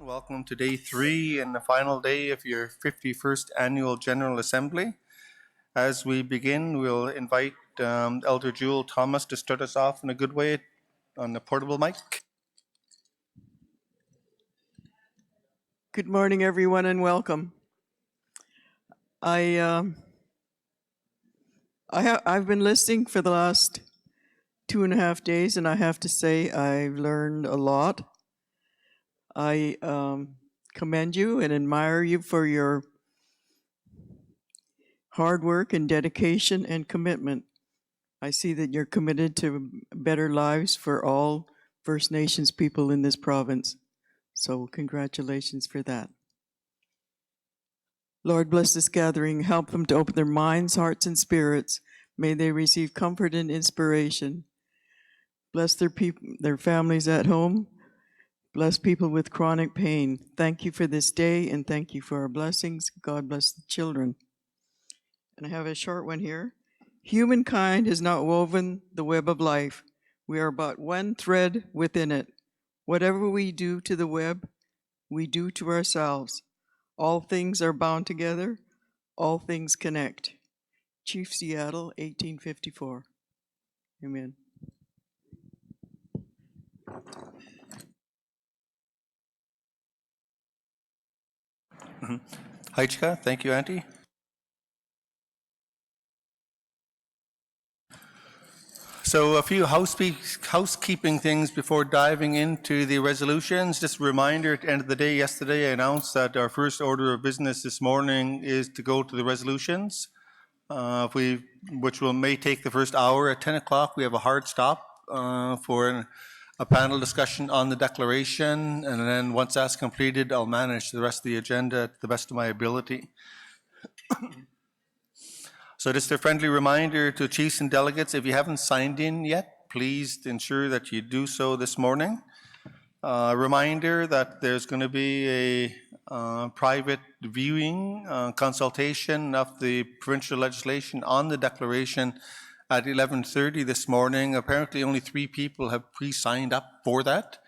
Welcome to day 3 and the final day of your 51st Annual General Assembly. As we begin, we'll invite Elder Jewel Thomas to start us off in a good way on the portable mic. Good morning, everyone, and welcome. I've been listening for the last 2.5 days, and I have to say I've learned a lot. I commend you and admire you for your hard work and dedication and commitment. I see that you're committed to better lives for all First Nations people in this province. So congratulations for that. Lord, bless this gathering. Help them to open their minds, hearts, and spirits. May they receive comfort and inspiration. Bless their families at home. Bless people with chronic pain. Thank you for this day, and thank you for our blessings. God bless the children. And I have a short one here. Humankind has not woven the web of life. We are but one thread within it. Whatever we do to the web, we do to ourselves. All things are bound together. All things connect. Chief Seattle, 1854. Amen. Haichka, thank you, Auntie. So a few housekeeping things before diving into the resolutions. Just a reminder, at the end of the day yesterday, I announced that our first order of business this morning is to go to the resolutions, which may take the first hour. At 10 o'clock, we have a hard stop for a panel discussion on the declaration, and then once that's completed, I'll manage the rest of the agenda to the best of my ability. So just a friendly reminder to chiefs and delegates, if you haven't signed in yet, please ensure that you do so this morning. A reminder that there's going to be a private viewing consultation of the provincial legislation on the declaration at 11:30 this morning. Apparently only 3 people have pre-signed up for that.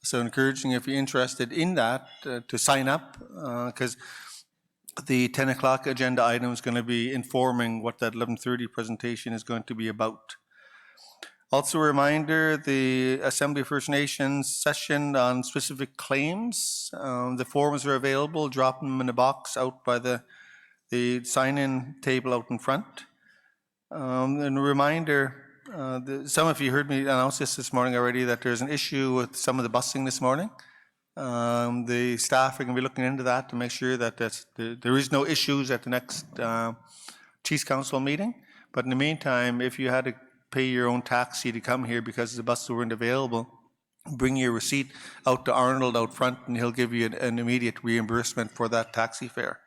So encouraging, if you're interested in that, to sign up, because the 10 o'clock agenda item is going to be informing what that 11:30 presentation is going to be about. Also a reminder, the Assembly of First Nations session on specific claims. The forms are available. Drop them in a box out by the sign-in table out in front. And a reminder, some of you heard me announce this morning already, that there's an issue with some of the busing this morning. The staff are going to be looking into that to make sure that there is no issues at the next Chiefs Council meeting. But in the meantime, if you had to pay your own taxi to come here because the buses weren't available, bring your receipt out to Arnold out front and he'll give you an immediate reimbursement for that taxi fare.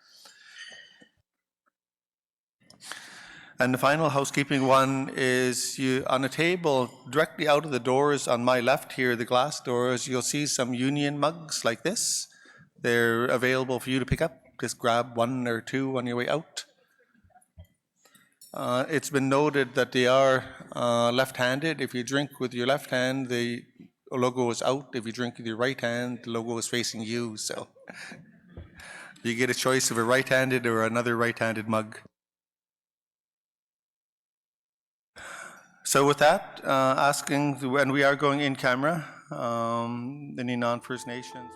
And the final housekeeping one is on a table directly out of the doors on my left here, the glass doors, you'll see some union mugs like this. They're available for you to pick up. Just grab 1 or 2 on your way out. It's been noted that they are left-handed. If you drink with your left hand, the logo is out. If you drink with your right hand, the logo is facing you. So you get a choice of a right-handed or another right-handed mug. So with that, and we are going in camera, any non-First Nations.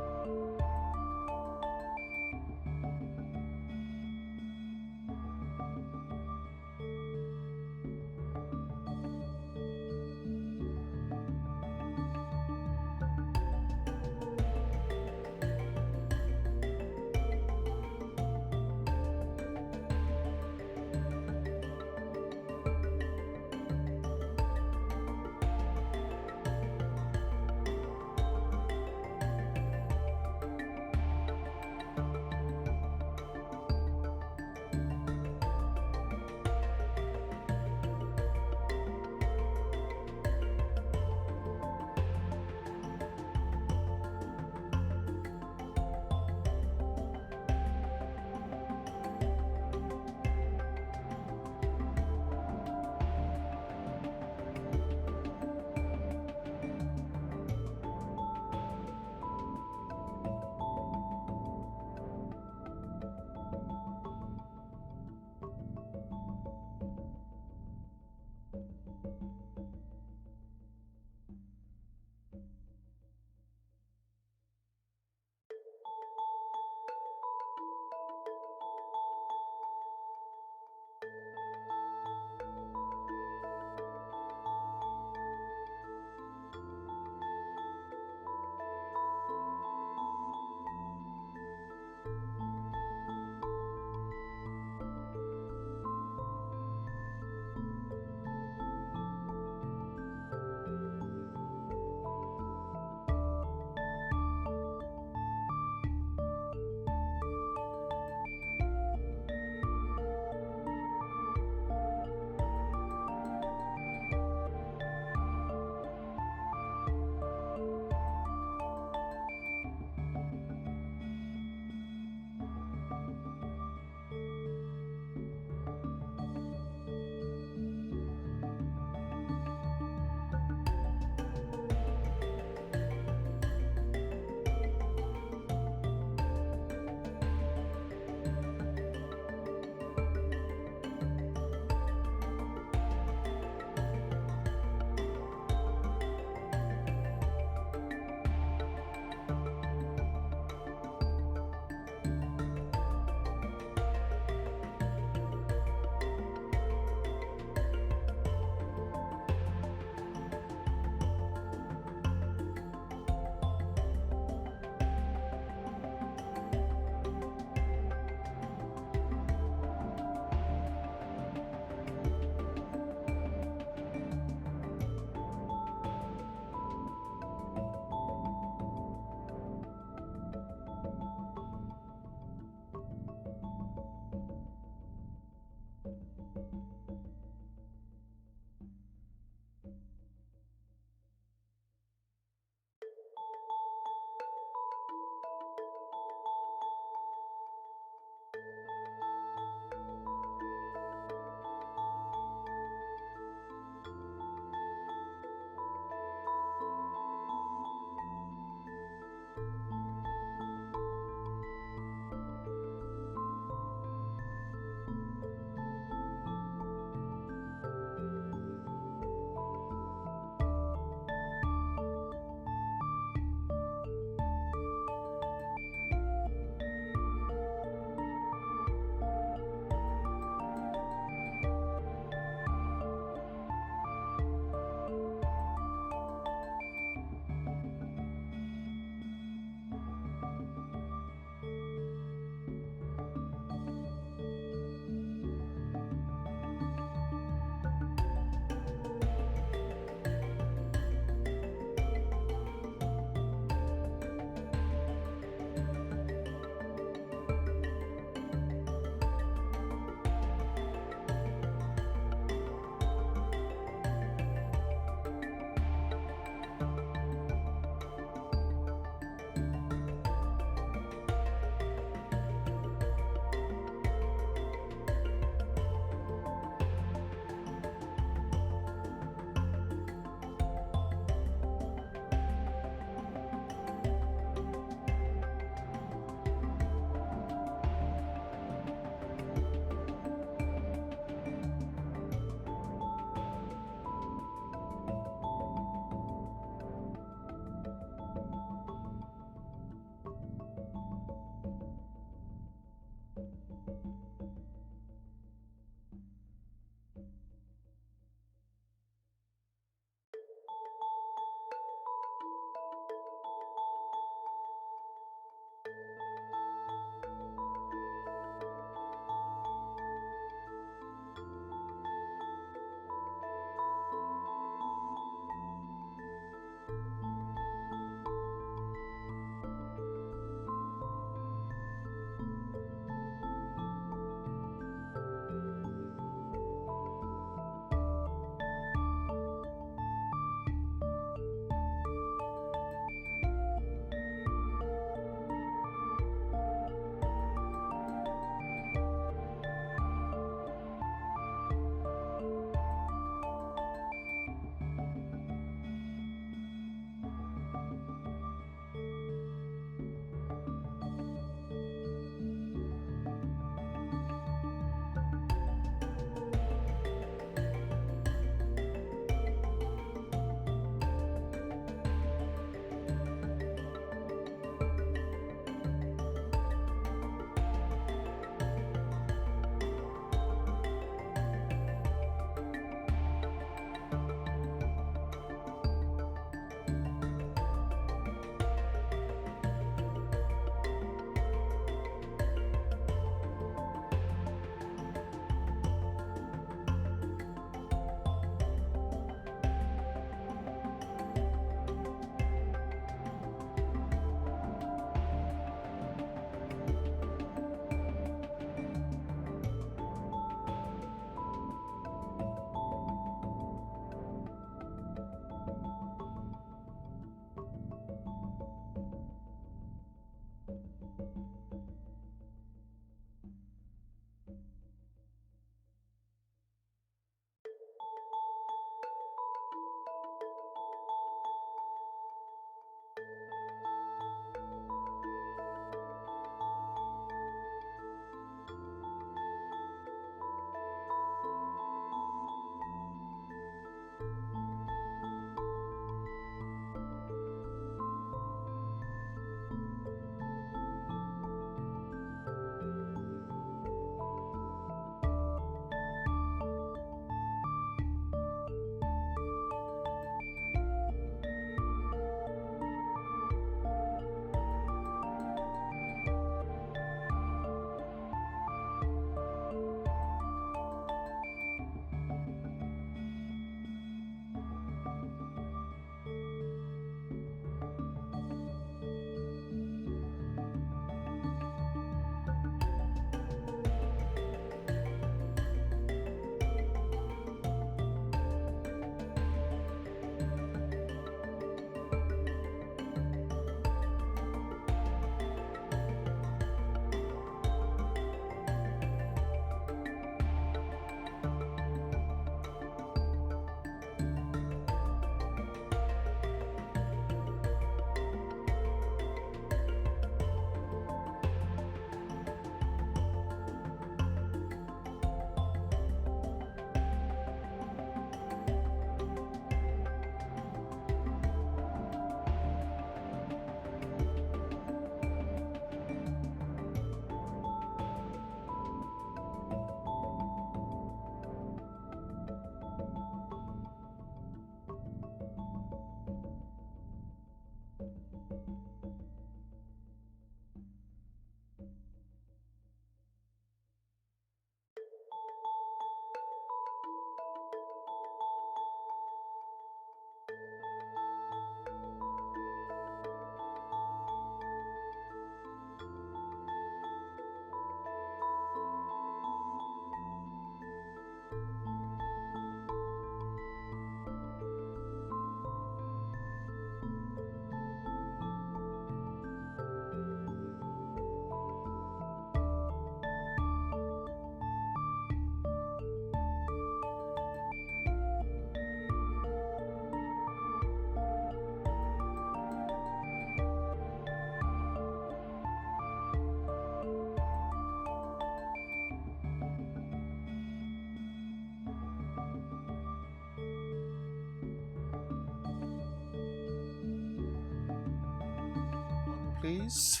Please.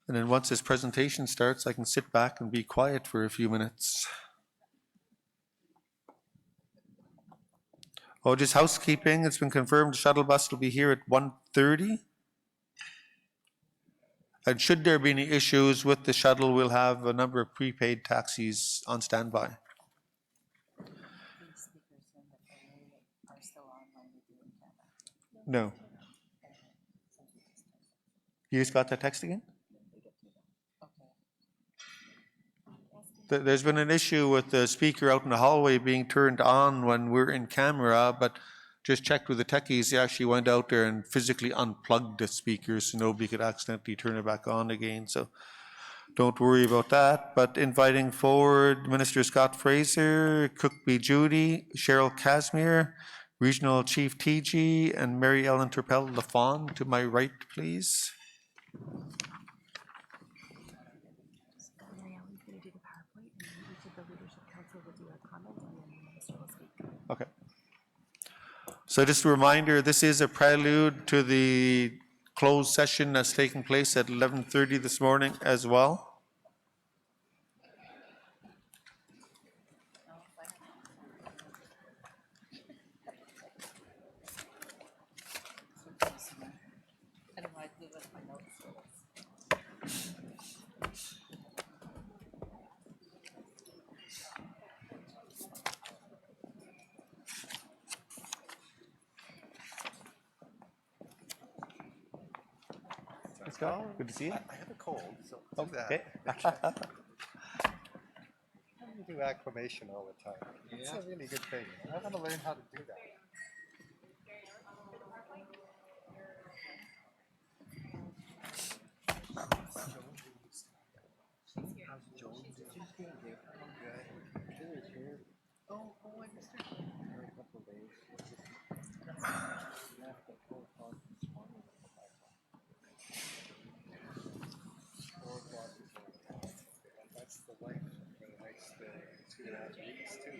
And then once his presentation starts, I can sit back and be quiet for a few minutes. Oh, just housekeeping. It's been confirmed the shuttle bus will be here at 1:30. And should there be any issues with the shuttle, we'll have a number of prepaid taxis on standby. No. You just got that text again? There's been an issue with the speaker out in the hallway being turned on when we're in camera, but just checked with the techies. They actually went out there and physically unplugged the speakers so nobody could accidentally turn it back on again. So don't worry about that. But inviting forward Minister Scott Fraser, Cookby Judy, Cheryl Casimir, Regional Chief TG, and Mary Ellen Turpel-Lafon to my right, please. Okay. So just a reminder, this is a prelude to the closed session that's taking place at 11:30 this morning as well. Let's go. Good to see you. I have a cold, so Okay. how do you do acclimation all the time? It's a really good thing. I want to learn how to do that. That's the life for the next 2.5 weeks too.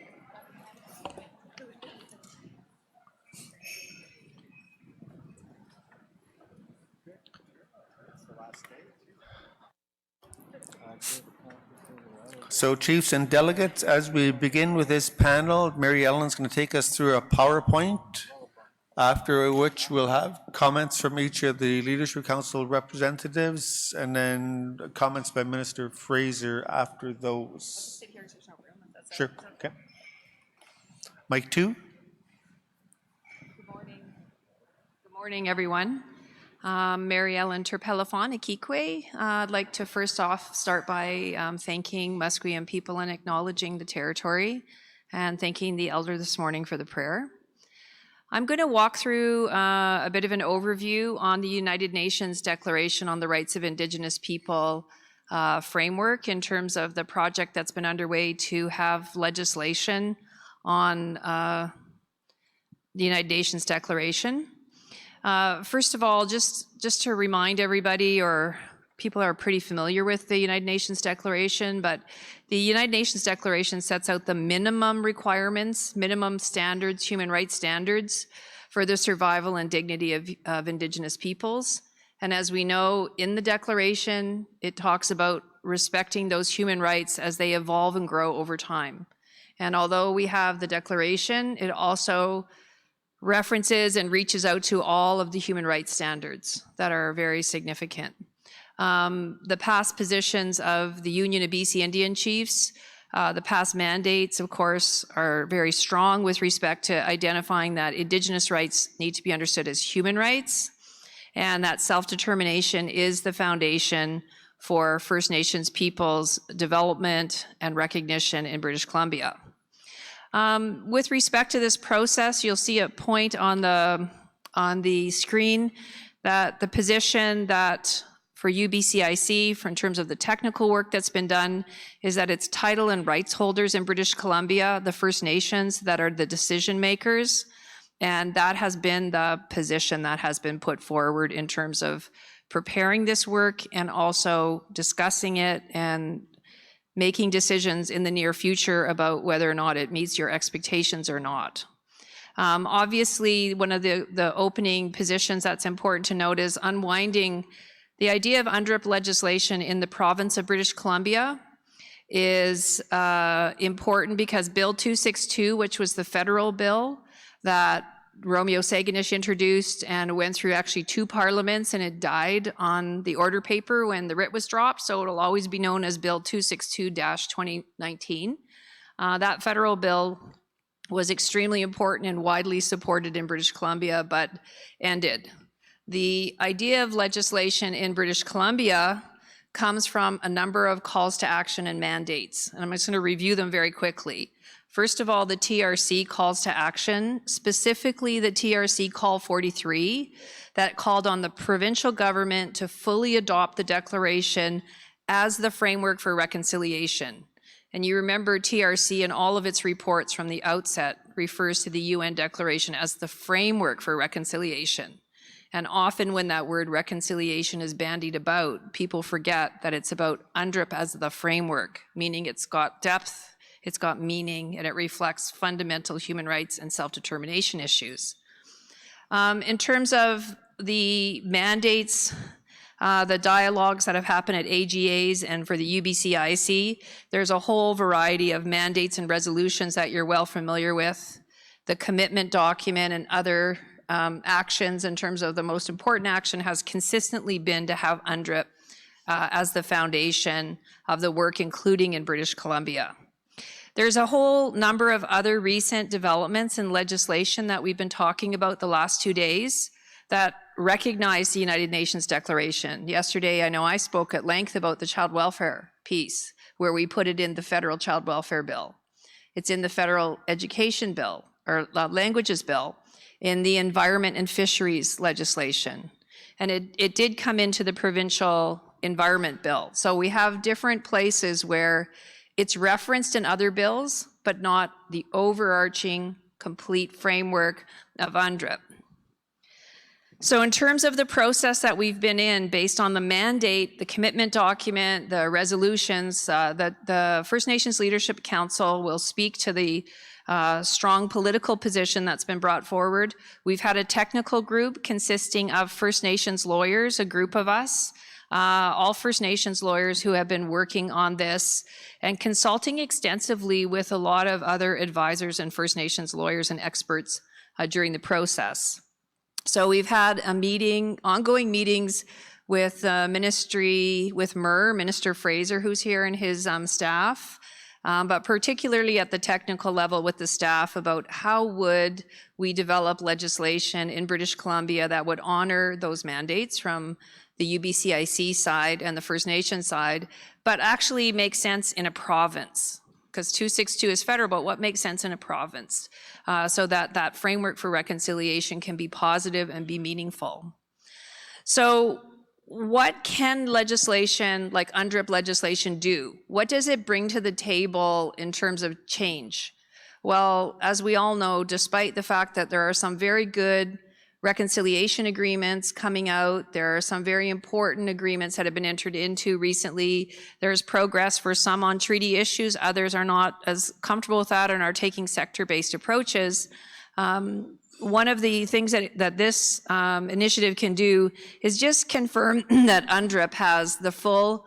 It's the last day. So chiefs and delegates, as we begin with this panel, Mary Ellen's going to take us through a PowerPoint, after which we'll have comments from each of the Leadership Council representatives and then comments by Minister Fraser after those. Sure, okay. Mic 2. Good morning, everyone. Mary Ellen Turpel-Lafon, Iquique. I'd like to first off start by thanking Musqueam people and acknowledging the territory and thanking the elder this morning for the prayer. I'm going to walk through a bit of an overview on the United Nations Declaration on the Rights of Indigenous People framework in terms of the project that's been underway to have legislation on the United Nations Declaration. First of all, just to remind everybody, or people are pretty familiar with the United Nations Declaration, but the United Nations Declaration sets out the minimum requirements, minimum standards, human rights standards for the survival and dignity of Indigenous peoples. And as we know, in the Declaration, it talks about respecting those human rights as they evolve and grow over time. And although we have the Declaration, it also references and reaches out to all of the human rights standards that are very significant. The past positions of the Union of BC Indian Chiefs, the past mandates, of course, are very strong with respect to identifying that Indigenous rights need to be understood as human rights, and that self-determination is the foundation for First Nations peoples' development and recognition in British Columbia. With respect to this process, you'll see a point on the screen that the position that for UBCIC, in terms of the technical work that's been done, is that it's title and rights holders in British Columbia, the First Nations, that are the decision makers. And that has been the position that has been put forward in terms of preparing this work and also discussing it and making decisions in the near future about whether or not it meets your expectations or not. Obviously, one of the opening positions that's important to note is unwinding the idea of UNDRIP legislation in the province of British Columbia is important because Bill 262, which was the federal bill, that Romeo Saganish introduced and went through actually 2 parliaments, and it died on the order paper when the writ was dropped, so it'll always be known as Bill 262-2019. That federal bill was extremely important and widely supported in British Columbia, but ended. The idea of legislation in British Columbia comes from a number of calls to action and mandates, and I'm just going to review them very quickly. First of all, the TRC calls to action, specifically the TRC Call 43, that called on the provincial government to fully adopt the declaration as the framework for reconciliation. And you remember TRC in all of its reports from the outset refers to the UN Declaration as the framework for reconciliation. And often when that word reconciliation is bandied about, people forget that it's about UNDRIP as the framework, meaning it's got depth, it's got meaning, and it reflects fundamental human rights and self-determination issues. In terms of the mandates, the dialogues that have happened at AGAs and for the UBCIC, there's a whole variety of mandates and resolutions that you're well familiar with. The commitment document and other actions in terms of the most important action has consistently been to have UNDRIP as the foundation of the work, including in British Columbia. There's a whole number of other recent developments in legislation that we've been talking about the last 2 days that recognize the United Nations Declaration. Yesterday, I know I spoke at length about the child welfare piece, where we put it in the federal child welfare bill. It's in the federal education bill, or languages bill, in the environment and fisheries legislation. And it did come into the provincial environment bill. So we have different places where it's referenced in other bills, but not the overarching complete framework of UNDRIP. So in terms of the process that we've been in, based on the mandate, the commitment document, the resolutions, the First Nations Leadership Council will speak to the strong political position that's been brought forward. We've had a technical group consisting of First Nations lawyers, a group of us, all First Nations lawyers who have been working on this and consulting extensively with a lot of other advisors and First Nations lawyers and experts during the process. So we've had a meeting, ongoing meetings with ministry, with Minister Fraser, who's here, and his staff, but particularly at the technical level with the staff about how would we develop legislation in British Columbia that would honor those mandates from the UBCIC side and the First Nation side, but actually make sense in a province. Because 262 is federal, but what makes sense in a province? So that that framework for reconciliation can be positive and be meaningful. So what can legislation like UNDRIP legislation do? What does it bring to the table in terms of change? Well, as we all know, despite the fact that there are some very good reconciliation agreements coming out, there are some very important agreements that have been entered into recently. There's progress for some on treaty issues. Others are not as comfortable with that and are taking sector-based approaches. One of the things that this initiative can do is just confirm that UNDRIP has the full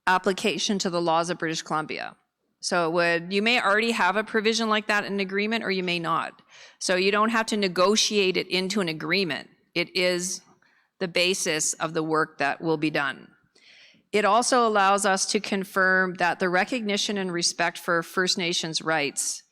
application to the laws of British Columbia. So you may already have a provision like that in an agreement, or you may not. So you don't have to negotiate it into an agreement. It is the basis of the work that will be done. It also allows us to confirm that the recognition and respect for First Nations rights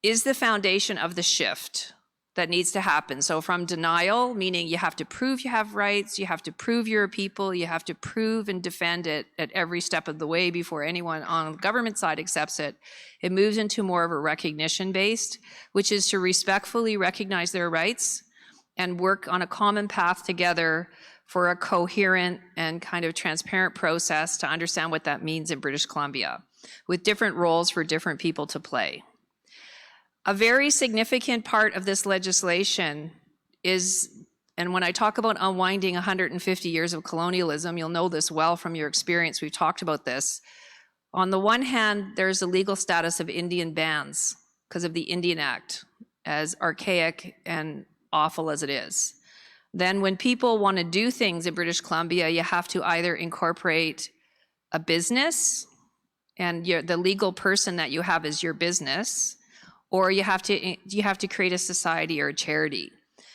is the foundation of the shift that needs to happen. So from denial, meaning you have to prove you have rights, you have to prove you're a people, you have to prove and defend it at every step of the way before anyone on the government side accepts it, it moves into more of a recognition based, which is to respectfully recognize their rights and work on a common path together for a coherent and kind of transparent process to understand what that means in British Columbia, with different roles for different people to play. A very significant part of this legislation is, and when I talk about unwinding 150 years of colonialism, you'll know this well from your experience, we've talked about this. On the one hand, there's the legal status of Indian bands because of the Indian Act, as archaic and awful as it is. Then when people want to do things in British Columbia, you have to either incorporate a business, and the legal person that you have is your business, or you have to create a society or a charity.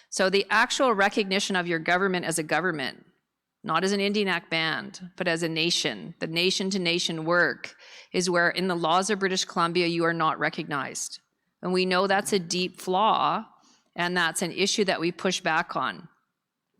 So the actual recognition of your government as a government, not as an Indian Act band, but as a nation, the nation-to-nation work is where in the laws of British Columbia, you are not recognized. And we know that's a deep flaw, and that's an issue that we push back on.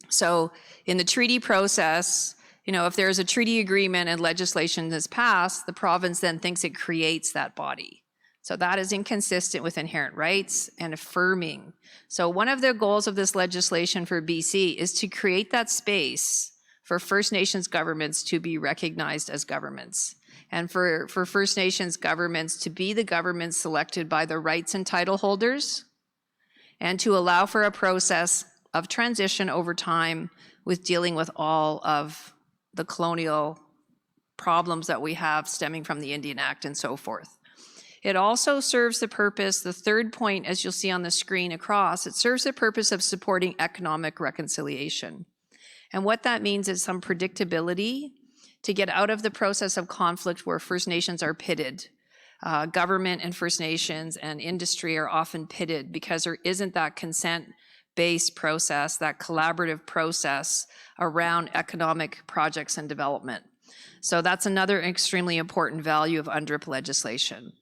So in the treaty process, if there's a treaty agreement and legislation is passed, the province then thinks it creates that body. So that is inconsistent with inherent rights and affirming. So one of the goals of this legislation for BC is to create that space for First Nations governments to be recognized as governments, and for First Nations governments to be the governments selected by the rights and title holders, and to allow for a process of transition over time with dealing with all of the colonial problems that we have stemming from the Indian Act and so forth. It also serves the purpose, the third point, as you'll see on the screen across, it serves the purpose of supporting economic reconciliation. And what that means is some predictability to get out of the process of conflict where First Nations are pitted. Government and First Nations and industry are often pitted because there isn't that consent-based process, that collaborative process around economic projects and development. So that's another extremely important value of UNDRIP legislation.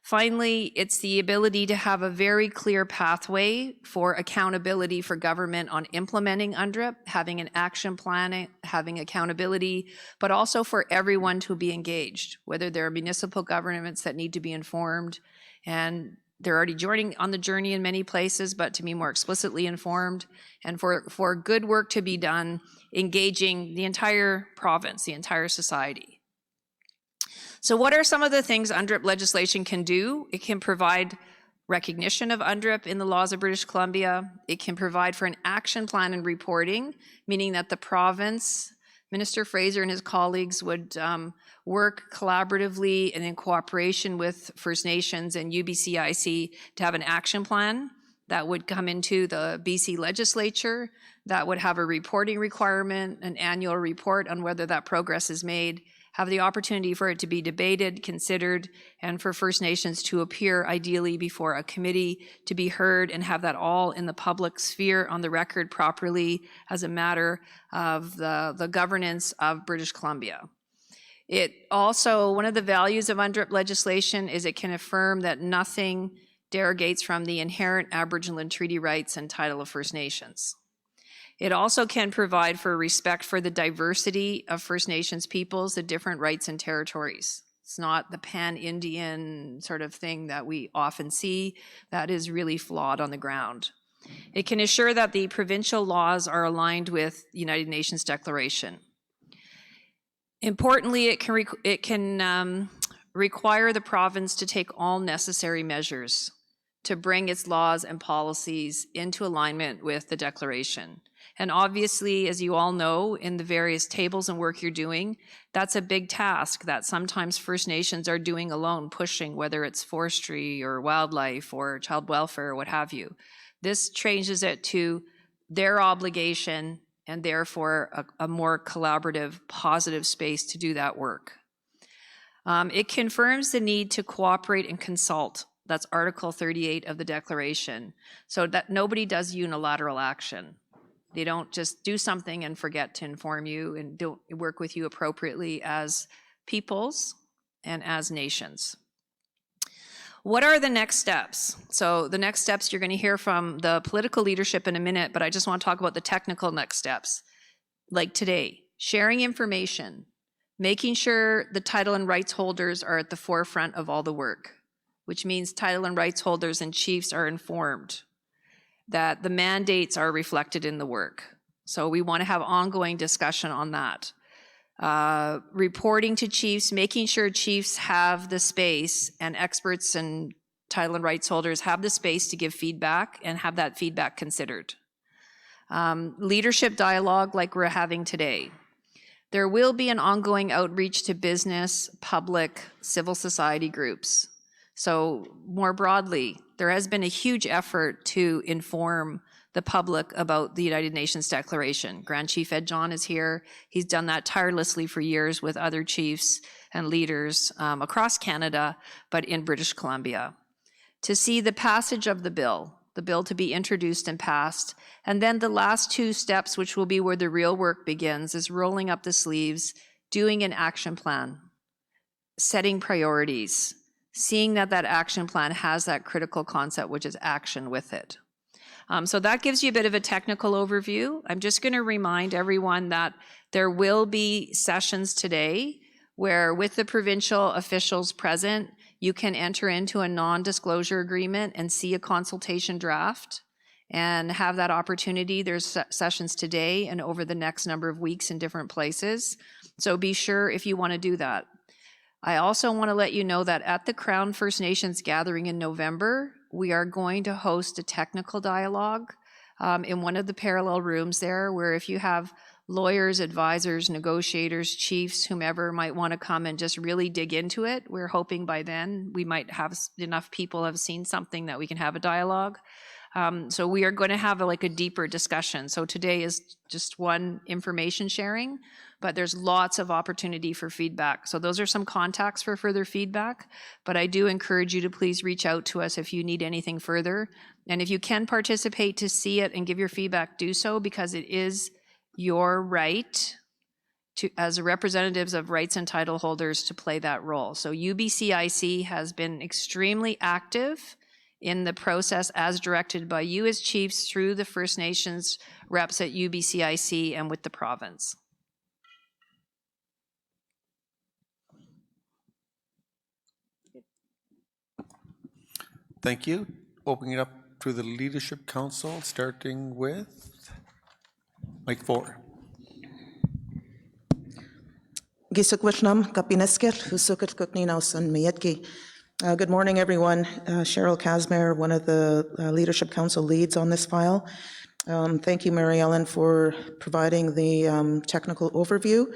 Finally, it's the ability to have a very clear pathway for accountability for government on implementing UNDRIP, having an action plan, having accountability, but also for everyone to be engaged, whether there are municipal governments that need to be informed, and they're already joining on the journey in many places, but to be more explicitly informed, and for good work to be done, engaging the entire province, the entire society. So what are some of the things UNDRIP legislation can do? It can provide recognition of UNDRIP in the laws of British Columbia. It can provide for an action plan and reporting, meaning that the province, Minister Fraser and his colleagues would work collaboratively and in cooperation with First Nations and UBCIC to have an action plan that would come into the BC legislature, that would have a reporting requirement, an annual report on whether that progress is made, have the opportunity for it to be debated, considered, and for First Nations to appear ideally before a committee to be heard and have that all in the public sphere on the record properly as a matter of the governance of British Columbia. It also, one of the values of UNDRIP legislation is it can affirm that nothing derogates from the inherent Aboriginal and treaty rights and title of First Nations. It also can provide for respect for the diversity of First Nations peoples, the different rights and territories. It's not the pan-Indian sort of thing that we often see. That is really flawed on the ground. It can assure that the provincial laws are aligned with the United Nations Declaration. Importantly, it can require the province to take all necessary measures to bring its laws and policies into alignment with the Declaration. And obviously, as you all know, in the various tables and work you're doing, that's a big task that sometimes First Nations are doing alone, pushing, whether it's forestry or wildlife or child welfare or what have you. This changes it to their obligation and therefore a more collaborative, positive space to do that work. It confirms the need to cooperate and consult. That's Article 38 of the Declaration, so that nobody does unilateral action. They don't just do something and forget to inform you and don't work with you appropriately as peoples and as nations. What are the next steps? So the next steps, you're going to hear from the political leadership in a minute, but I just want to talk about the technical next steps. Like today, sharing information, making sure the title and rights holders are at the forefront of all the work, which means title and rights holders and chiefs are informed, that the mandates are reflected in the work. So we want to have ongoing discussion on that. Reporting to chiefs, making sure chiefs have the space and experts and title and rights holders have the space to give feedback and have that feedback considered. Leadership dialogue like we're having today. There will be an ongoing outreach to business, public, civil society groups. So more broadly, there has been a huge effort to inform the public about the United Nations Declaration. Grand Chief Ed John is here. He's done that tirelessly for years with other chiefs and leaders across Canada, but in British Columbia. to see the passage of the bill to be introduced and passed. And then the last two steps, which will be where the real work begins, is rolling up the sleeves, doing an action plan, setting priorities, seeing that that action plan has that critical concept, which is action with it. So that gives you a bit of a technical overview. I'm just going to remind everyone that there will be sessions today where, with the provincial officials present, you can enter into a non-disclosure agreement and see a consultation draft and have that opportunity. There's sessions today and over the next number of weeks in different places. So be sure if you want to do that. I also want to let you know that at the Crown First Nations gathering in November, we are going to host a technical dialogue in one of the parallel rooms there, where if you have lawyers, advisors, negotiators, chiefs, whomever might want to come and just really dig into it, we're hoping by then we might have enough people have seen something that we can have a dialogue. So we are going to have a deeper discussion. So today is just one information sharing, but there's lots of opportunity for feedback. So those are some contacts for further feedback, but I do encourage you to please reach out to us if you need anything further. And if you can participate to see it and give your feedback, do so, because it is your right to, as representatives of rights and title holders, to play that role. So UBCIC has been extremely active in the process as directed by you as chiefs through the First Nations reps at UBCIC and with the province. Thank you. Opening it up to the Leadership Council, starting with Mike 4. Gisukwishnam Kapineskir, Husukit Kukninausan Miyetki. Good morning, everyone. Cheryl Casmer, one of the Leadership Council leads on this file. Thank you, Mary Ellen, for providing the technical overview.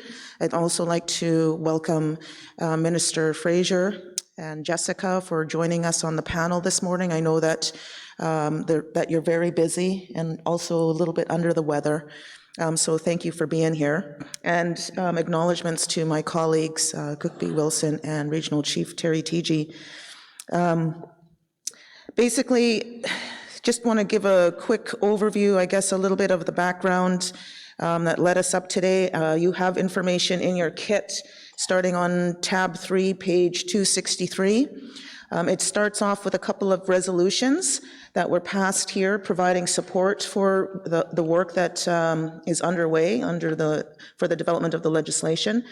I'd also like to welcome Minister Fraser and Jessica for joining us on the panel this morning. I know that that you're very busy and also a little bit under the weather. So thank you for being here. And acknowledgements to my colleagues, Cookby Wilson and Regional Chief Terry Teegee. Basically, just want to give a quick overview, I guess, a little bit of the background that led us up today. You have information in your kit starting on tab 3, page 263. It starts off with a couple of resolutions that were passed here, providing support for the work that is underway for the development of the legislation.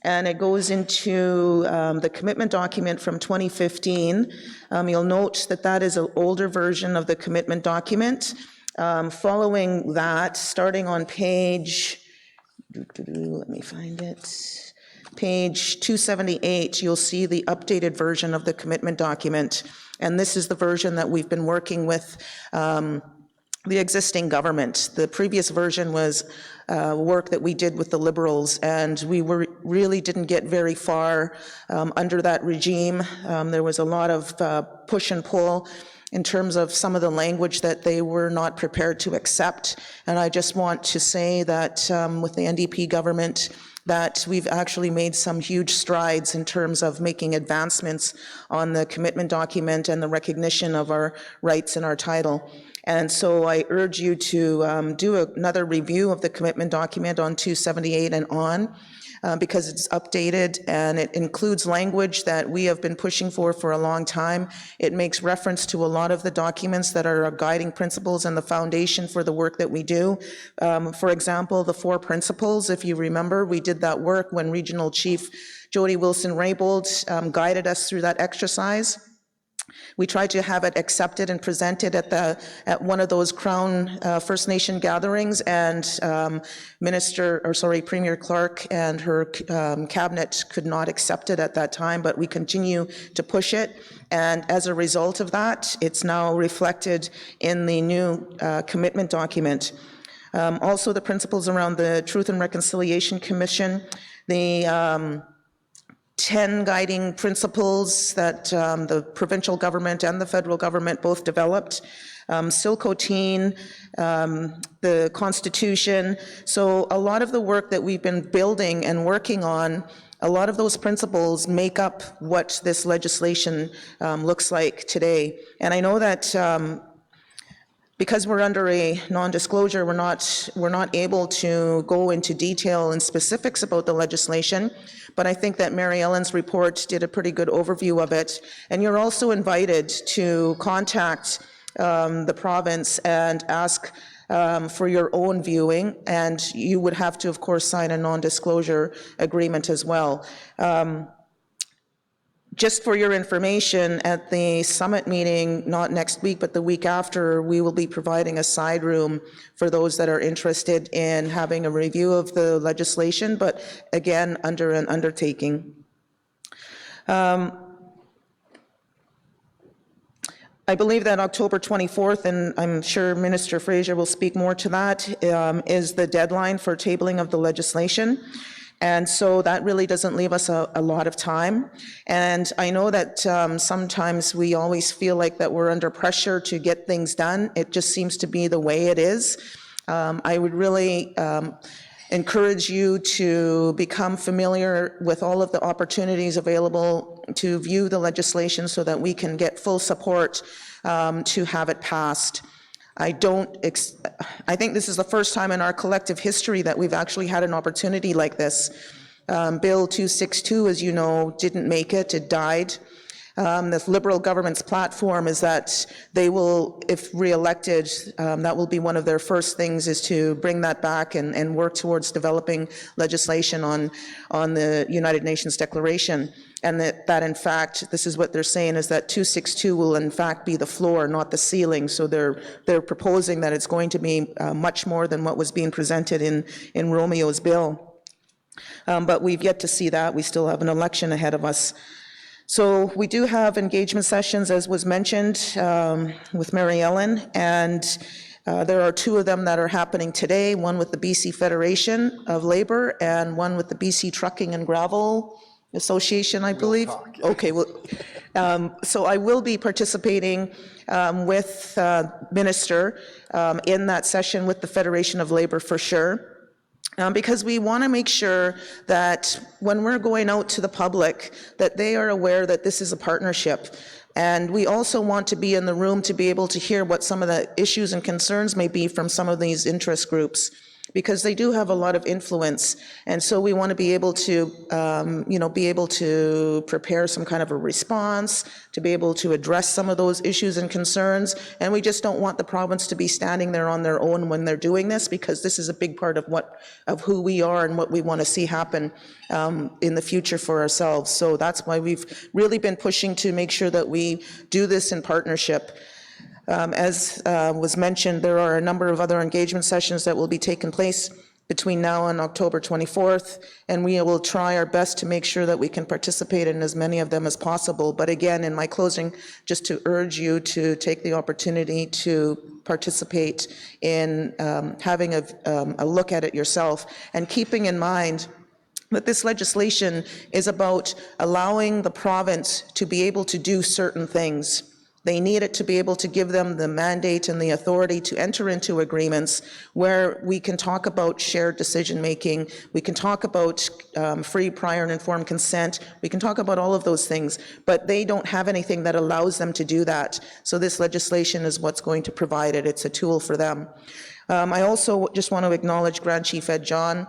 And it goes into the commitment document from 2015. You'll note that that is an older version of the commitment document. Following that, starting on page, let me find it. Page 278, you'll see the updated version of the commitment document. And this is the version that we've been working with the existing government. The previous version was work that we did with the Liberals, and we really didn't get very far under that regime. There was a lot of push and pull in terms of some of the language that they were not prepared to accept. And I just want to say that with the NDP government, that we've actually made some huge strides in terms of making advancements on the commitment document and the recognition of our rights and our title. And so I urge you to do another review of the commitment document on 278 and on, because it's updated and it includes language that we have been pushing for a long time. It makes reference to a lot of the documents that are our guiding principles and the foundation for the work that we do. For example, the 4 principles, if you remember, we did that work when Regional Chief Jody Wilson-Raybould guided us through that exercise. We tried to have it accepted and presented at one of those Crown First Nation gatherings, and Premier Clark and her cabinet could not accept it at that time, but we continue to push it. And as a result of that, it's now reflected in the new commitment document. Also, the principles around the Truth and Reconciliation Commission, the 10 guiding principles that the provincial government and the federal government both developed. Silcoteen, the Constitution. So a lot of the work that we've been building and working on, a lot of those principles make up what this legislation looks like today. And I know that because we're under a non-disclosure, we're not able to go into detail and specifics about the legislation, but I think that Mary Ellen's report did a pretty good overview of it. And you're also invited to contact the province and ask for your own viewing, and you would have to, of course, sign a non-disclosure agreement as well. Just for your information, at the summit meeting, not next week, but the week after, we will be providing a side room for those that are interested in having a review of the legislation, but again, under an undertaking. I believe that October 24th, and I'm sure Minister Fraser will speak more to that, is the deadline for tabling of the legislation. And so that really doesn't leave us a lot of time. And I know that sometimes we always feel like that we're under pressure to get things done. It just seems to be the way it is. I would really encourage you to become familiar with all of the opportunities available to view the legislation so that we can get full support to have it passed. I think this is the first time in our collective history that we've actually had an opportunity like this. Bill 262, as you know, didn't make it, it died. The Liberal government's platform is that they will, if re-elected, that will be one of their first things, is to bring that back and work towards developing legislation on the United Nations Declaration. And that in fact, this is what they're saying, is that 262 will in fact be the floor, not the ceiling. So they're proposing that it's going to be much more than what was being presented in Romeo's bill. But we've yet to see that. We still have an election ahead of us. So we do have engagement sessions, as was mentioned, with Mary Ellen, and there are two of them that are happening today, one with the BC Federation of Labour and one with the BC Trucking and Gravel Association, I believe. Okay, well, so I will be participating with Minister in that session with the Federation of Labour for sure. Because we want to make sure that when we're going out to the public, that they are aware that this is a partnership. And we also want to be in the room to be able to hear what some of the issues and concerns may be from some of these interest groups, because they do have a lot of influence. And so we want to be able to, be able to prepare some kind of a response, to be able to address some of those issues and concerns. And we just don't want the province to be standing there on their own when they're doing this, because this is a big part of who we are and what we want to see happen in the future for ourselves. So that's why we've really been pushing to make sure that we do this in partnership. As was mentioned, there are a number of other engagement sessions that will be taking place between now and October 24th, and we will try our best to make sure that we can participate in as many of them as possible. But again, in my closing, just to urge you to take the opportunity to participate in having a look at it yourself, and keeping in mind that this legislation is about allowing the province to be able to do certain things. They need it to be able to give them the mandate and the authority to enter into agreements where we can talk about shared decision-making, we can talk about free, prior, and informed consent, we can talk about all of those things, but they don't have anything that allows them to do that. So this legislation is what's going to provide it. It's a tool for them. I also just want to acknowledge Grand Chief Ed John.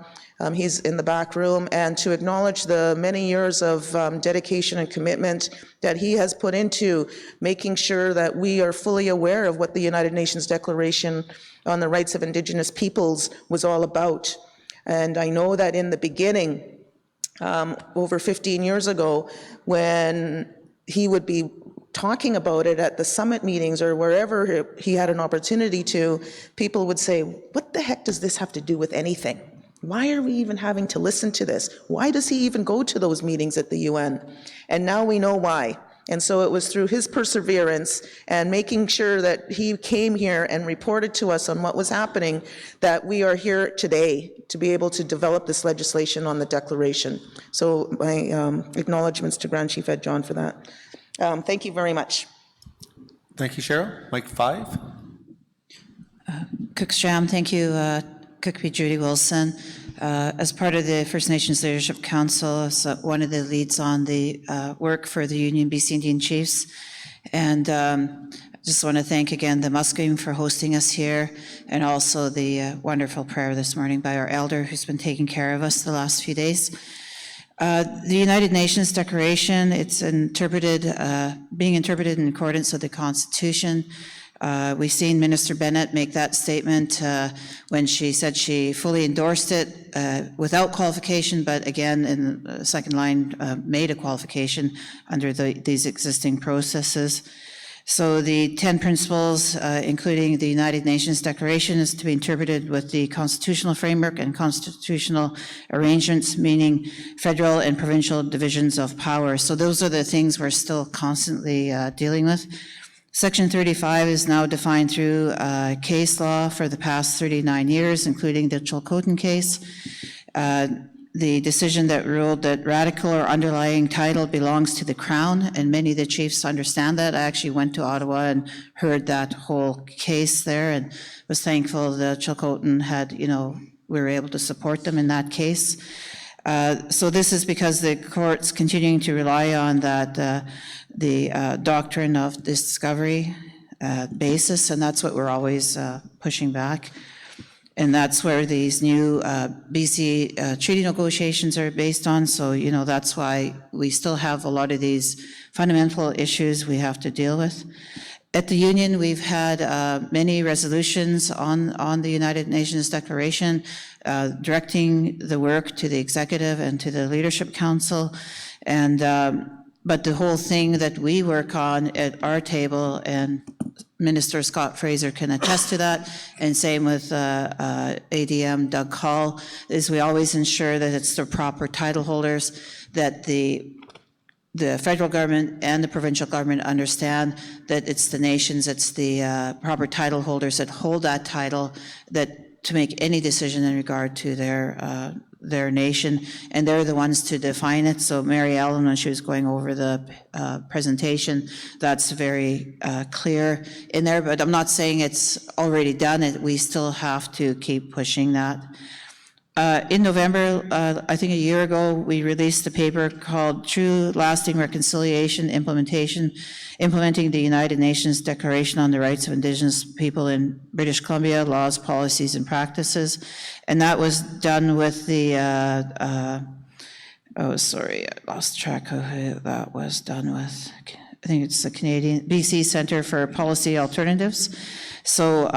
He's in the back room, and to acknowledge the many years of dedication and commitment that he has put into making sure that we are fully aware of what the United Nations Declaration on the Rights of Indigenous Peoples was all about. And I know that in the beginning, over 15 years ago, when he would be talking about it at the summit meetings or wherever he had an opportunity to, people would say, what the heck does this have to do with anything? Why are we even having to listen to this? Why does he even go to those meetings at the UN? And now we know why. And so it was through his perseverance and making sure that he came here and reported to us on what was happening that we are here today to be able to develop this legislation on the declaration. So my acknowledgements to Grand Chief Ed John for that. Thank you very much. Thank you, Cheryl. Mike 5. Cookstram, thank you, Cookby Judy Wilson. As part of the First Nations Leadership Council, as one of the leads on the work for the Union BC Indian Chiefs. And just want to thank again the Musqueam for hosting us here, and also the wonderful prayer this morning by our elder who's been taking care of us the last few days. The United Nations Declaration, it's being interpreted in accordance with the Constitution. We've seen Minister Bennett make that statement when she said she fully endorsed it without qualification, but again, in the second line, made a qualification under these existing processes. So the 10 principles, including the United Nations Declaration, is to be interpreted with the constitutional framework and constitutional arrangements, meaning federal and provincial divisions of power. So those are the things we're still constantly dealing with. Section 35 is now defined through case law for the past 39 years, including the Chilcotin case. The decision that ruled that radical or underlying title belongs to the Crown, and many of the chiefs understand that. I actually went to Ottawa and heard that whole case there and was thankful that Chilcotin had, we were able to support them in that case. So this is because the court's continuing to rely on that, the doctrine of discovery basis, and that's what we're always pushing back. And that's where these new BC treaty negotiations are based on. So, that's why we still have a lot of these fundamental issues we have to deal with. At the Union, we've had many resolutions on the United Nations Declaration, directing the work to the Executive and to the Leadership Council. And but the whole thing that we work on at our table, and Minister Scott Fraser can attest to that, and same with ADM Doug Hall, is we always ensure that it's the proper title holders, that the federal government and the provincial government understand that it's the nations, it's the proper title holders that hold that title, that to make any decision in regard to their nation, and they're the ones to define it. So Mary Ellen, when she was going over the presentation, that's very clear in there, but I'm not saying it's already done. We still have to keep pushing that. In November, I think a year ago, we released a paper called True Lasting Reconciliation Implementing the United Nations Declaration on the Rights of Indigenous People in British Columbia, Laws, Policies, and Practices. And that was done with the, I lost track of who that was done with. I think it's the BC Centre for Policy Alternatives. So,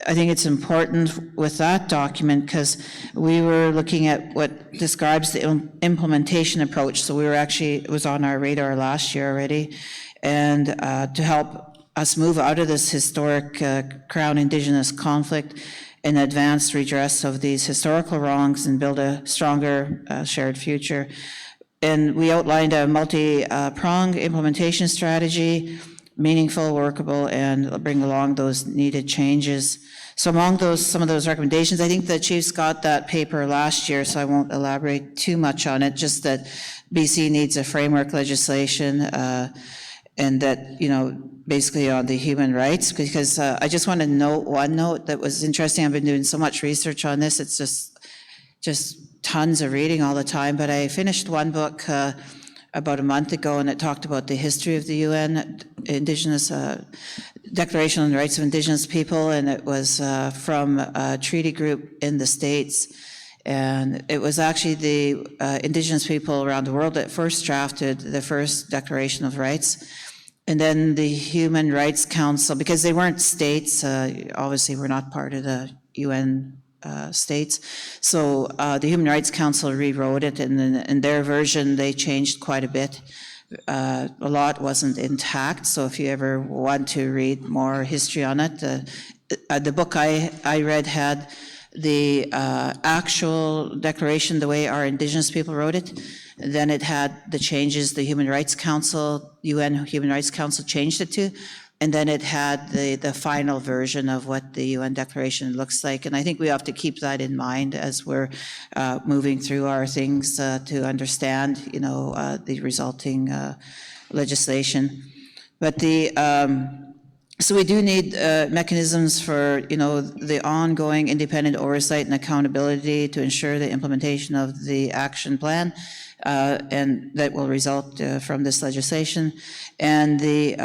I think it's important with that document because we were looking at what describes the implementation approach. So it was on our radar last year already. And to help us move out of this historic Crown Indigenous conflict and advance redress of these historical wrongs and build a stronger shared future. And we outlined a multi-pronged implementation strategy, meaningful, workable, and bring along those needed changes. So among some of those recommendations, I think the chiefs got that paper last year, so I won't elaborate too much on it, just that BC needs a framework legislation and that, basically on the human rights, because I just want to note one note that was interesting. I've been doing so much research on this. It's just tons of reading all the time, but I finished one book about a month ago, and it talked about the history of the UN Indigenous Declaration on the Rights of Indigenous People, and it was from a treaty group in the States. And it was actually the Indigenous people around the world that first drafted the first Declaration of Rights. And then the Human Rights Council, because they weren't states, obviously we're not part of the UN states. So the Human Rights Council rewrote it, and then in their version, they changed quite a bit. A lot wasn't intact, so if you ever want to read more history on it, the book I read had the actual declaration, the way our Indigenous people wrote it. Then it had the changes the Human Rights Council, UN Human Rights Council changed it to. And then it had the final version of what the UN Declaration looks like. And I think we have to keep that in mind as we're moving through our things to understand, you know, the resulting legislation. But so we do need mechanisms for, you know, the ongoing independent oversight and accountability to ensure the implementation of the action plan, and that will result from this legislation. And the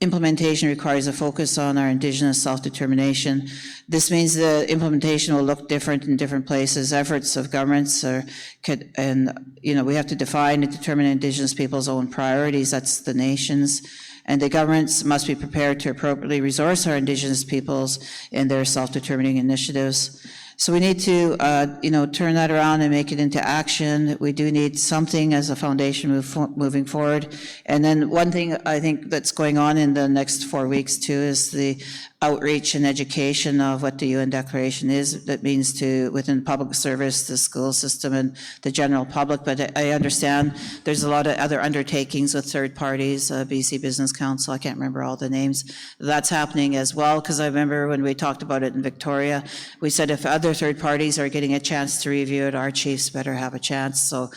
implementation requires a focus on our Indigenous self-determination. This means the implementation will look different in different places. Efforts of governments you know, we have to define and determine Indigenous people's own priorities. That's the nation's. And the governments must be prepared to appropriately resource our Indigenous peoples in their self-determining initiatives. So we need to, you know, turn that around and make it into action. We do need something as a foundation moving forward. And then one thing I think that's going on in the next 4 weeks too is the outreach and education of what the UN Declaration is. That means to, within public service, the school system and the general public. But I understand there's a lot of other undertakings with third parties, BC Business Council, I can't remember all the names. That's happening as well, because I remember when we talked about it in Victoria, we said if other third parties are getting a chance to review it, our chiefs better have a chance. So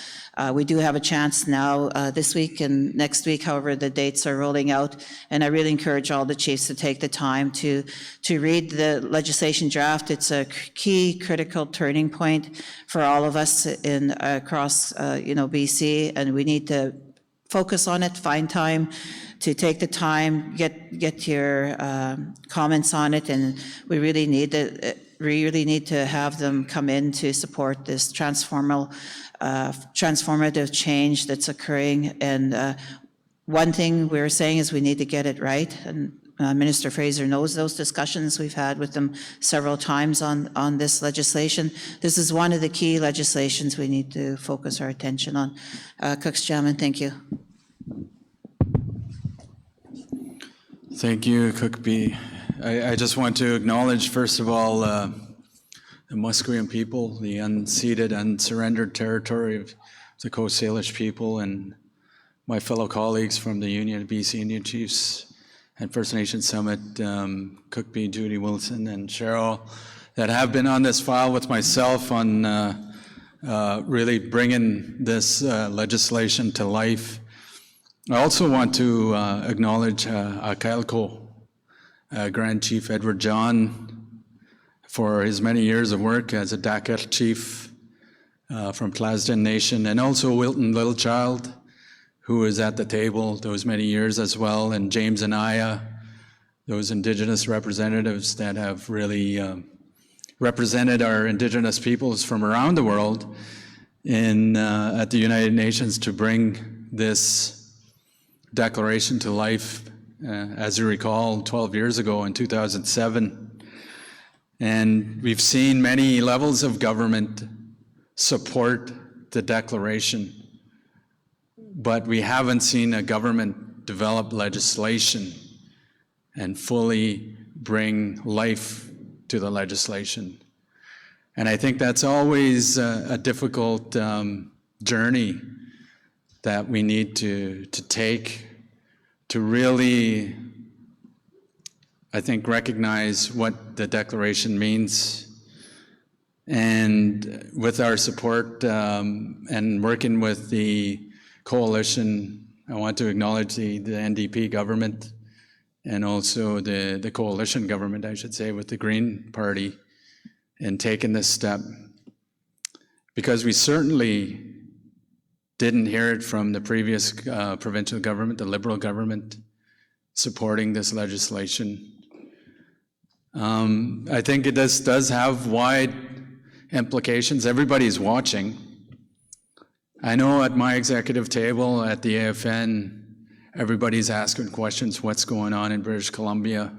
we do have a chance now this week and next week, however the dates are rolling out. And I really encourage all the chiefs to take the time to read the legislation draft. It's a key critical turning point for all of us across you know, BC, and we need to focus on it, find time to take the time, get your comments on it, and we really need to have them come in to support this transformative change that's occurring. And one thing we're saying is we need to get it right. And Minister Fraser knows those discussions. We've had with them several times on this legislation. This is one of the key legislations we need to focus our attention on. Cooks Chairman, thank you. Thank you, Cook B. I just want to acknowledge, first of all, the Musqueam people, the unceded, unsurrendered territory of the Coast Salish people, and my fellow colleagues from the Union of BC Indian Chiefs and First Nations Summit, Cook B, Judy Wilson, and Cheryl, that have been on this file with myself on really bringing this legislation to life. I also want to acknowledge Akailko, Grand Chief Edward John, for his many years of work as a Dakar chief from Tlasden Nation, and also Wilton Littlechild, who was at the table those many years as well, and James and Aya, those Indigenous representatives that have really represented our Indigenous peoples from around the world at the United Nations to bring this declaration to life, as you recall, 12 years ago in 2007. And we've seen many levels of government support the declaration, but we haven't seen a government develop legislation and fully bring life to the legislation. And I think that's always a difficult journey that we need to take to really, I think, recognize what the declaration means. And with our support and working with the coalition, I want to acknowledge the NDP government and also the coalition government, I should say, with the Green Party in taking this step. Because we certainly didn't hear it from the previous provincial government, the Liberal government, supporting this legislation. I think this does have wide implications. Everybody's watching. I know at my executive table at the AFN, everybody's asking questions, what's going on in British Columbia?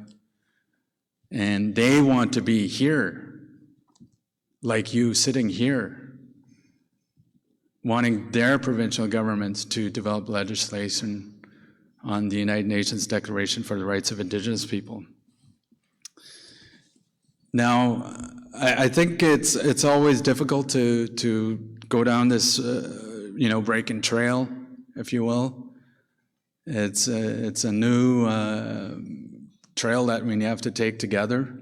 And they want to be here, like you sitting here, wanting their provincial governments to develop legislation on the United Nations Declaration for the Rights of Indigenous People. Now, I think it's always difficult to go down this, breaking trail, if you will. It's a new trail that we have to take together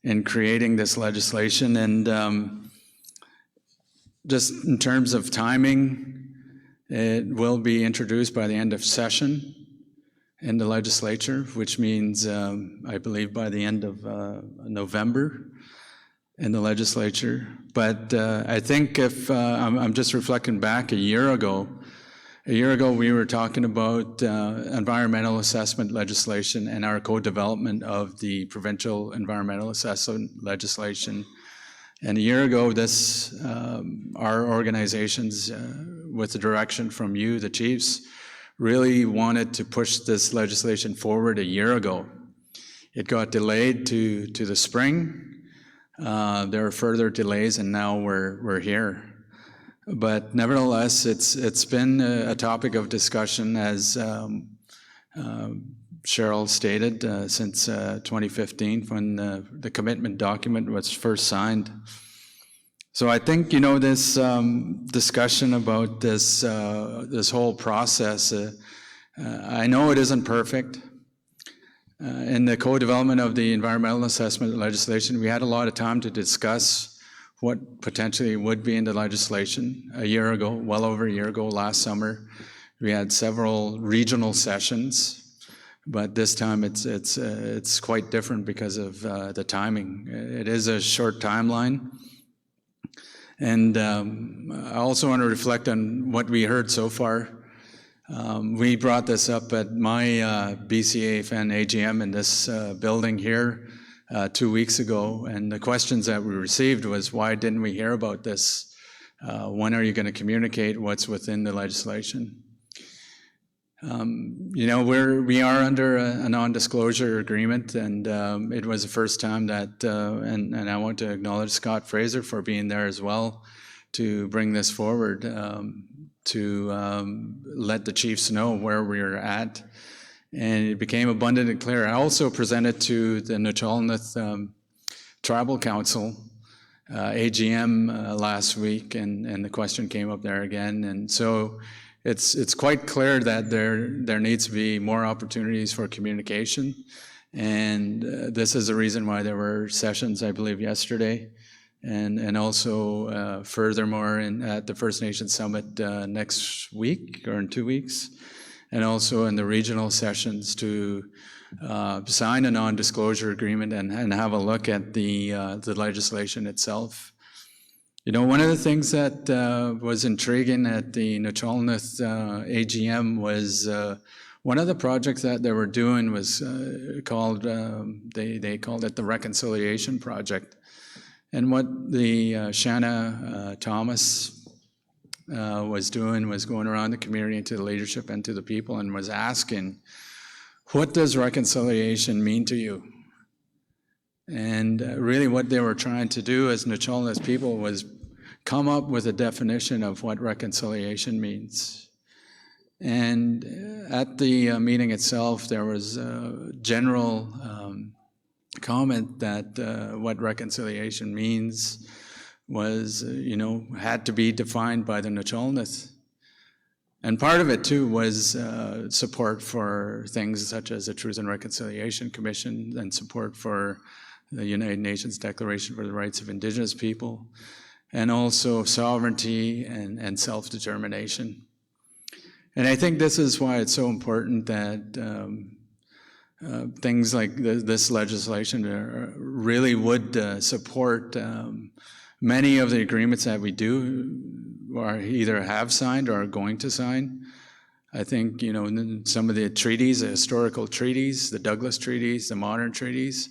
in creating this legislation. And just in terms of timing, it will be introduced by the end of session in the legislature, which means, I believe, by the end of November in the legislature. But I think if I'm just reflecting back a year ago we were talking about environmental assessment legislation and our co-development of the provincial environmental assessment legislation. And a year ago, our organizations, with the direction from you, the chiefs, really wanted to push this legislation forward a year ago. It got delayed to the spring. There were further delays, and now we're here. But nevertheless, it's been a topic of discussion, as Cheryl stated, since 2015, when the commitment document was first signed. So I think, this discussion about this whole process, I know it isn't perfect. In the co-development of the environmental assessment legislation, we had a lot of time to discuss what potentially would be in the legislation a year ago, well over a year ago, last summer. We had several regional sessions, but this time it's quite different because of the timing. It is a short timeline. And I also want to reflect on what we heard so far. We brought this up at my BCAFN AGM in this building here 2 weeks ago, and the questions that we received was, why didn't we hear about this? When are you going to communicate what's within the legislation? We are under a non-disclosure agreement, and it was the first time that, and I want to acknowledge Scott Fraser for being there as well to bring this forward, to let the chiefs know where we're at. And it became abundantly clear. I also presented to the Nutcholneth Tribal Council AGM last week, and the question came up there again. And so it's quite clear that there needs to be more opportunities for communication. And this is the reason why there were sessions, I believe, yesterday. And also, furthermore, at the First Nations Summit next week or in 2 weeks, and also in the regional sessions to sign a non-disclosure agreement and have a look at the legislation itself. One of the things that was intriguing at the Nutcholneth AGM was one of the projects that they were doing was called, they called it the Reconciliation Project. And what the Shanna Thomas was doing was going around the community and to the leadership and to the people and was asking, what does reconciliation mean to you? And really what they were trying to do as Nutcholneth people was come up with a definition of what reconciliation means. And at the meeting itself, there was a general comment that what reconciliation means was, had to be defined by the Nutcholneth. And part of it, too, was support for things such as the Truth and Reconciliation Commission and support for the United Nations Declaration for the Rights of Indigenous People, and also sovereignty and self-determination. And I think this is why it's so important that things like this legislation really would support many of the agreements that we do or either have signed or are going to sign. I think, some of the treaties, the historical treaties, the Douglas treaties, the modern treaties,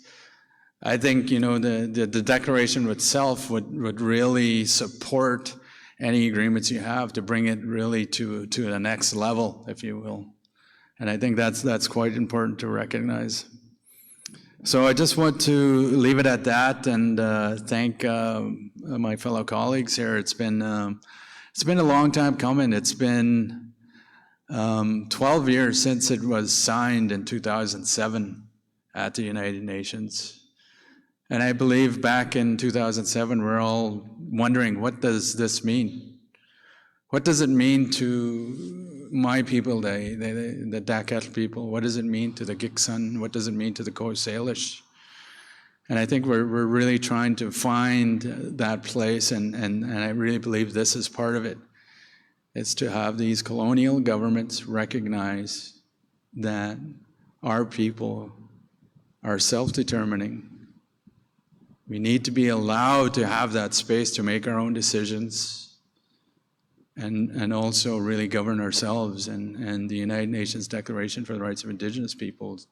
I think, the declaration itself would really support any agreements you have to bring it really to the next level, if you will. And I think that's quite important to recognize. So I just want to leave it at that and thank my fellow colleagues here. It's been a long time coming. It's been 12 years since it was signed in 2007 at the United Nations. And I believe back in 2007, we're all wondering, what does this mean? What does it mean to my people, the Dakat people? What does it mean to the Giksun? What does it mean to the Coast Salish? And I think we're really trying to find that place, and I really believe this is part of it. It's to have these colonial governments recognize that our people are self-determining. We need to be allowed to have that space to make our own decisions and also really govern ourselves. And the United Nations Declaration for the Rights of Indigenous Peoples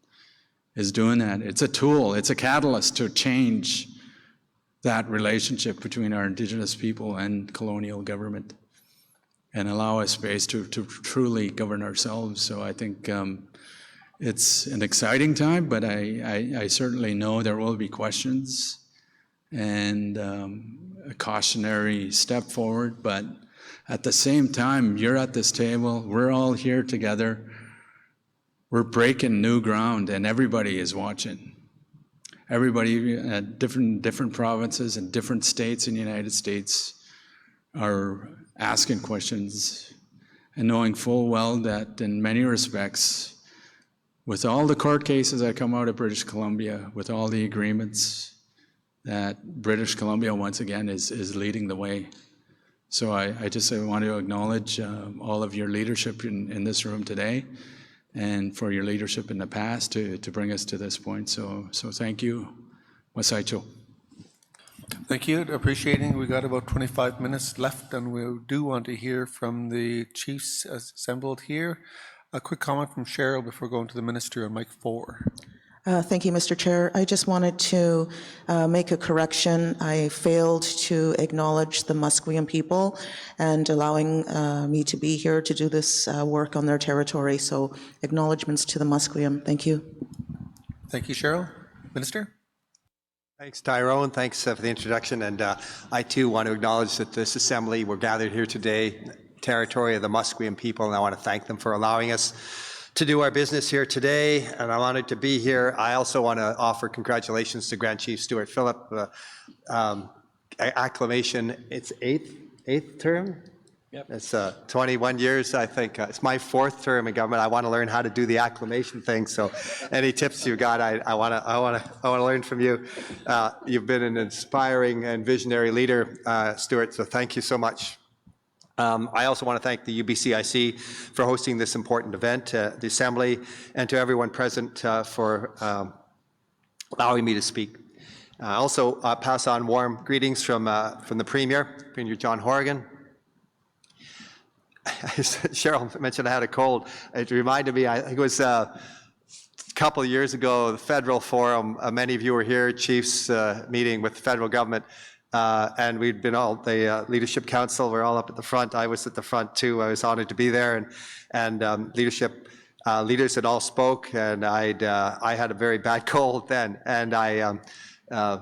is doing that. It's a tool, it's a catalyst to change that relationship between our Indigenous people and colonial government and allow a space to truly govern ourselves. So I think it's an exciting time, but I certainly know there will be questions and a cautionary step forward. But at the same time, you're at this table, we're all here together. We're breaking new ground, and everybody is watching. Everybody at different provinces and different states in the United States are asking questions and knowing full well that in many respects, with all the court cases that come out of British Columbia, with all the agreements, that British Columbia once again is leading the way. So I want to acknowledge all of your leadership in this room today, and for your leadership in the past to bring us to this point. So thank you. Wasaicho. Thank you. Appreciating we got about 25 minutes left, and we do want to hear from the chiefs assembled here. A quick comment from Cheryl before going to the minister on mic 4. Thank you, Mr. Chair. I just wanted to make a correction. I failed to acknowledge the Musqueam people and allowing me to be here to do this work on their territory. So acknowledgements to the Musqueam. Thank you. Thank you, Cheryl. Minister? Thanks, Tyrone. Thanks for the introduction. And I too want to acknowledge that this assembly, we're gathered here today, territory of the Musqueam people, and I want to thank them for allowing us to do our business here today, and I'm honored to be here. I also want to offer congratulations to Grand Chief Stuart Phillip. Acclamation, it's eighth term? Yep. It's 21 years, I think. It's my 4th term in government. I want to learn how to do the acclamation thing, so any tips you got, I want to learn from you. You've been an inspiring and visionary leader, Stuart, so thank you so much. I also want to thank the UBCIC for hosting this important event, the Assembly, and to everyone present for allowing me to speak. I also pass on warm greetings from the Premier John Horgan. Cheryl mentioned I had a cold. It reminded me, I think it was a couple of years ago, the Federal Forum, many of you were here, Chiefs meeting with the federal government. And we'd been all, the Leadership Council, we're all up at the front. I was at the front too. I was honored to be there, and leaders had all spoke, and I had a very bad cold then, and I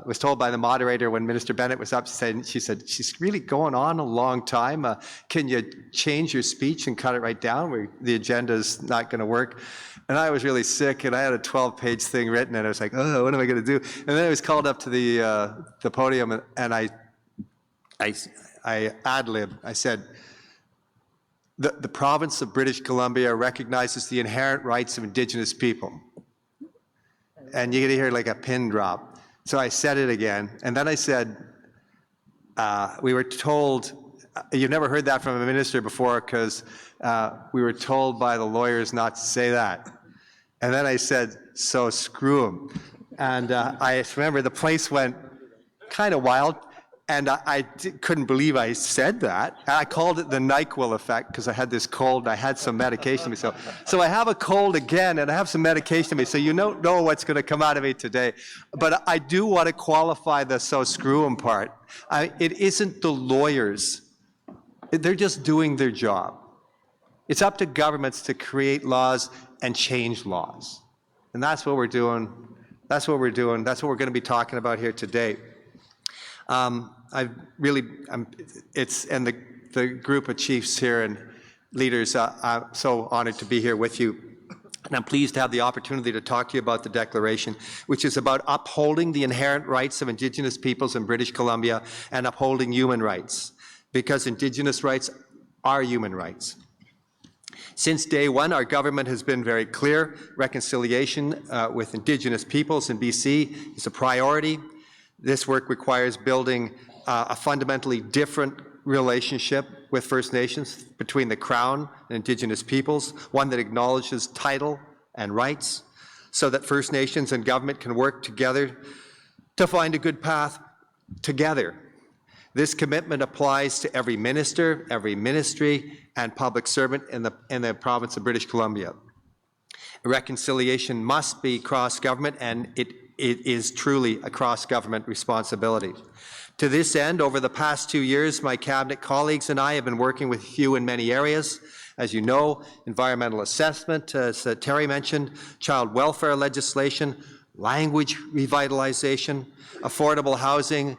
was told by the moderator when Minister Bennett was up, she said, she's really going on a long time. Can you change your speech and cut it right down? The agenda's not going to work. And I was really sick, and I had a 12-page thing written, and I was like, oh, what am I going to do? And then I was called up to the podium, and I ad-libbed. I said, the province of British Columbia recognizes the inherent rights of Indigenous people. And you get to hear like a pin drop. So I said it again, and then I said, we were told, you've never heard that from a minister before, because we were told by the lawyers not to say that. And then I said, so screw them. And I remember the place went kind of wild, and I couldn't believe I said that. I called it the NyQuil effect because I had this cold and I had some medication to me. So I have a cold again and I have some medication to me, so you don't know what's going to come out of me today. But I do want to qualify the so screw them part. It isn't the lawyers. They're just doing their job. It's up to governments to create laws and change laws. And that's what we're doing. That's what we're doing. That's what we're going to be talking about here today. And the group of chiefs here and leaders, I'm so honored to be here with you. And I'm pleased to have the opportunity to talk to you about the Declaration, which is about upholding the inherent rights of Indigenous peoples in British Columbia and upholding human rights, because Indigenous rights are human rights. Since day one, our government has been very clear. Reconciliation with Indigenous peoples in BC is a priority. This work requires building a fundamentally different relationship with First Nations between the Crown and Indigenous peoples, one that acknowledges title and rights, so that First Nations and government can work together to find a good path together. This commitment applies to every minister, every ministry, and public servant in the province of British Columbia. Reconciliation must be cross-government, and it is truly a cross-government responsibility. To this end, over the past 2 years, my cabinet colleagues and I have been working with you in many areas. As you know, environmental assessment, as Terry mentioned, child welfare legislation, language revitalization, affordable housing,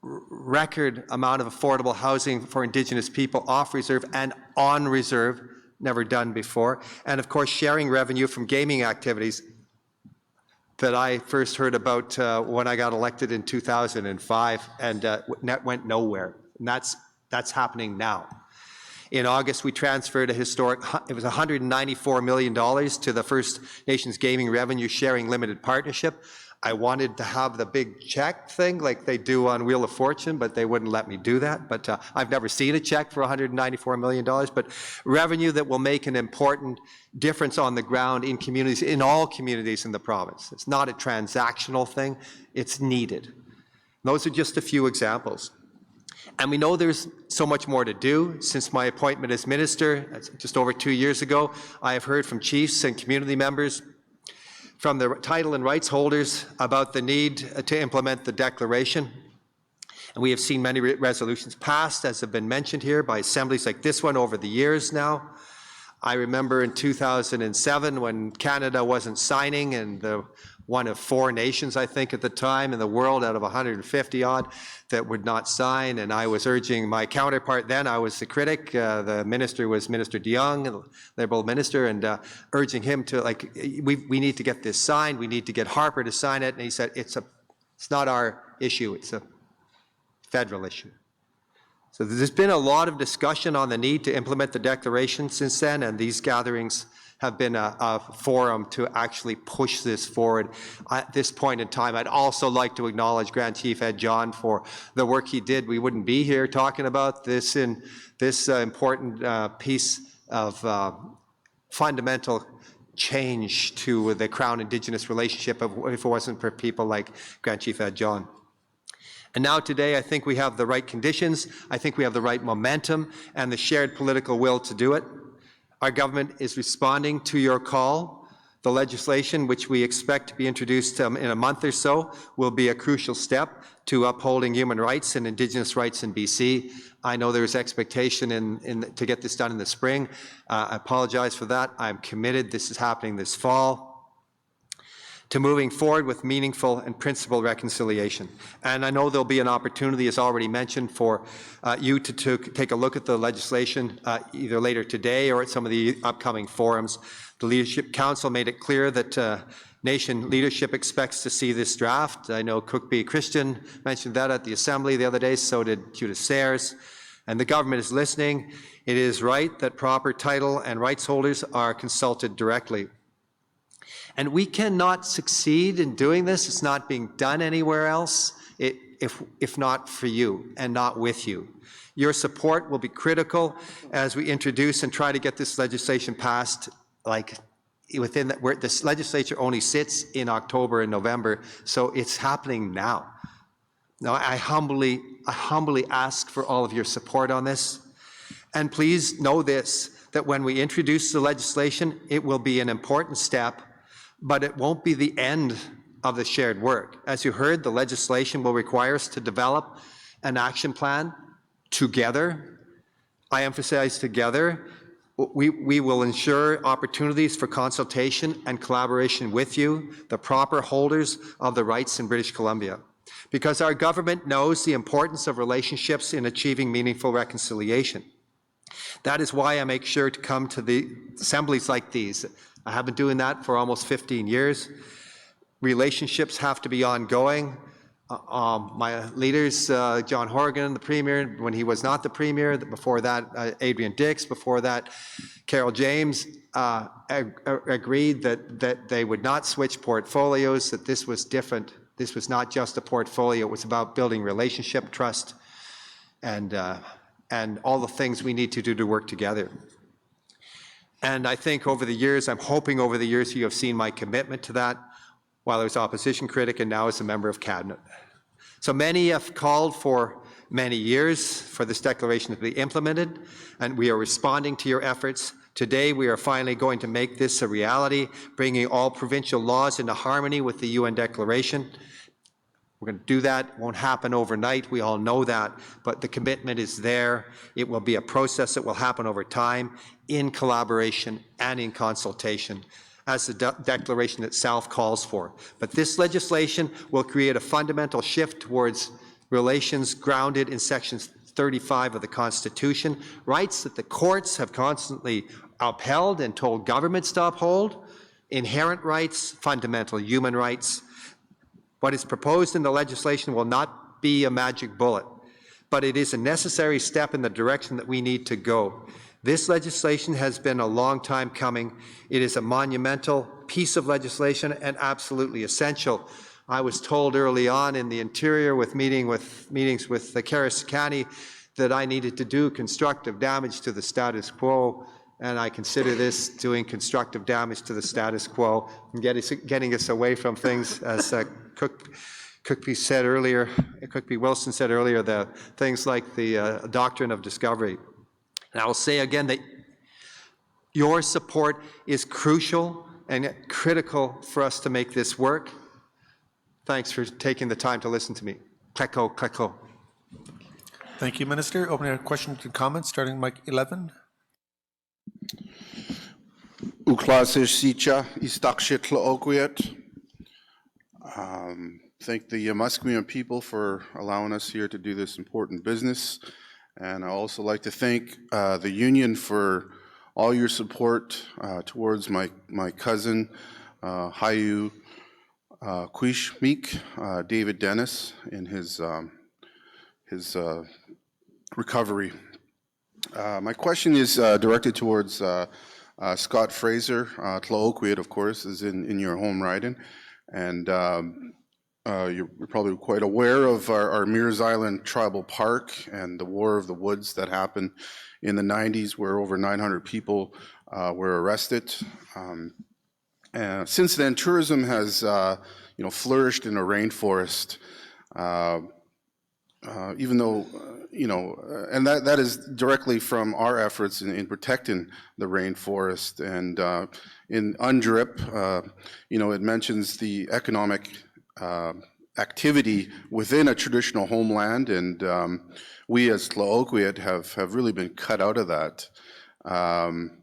record amount of affordable housing for Indigenous people off reserve and on reserve, never done before, and of course sharing revenue from gaming activities that I first heard about when I got elected in 2005, and that went nowhere. And that's happening now. In August, we transferred a historic, it was $194 million to the First Nations Gaming Revenue Sharing Limited Partnership. I wanted to have the big check thing like they do on Wheel of Fortune, but they wouldn't let me do that. But I've never seen a check for $194 million, but revenue that will make an important difference on the ground in communities, in all communities in the province. It's not a transactional thing, it's needed. Those are just a few examples. And we know there's so much more to do. Since my appointment as minister, just over 2 years ago, I have heard from chiefs and community members, from the title and rights holders, about the need to implement the Declaration. And we have seen many resolutions passed, as have been mentioned here, by assemblies like this one over the years now. I remember in 2007 when Canada wasn't signing, and one of 4 nations, I think, at the time in the world out of 150 odd that would not sign, and I was urging my counterpart then, I was the critic, the minister was Minister de Jong, the Liberal minister, and urging him to, like, we need to get this signed, we need to get Harper to sign it, and he said, it's not our issue, it's a federal issue. So there's been a lot of discussion on the need to implement the Declaration since then, and these gatherings have been a forum to actually push this forward. At this point in time, I'd also like to acknowledge Grand Chief Ed John for the work he did. We wouldn't be here talking about this in this important piece of fundamental change to the Crown-Indigenous relationship if it wasn't for people like Grand Chief Ed John. And now today, I think we have the right conditions, I think we have the right momentum and the shared political will to do it. Our government is responding to your call. The legislation, which we expect to be introduced in a month or so, will be a crucial step to upholding human rights and Indigenous rights in BC. I know there's expectation to get this done in the spring. I apologize for that. I'm committed. This is happening this fall, to moving forward with meaningful and principled reconciliation. And I know there'll be an opportunity, as already mentioned, for you to take a look at the legislation either later today or at some of the upcoming forums. The Leadership Council made it clear that nation leadership expects to see this draft. I know Cook B. Christian mentioned that at the Assembly the other day, so did Judith Sayers. And the government is listening. It is right that proper title and rights holders are consulted directly. And we cannot succeed in doing this. It's not being done anywhere else, if not for you and not with you. Your support will be critical as we introduce and try to get this legislation passed, like within that, where this legislature only sits in October and November, so it's happening now. Now, I humbly ask for all of your support on this. And please know this, that when we introduce the legislation, it will be an important step, but it won't be the end of the shared work. As you heard, the legislation will require us to develop an action plan together. I emphasize together. We will ensure opportunities for consultation and collaboration with you, the proper holders of the rights in British Columbia. Because our government knows the importance of relationships in achieving meaningful reconciliation. That is why I make sure to come to the assemblies like these, I have been doing that for almost 15 years. Relationships have to be ongoing. My leaders, John Horgan, the Premier, when he was not the Premier, before that, Adrian Dix, before that, Carol James, agreed that they would not switch portfolios, that this was different. This was not just a portfolio, it was about building relationship, trust, and all the things we need to do to work together. And I think over the years, I'm hoping over the years you have seen my commitment to that, while I was opposition critic and now as a member of cabinet. So many have called for many years for this declaration to be implemented, and we are responding to your efforts. Today, we are finally going to make this a reality, bringing all provincial laws into harmony with the UN Declaration. We're going to do that. It won't happen overnight. We all know that, but the commitment is there. It will be a process that will happen over time in collaboration and in consultation, as the declaration itself calls for. But this legislation will create a fundamental shift towards relations grounded in Section 35 of the Constitution, rights that the courts have constantly upheld and told governments to uphold, inherent rights, fundamental human rights. What is proposed in the legislation will not be a magic bullet, but it is a necessary step in the direction that we need to go. This legislation has been a long time coming. It is a monumental piece of legislation and absolutely essential. I was told early on in the Interior with meetings with the Caris County that I needed to do constructive damage to the status quo, and I consider this doing constructive damage to the status quo and getting us away from things, as Cookby said earlier, Cookby Wilson said earlier, the things like the doctrine of discovery. And I will say again that your support is crucial and critical for us to make this work. Thanks for taking the time to listen to me. Kleko, kleko. Thank you, Minister. Opening our questions and comments, starting mic 11. Uklasish Sicha Istakshit Tlaokwit. Thank the Musqueam people for allowing us here to do this important business. And I also like to thank the union for all your support towards my cousin, Hayu Quishmeek, David Dennis, in his recovery. My question is directed towards Scott Fraser. Tlaokwit, of course, is in your home riding. And you're probably quite aware of our Mears Island Tribal Park and the War of the Woods that happened in the 90s, where over 900 people were arrested. And since then, tourism has flourished in a rainforest, even though, and that is directly from our efforts in protecting the rainforest. And in UNDRIP, it mentions the economic activity within a traditional homeland, and we as Tlaokwit have really been cut out of that. I'm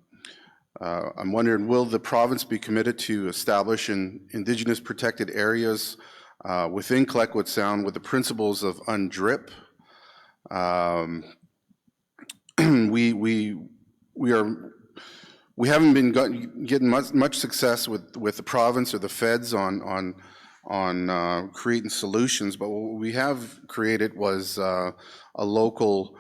wondering, will the province be committed to establishing Indigenous protected areas within Colquitt Sound with the principles of UNDRIP? We haven't been getting much success with the province or the feds on creating solutions, but what we have created was a local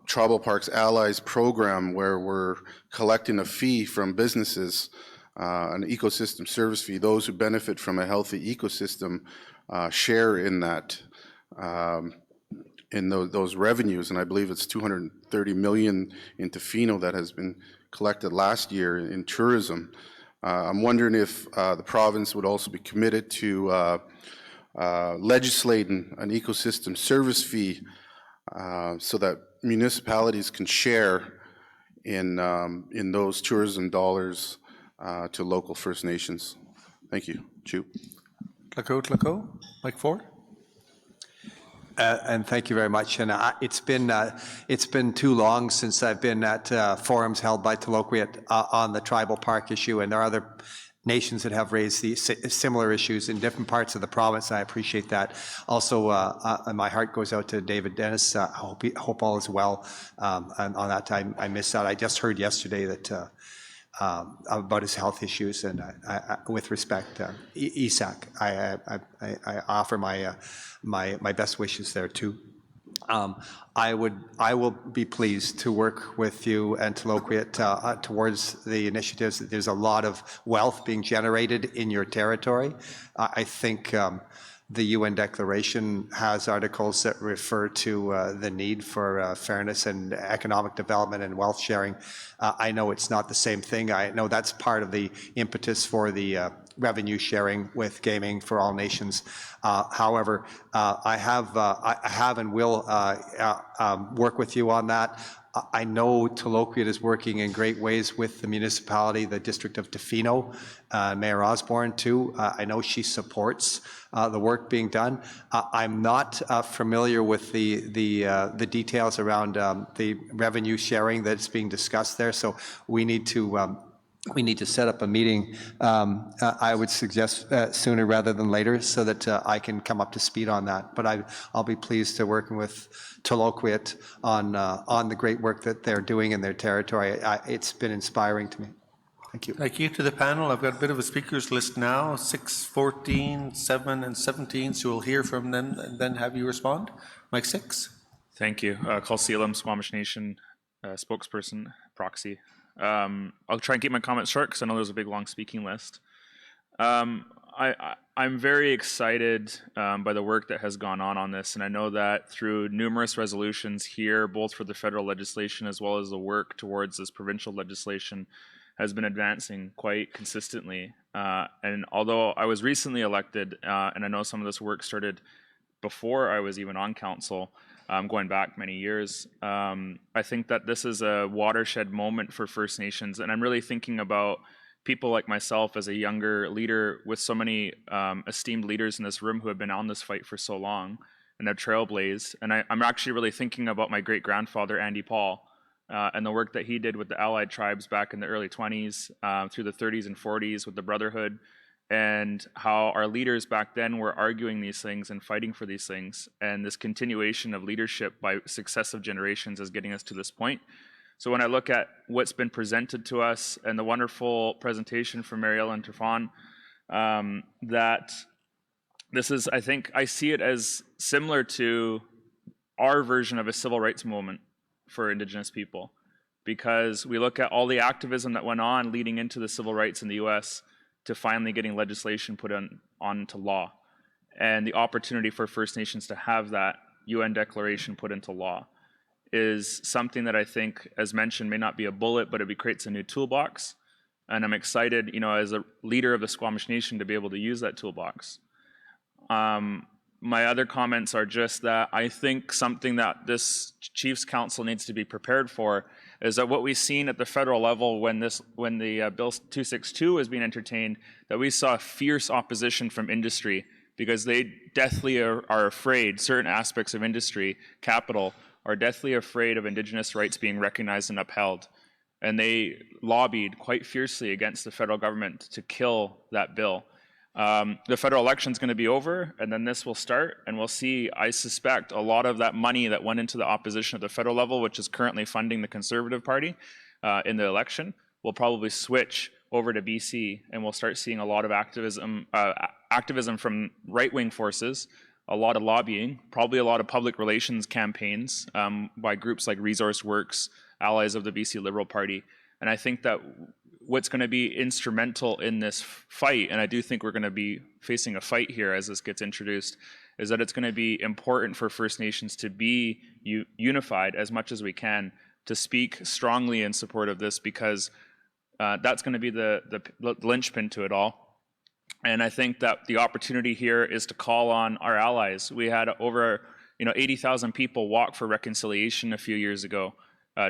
Tribal Parks Allies program where we're collecting a fee from businesses, an ecosystem service fee. Those who benefit from a healthy ecosystem share in that, in those revenues, and I believe it's $230 million in Tofino that has been collected last year in tourism. I'm wondering if the province would also be committed to legislating an ecosystem service fee so that municipalities can share in those tourism dollars to local First Nations. Thank you. Chu. Tlako, Mike 4. And thank you very much. And it's been too long since I've been at forums held by Tlaokwit on the tribal park issue, and there are other nations that have raised these similar issues in different parts of the province. I appreciate that. Also, my heart goes out to David Dennis. I hope all is well. And on that time, I missed that. I just heard yesterday that about his health issues, and with respect, Isaac, I offer my best wishes there too. I will be pleased to work with you and Taloquiet towards the initiatives. There's a lot of wealth being generated in your territory. I think the UN Declaration has articles that refer to the need for fairness and economic development and wealth sharing. I know it's not the same thing. I know that's part of the impetus for the revenue sharing with Gaming for All Nations. However, I have and will work with you on that. I know Taloquiet is working in great ways with the municipality, the district of Tofino, Mayor Osborne too. I know she supports the work being done. I'm not familiar with the details around the revenue sharing that's being discussed there, so we need to set up a meeting, I would suggest sooner rather than later, so that I can come up to speed on that. But I'll be pleased to working with Taloquiet on the great work that they're doing in their territory. It's been inspiring to me. Thank you. Thank you to the panel. I've got a bit of a speakers list now, 6, 14, 7, and 17, so we'll hear from them and then have you respond. Mike 6. Thank you. Call Sealam, Squamish Nation spokesperson, proxy. I'll try and keep my comments short because I know there's a big, long speaking list. I'm very excited by the work that has gone on this, and I know that through numerous resolutions here, both for the federal legislation as well as the work towards this provincial legislation, has been advancing quite consistently. And although I was recently elected, and I know some of this work started before I was even on council, going back many years, I think that this is a watershed moment for First Nations, and I'm really thinking about people like myself as a younger leader with so many esteemed leaders in this room who have been on this fight for so long and have trailblazed. And I'm actually really thinking about my great-grandfather, Andy Paul, and the work that he did with the Allied tribes back in the early 20s, through the 30s and 40s with the Brotherhood, and how our leaders back then were arguing these things and fighting for these things. And this continuation of leadership by successive generations is getting us to this point. So when I look at what's been presented to us and the wonderful presentation from Mary-Ellen Turfan, that this is, I think, I see it as similar to our version of a civil rights moment for Indigenous people, because we look at all the activism that went on leading into the civil rights in the US to finally getting legislation put onto law, and the opportunity for First Nations to have that UN declaration put into law is something that I think, as mentioned, may not be a bullet, but it creates a new toolbox. And I'm excited, you know, as a leader of the Squamish Nation, to be able to use that toolbox. My other comments are just that I think something that this Chiefs Council needs to be prepared for is that what we've seen at the federal level when the Bill 262 was being entertained, that we saw fierce opposition from industry because they deathly are afraid, certain aspects of industry, capital, are deathly afraid of Indigenous rights being recognized and upheld. And they lobbied quite fiercely against the federal government to kill that bill. The federal election is going to be over, and then this will start, and we'll see, I suspect, a lot of that money that went into the opposition at the federal level, which is currently funding the Conservative Party in the election, will probably switch over to BC, and we'll start seeing a lot of activism from right-wing forces, a lot of lobbying, probably a lot of public relations campaigns by groups like Resource Works, allies of the BC Liberal Party. And I think that what's going to be instrumental in this fight, and I do think we're going to be facing a fight here as this gets introduced, is that it's going to be important for First Nations to be unified as much as we can, to speak strongly in support of this, because that's going to be the linchpin to it all. And I think that the opportunity here is to call on our allies. We had over 80,000 people walk for reconciliation a few years ago.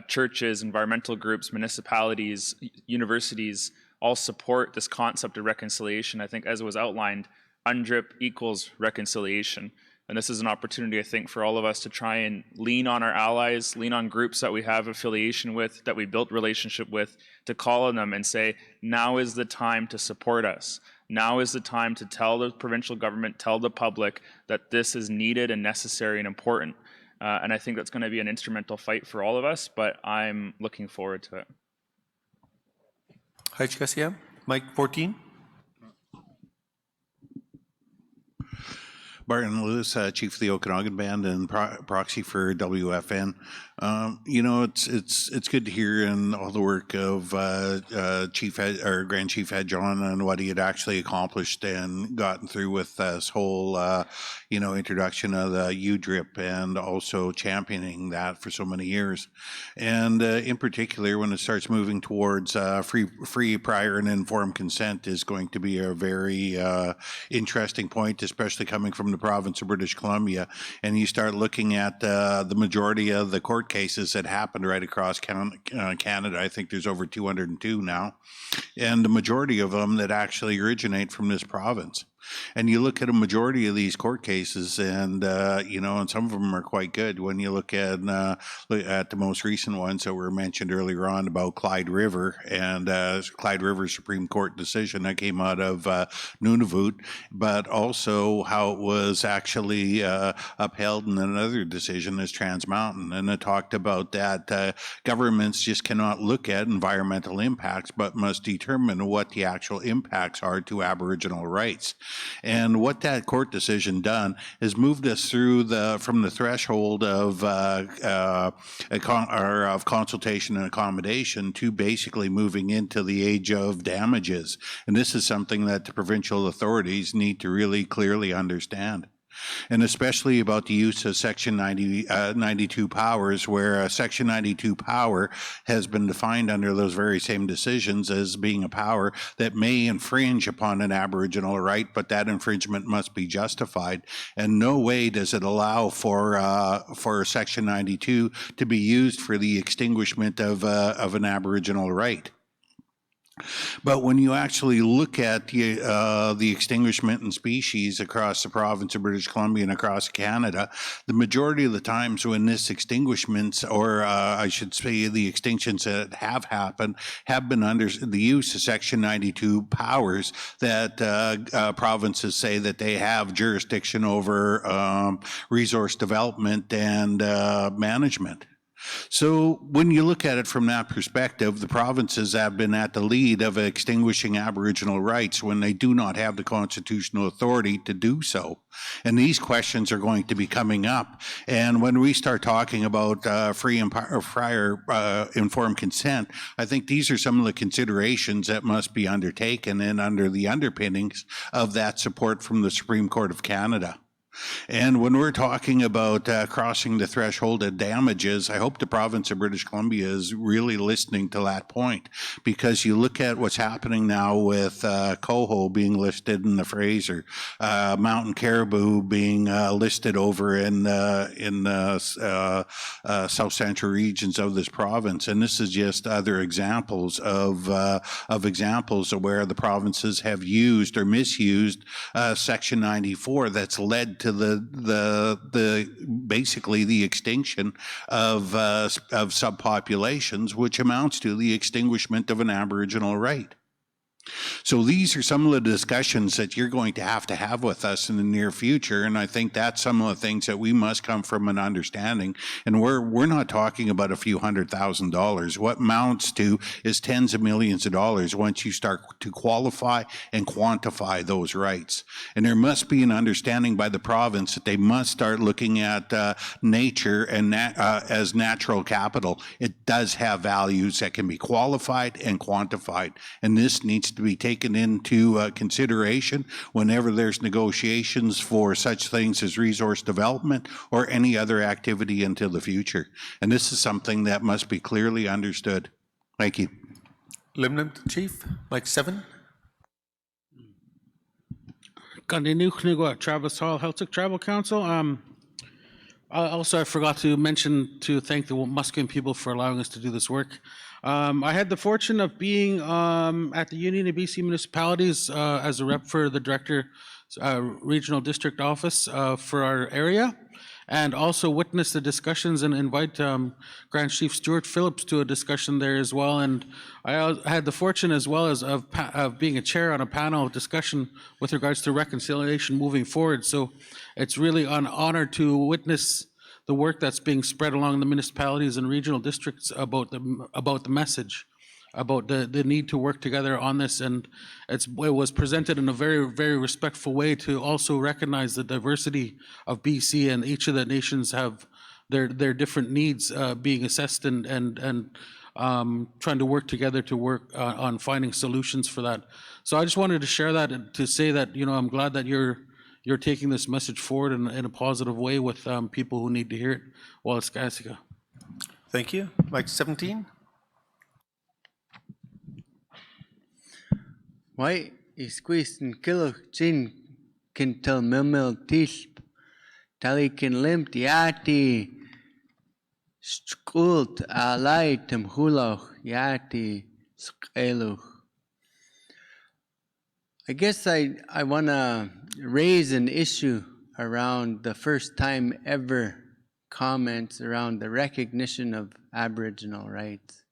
Churches, environmental groups, municipalities, universities all support this concept of reconciliation. I think, as it was outlined, UNDRIP equals reconciliation. And this is an opportunity, I think, for all of us to try and lean on our allies, lean on groups that we have affiliation with, that we built relationship with, to call on them and say, now is the time to support us. Now is the time to tell the provincial government, tell the public that this is needed and necessary and important. And I think that's going to be an instrumental fight for all of us, but I'm looking forward to it. Garcia, mic 14. Barton Lewis, Chief of the Okanagan Band and proxy for WFN. You know, it's good to hear in all the work of Grand Chief Head John and what he had actually accomplished and gotten through with this whole, introduction of the UDRIP and also championing that for so many years. And in particular, when it starts moving towards free, prior, and informed consent is going to be a very interesting point, especially coming from the province of British Columbia. And you start looking at the majority of the court cases that happened right across Canada. I think there's over 202 now. And the majority of them that actually originate from this province. And you look at a majority of these court cases, and and some of them are quite good. When you look at the most recent ones that were mentioned earlier on about Clyde River and Clyde River Supreme Court decision that came out of Nunavut, but also how it was actually upheld in another decision as Trans Mountain, and it talked about that governments just cannot look at environmental impacts, but must determine what the actual impacts are to Aboriginal rights. And what that court decision done is moved us through from the threshold of consultation and accommodation to basically moving into the age of damages. And this is something that the provincial authorities need to really clearly understand. And especially about the use of Section 92 powers, where Section 92 power has been defined under those very same decisions as being a power that may infringe upon an Aboriginal right, but that infringement must be justified. And no way does it allow for Section 92 to be used for the extinguishment of an Aboriginal right. But when you actually look at the extinguishment in species across the province of British Columbia and across Canada, the majority of the times when this extinguishments, or I should say the extinctions that have happened, have been under the use of Section 92 powers that provinces say that they have jurisdiction over resource development and management. So when you look at it from that perspective, the provinces have been at the lead of extinguishing Aboriginal rights when they do not have the constitutional authority to do so. And these questions are going to be coming up. And when we start talking about free and prior informed consent, I think these are some of the considerations that must be undertaken and under the underpinnings of that support from the Supreme Court of Canada. And when we're talking about crossing the threshold of damages, I hope the province of British Columbia is really listening to that point, because you look at what's happening now with coho being listed in the Fraser, mountain caribou being listed over in the south central regions of this province, and this is just other examples of examples of where the provinces have used or misused Section 94 that's led to the basically the extinction of subpopulations, which amounts to the extinguishment of an Aboriginal right. So these are some of the discussions that you're going to have with us in the near future, and I think that's some of the things that we must come from an understanding. And we're not talking about a few $100,000. What amounts to is tens of millions of dollars once you start to qualify and quantify those rights. And there must be an understanding by the province that they must start looking at nature and as natural capital. It does have values that can be qualified and quantified, and this needs to be taken into consideration whenever there's negotiations for such things as resource development or any other activity into the future. And this is something that must be clearly understood. Thank you. Lieutenant Chief, mic 7. Travis Hall, Celtic Tribal Council. Also, I forgot to mention to thank the Musqueam people for allowing us to do this work. I had the fortune of being at the Union of BC Municipalities as a rep for the Director Regional District Office for our area, and also witness the discussions and invite Grand Chief Stuart Phillips to a discussion there as well. And I had the fortune as well as of being a chair on a panel of discussion with regards to reconciliation moving forward. So it's really an honor to witness the work that's being spread along the municipalities and regional districts about the message. about the need to work together on this, and it was presented in a very, very respectful way to also recognize the diversity of BC, and each of the nations have their different needs being assessed, and trying to work together to work on finding solutions for that. So I just wanted to share that and to say that, I'm glad that you're taking this message forward in a positive way with people who need to hear it while it's Gassica. Thank you. Mike 17. Why is quisten killoch chin kintel mimil tisp tali kin limt yati skult alai tem huloch yati skeluch. I guess I want to raise an issue around the first time ever comments around the recognition of Aboriginal rights.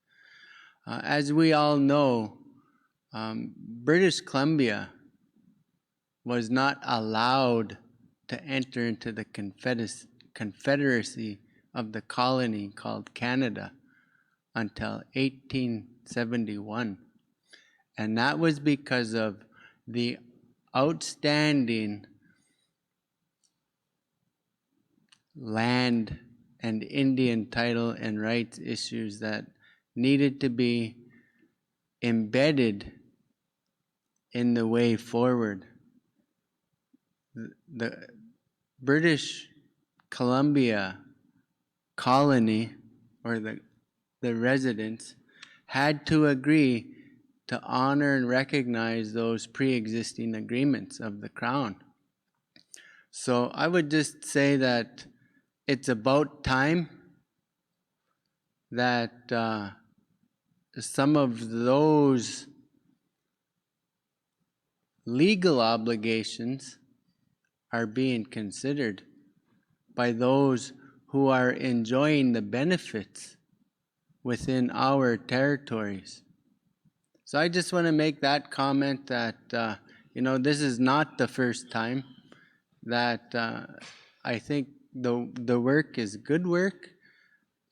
As we all know, British Columbia was not allowed to enter into the confederacy of the colony called Canada until 1871. And that was because of the outstanding land and Indian title and rights issues that needed to be embedded in the way forward. The British Columbia colony, or the residents, had to agree to honor and recognize those pre-existing agreements of the Crown. So I would just say that it's about time that some of those legal obligations are being considered by those who are enjoying the benefits within our territories. So I just want to make that comment that, this is not the first time that I think the work is good work,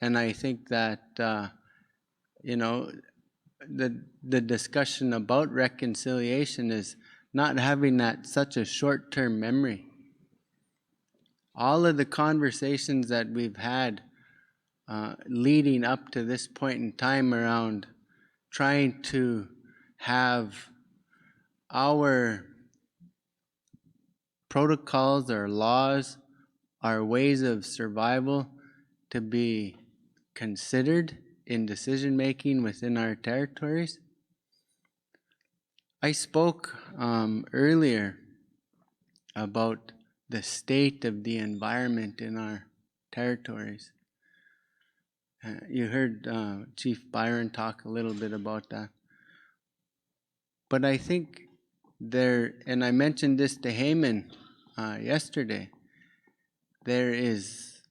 and I think that, the discussion about reconciliation is not having that such a short-term memory. All of the conversations that we've had leading up to this point in time around trying to have our protocols, our laws, our ways of survival to be considered in decision making within our territories. I spoke earlier about the state of the environment in our territories. You heard Chief Byron talk a little bit about that. But I think and I mentioned this to Heyman yesterday, there is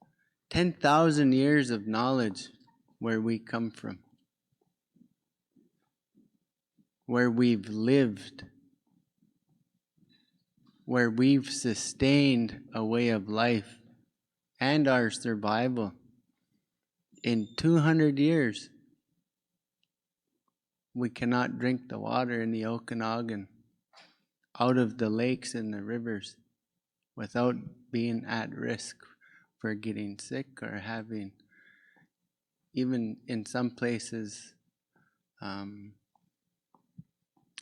10,000 years of knowledge where we come from, where we've lived, where we've sustained a way of life and our survival. In 200 years, we cannot drink the water in the Okanagan out of the lakes and the rivers without being at risk for getting sick or having, even in some places,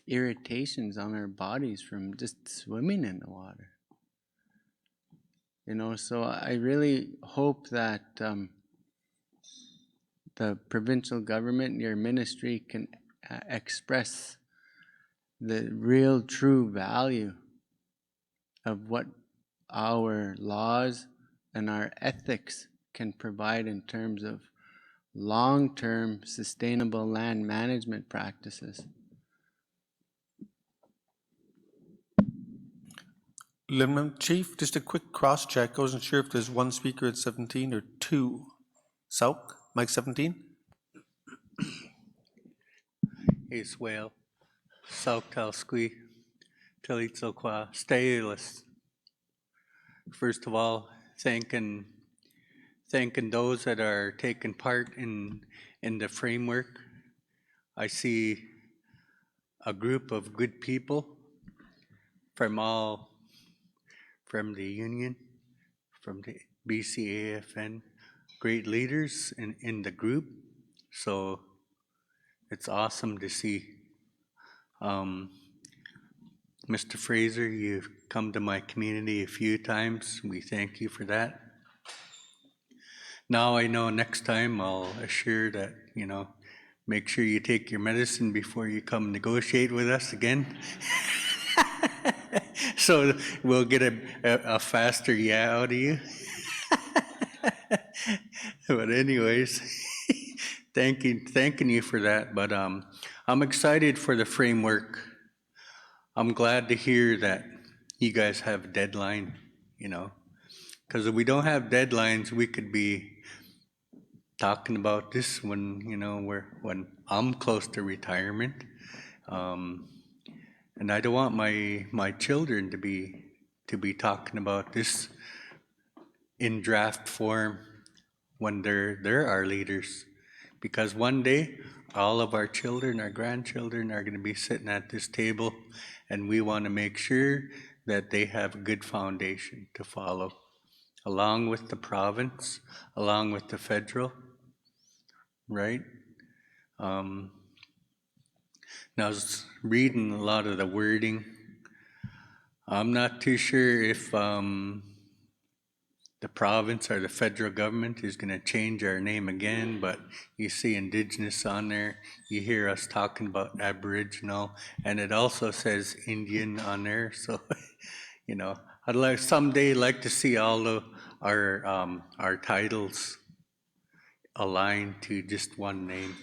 irritations on our bodies from just swimming in the water. So I really hope that the provincial government, your ministry, can express the real true value of what our laws and our ethics can provide in terms of long-term sustainable land management practices. Limerick Chief, just a quick cross-check. I wasn't sure if there's one speaker at 17 or two. Sauk, Mike 17. Hey, swale. Sauk Talsqui, Talitzokwa, Stayless. First of all, thanking those that are taking part in the framework. I see a group of good people from the union, from the BCAFN, great leaders in the group. So it's awesome to see. Mr. Fraser, you've come to my community a few times. We thank you for that. Now I know next time I'll assure that, make sure you take your medicine before you come negotiate with us again. So we'll get a faster yeah out of you. But anyways, thanking you for that. But I'm excited for the framework. I'm glad to hear that you guys have a deadline, because if we don't have deadlines, we could be talking about this when, when I'm close to retirement. And I don't want my children to be talking about this in draft form when they're our leaders. Because one day, all of our children, our grandchildren are going to be sitting at this table, and we want to make sure that they have a good foundation to follow, along with the province, along with the federal, right? Now, I was reading a lot of the wording. I'm not too sure if the province or the federal government is going to change our name again, but you see Indigenous on there. You hear us talking about Aboriginal, and it also says Indian on there. So, I'd someday like to see all of our titles aligned to just one name.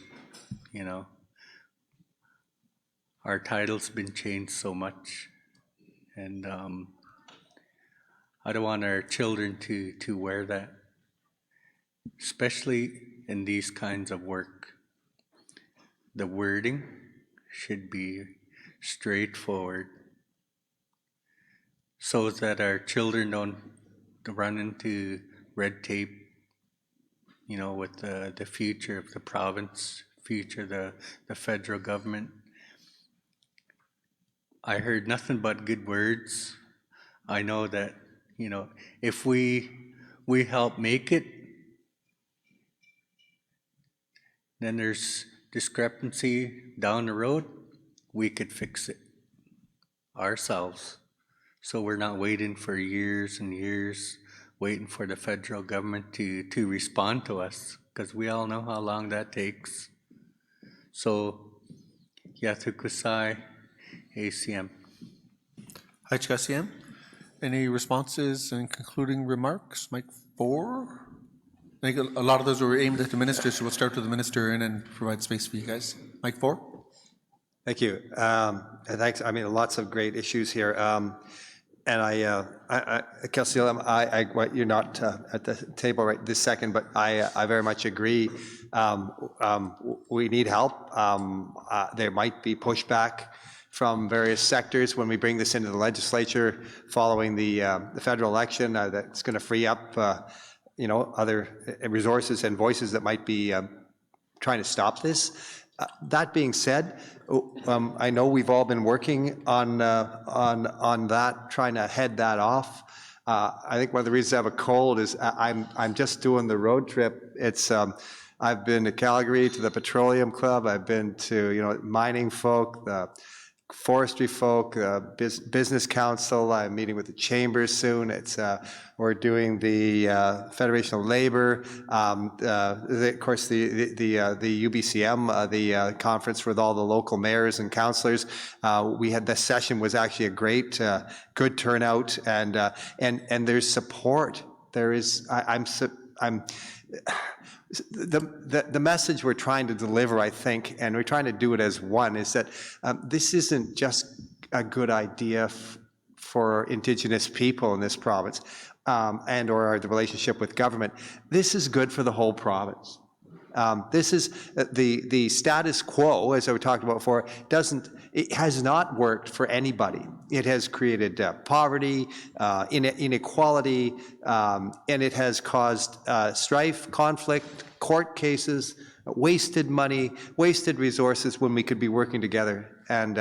Our title's been changed so much, and I don't want our children to wear that, especially in these kinds of work. The wording should be straightforward so that our children don't run into red tape, with the future of the province, future the federal government. I heard nothing but good words. I know that, if we help make it, then there's discrepancy down the road, we could fix it ourselves. So we're not waiting for years and years, waiting for the federal government to respond to us, because we all know how long that takes. So, Yathukusai, ACM. HCM. Any responses and concluding remarks? Mike 4? I think a lot of those were aimed at the minister, so we'll start with the minister and then provide space for you guys. Mike 4? Thank you. And thanks. I mean, lots of great issues here. And Kelsey, you're not at the table right this second, but I very much agree. We need help. There might be pushback from various sectors when we bring this into the legislature following the federal election. That's going to free up, other resources and voices that might be trying to stop this. That being said, I know we've all been working on that, trying to head that off. I think one of the reasons I have a cold is I'm just doing the road trip. It's I've been to Calgary to the Petroleum Club. I've been to mining folk, the forestry folk, business council. I'm meeting with the chambers soon. We're doing the Federation of Labor, of course the UBCM, the conference with all the local mayors and councillors. We had this session was actually a great, good turnout, and there's support. There is. The message we're trying to deliver, I think, and we're trying to do it as one, is that this isn't just a good idea for Indigenous people in this province and or the relationship with government. This is good for the whole province. This is the status quo, as I talked about before, it has not worked for anybody. It has created poverty, inequality, and it has caused strife, conflict, court cases, wasted money, wasted resources when we could be working together. And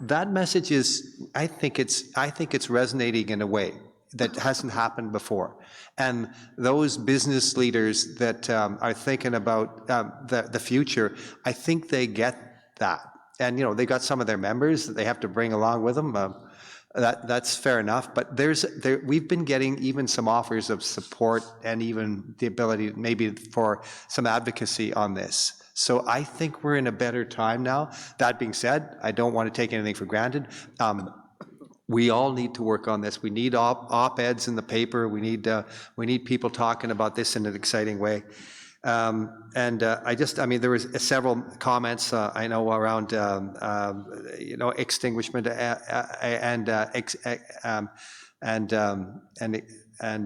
that message is, I think it's resonating in a way that hasn't happened before. And those business leaders that are thinking about the future, I think they get that. And, you know, they got some of their members that they have to bring along with them. That's fair enough, but we've been getting even some offers of support and even the ability maybe for some advocacy on this. So I think we're in a better time now. That being said, I don't want to take anything for granted. We all need to work on this. We need op-eds in the paper. We need people talking about this in an exciting way. I mean, there was several comments I know around, you know, extinguishment and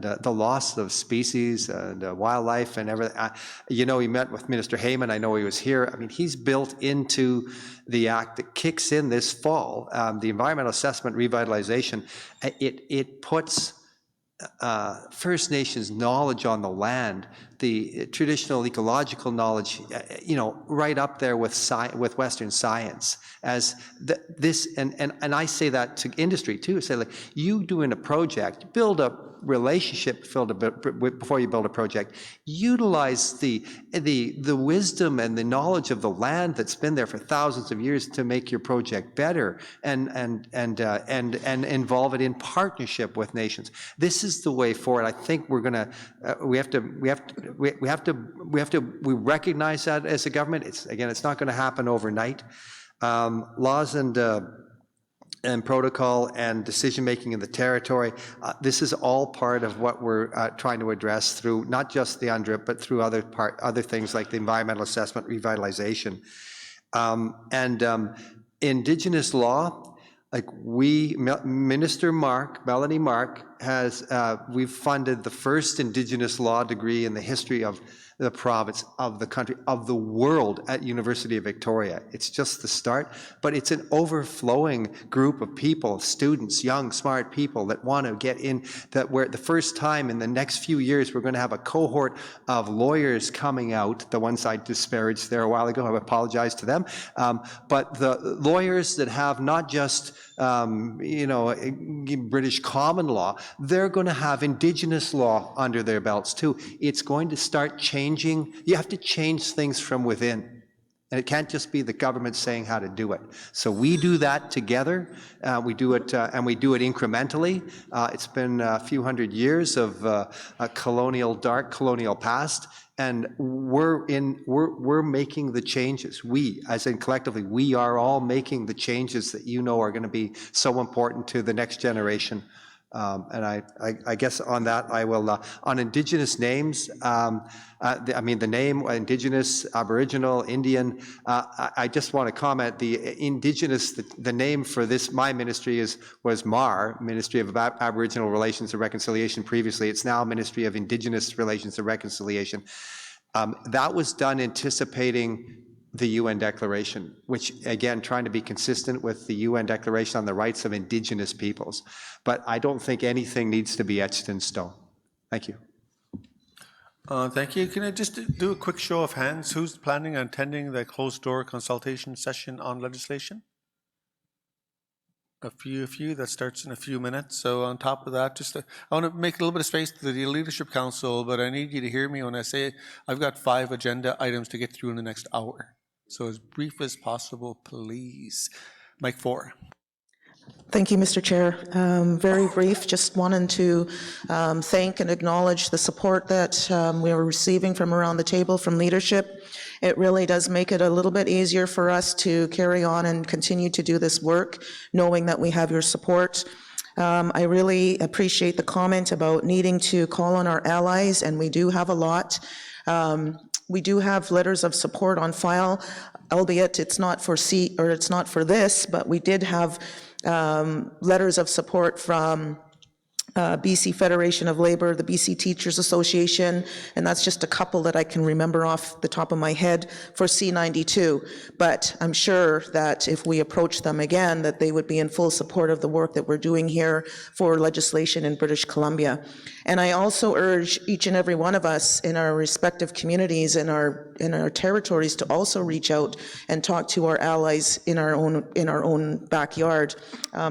the loss of species and wildlife and everything. You know, he met with Minister Heyman. I know he was here. I mean, he's built into the act that kicks in this fall, the environmental assessment revitalization. It puts First Nations knowledge on the land, the traditional ecological knowledge, you know, right up there with Western science. As this, and I say that to industry too. Say, like, you doing a project, build a relationship before you build a project. Utilize the wisdom and the knowledge of the land that's been there for thousands of years to make your project better, and involve it in partnership with nations. This is the way forward. I think we're gonna we recognize that as a government. It's not going to happen overnight. Laws and protocol and decision-making in the territory, this is all part of what we're trying to address through not just the UNDRIP, but through other things like the environmental assessment revitalization. Indigenous law, like Minister Melanie Mark has, we've funded the first Indigenous law degree in the history of the province, of the country, of the world at University of Victoria. It's just the start, but it's an overflowing group of people, students, young, smart people that want to get in, that we're the first time in the next few years, we're going to have a cohort of lawyers coming out, the ones I disparaged there a while ago, I apologize to them, but the lawyers that have not just you know, British common law, they're going to have Indigenous law under their belts too. It's going to start changing. You have to change things from within. And it can't just be the government saying how to do it. So we do that together. We do it, and we do it incrementally. It's been a few hundred years of a dark colonial past. And we're making the changes. We, as in collectively, we are all making the changes that you know are going to be so important to the next generation. And I guess on that I will, on Indigenous names, I mean the name Indigenous, Aboriginal, Indian, I just want to comment, the Indigenous, the name for this, my ministry was MAR, Ministry of Aboriginal Relations and Reconciliation previously. It's now Ministry of Indigenous Relations and Reconciliation. That was done anticipating the UN Declaration, which, again, trying to be consistent with the UN Declaration on the Rights of Indigenous Peoples. But I don't think anything needs to be etched in stone. Thank you. Thank you. Can I just do a quick show of hands? Who's planning on attending the closed-door consultation session on legislation? A few. That starts in a few minutes. So on top of that, I want to make a little bit of space to the Leadership Council, but I need you to hear me when I say I've got 5 agenda items to get through in the next hour. So as brief as possible, please. Mike 4. Thank you, Mr. Chair. Very brief, just wanted to thank and acknowledge the support that we are receiving from around the table from leadership. It really does make it a little bit easier for us to carry on and continue to do this work, knowing that we have your support. I really appreciate the comment about needing to call on our allies, and we do have a lot. We do have letters of support on file, albeit it's not for it's not for this, but we did have letters of support from BC Federation of Labor, the BC Teachers Association, and that's just a couple that I can remember off the top of my head for C92. But I'm sure that if we approach them again, that they would be in full support of the work that we're doing here for legislation in British Columbia. And I also urge each and every one of us in our respective communities, in our our territories to also reach out and talk to our allies in our own backyard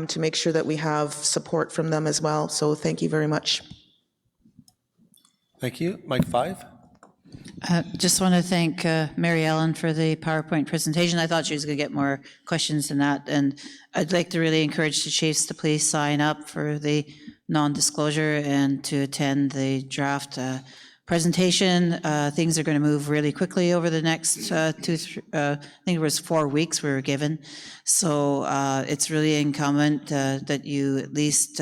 to make sure that we have support from them as well. So thank you very much. Thank you. Mike 5. Just want to thank Mary Ellen for the PowerPoint presentation. I thought she was going to get more questions than that. And I'd like to really encourage the chiefs to please sign up for the non-disclosure and to attend the draft presentation. Things are going to move really quickly over the next I think it was 4 weeks we were given. So it's really incumbent that you at least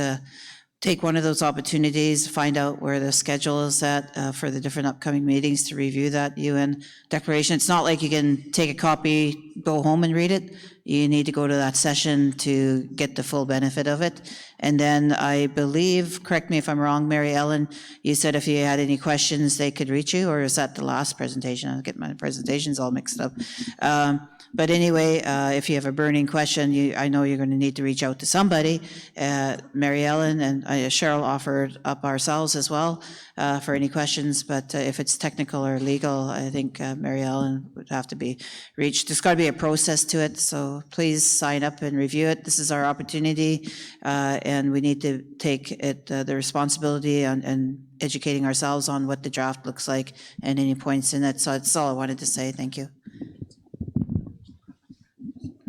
take one of those opportunities, find out where the schedule is at for the different upcoming meetings to review that UN declaration. It's not like you can take a copy, go home and read it. You need to go to that session to get the full benefit of it. And then I believe, correct me if I'm wrong, Mary Ellen, you said if you had any questions, they could reach you, or is that the last presentation? I'll get my presentations all mixed up. But anyway, if you have a burning question, I know you're going to need to reach out to somebody. Mary Ellen and Cheryl offered up ourselves as well for any questions, but if it's technical or legal, I think Mary Ellen would have to be reached. There's got to be a process to it, so please sign up and review it. This is our opportunity, and we need to take it the responsibility and educating ourselves on what the draft looks like and any points in it. So that's all I wanted to say. Thank you.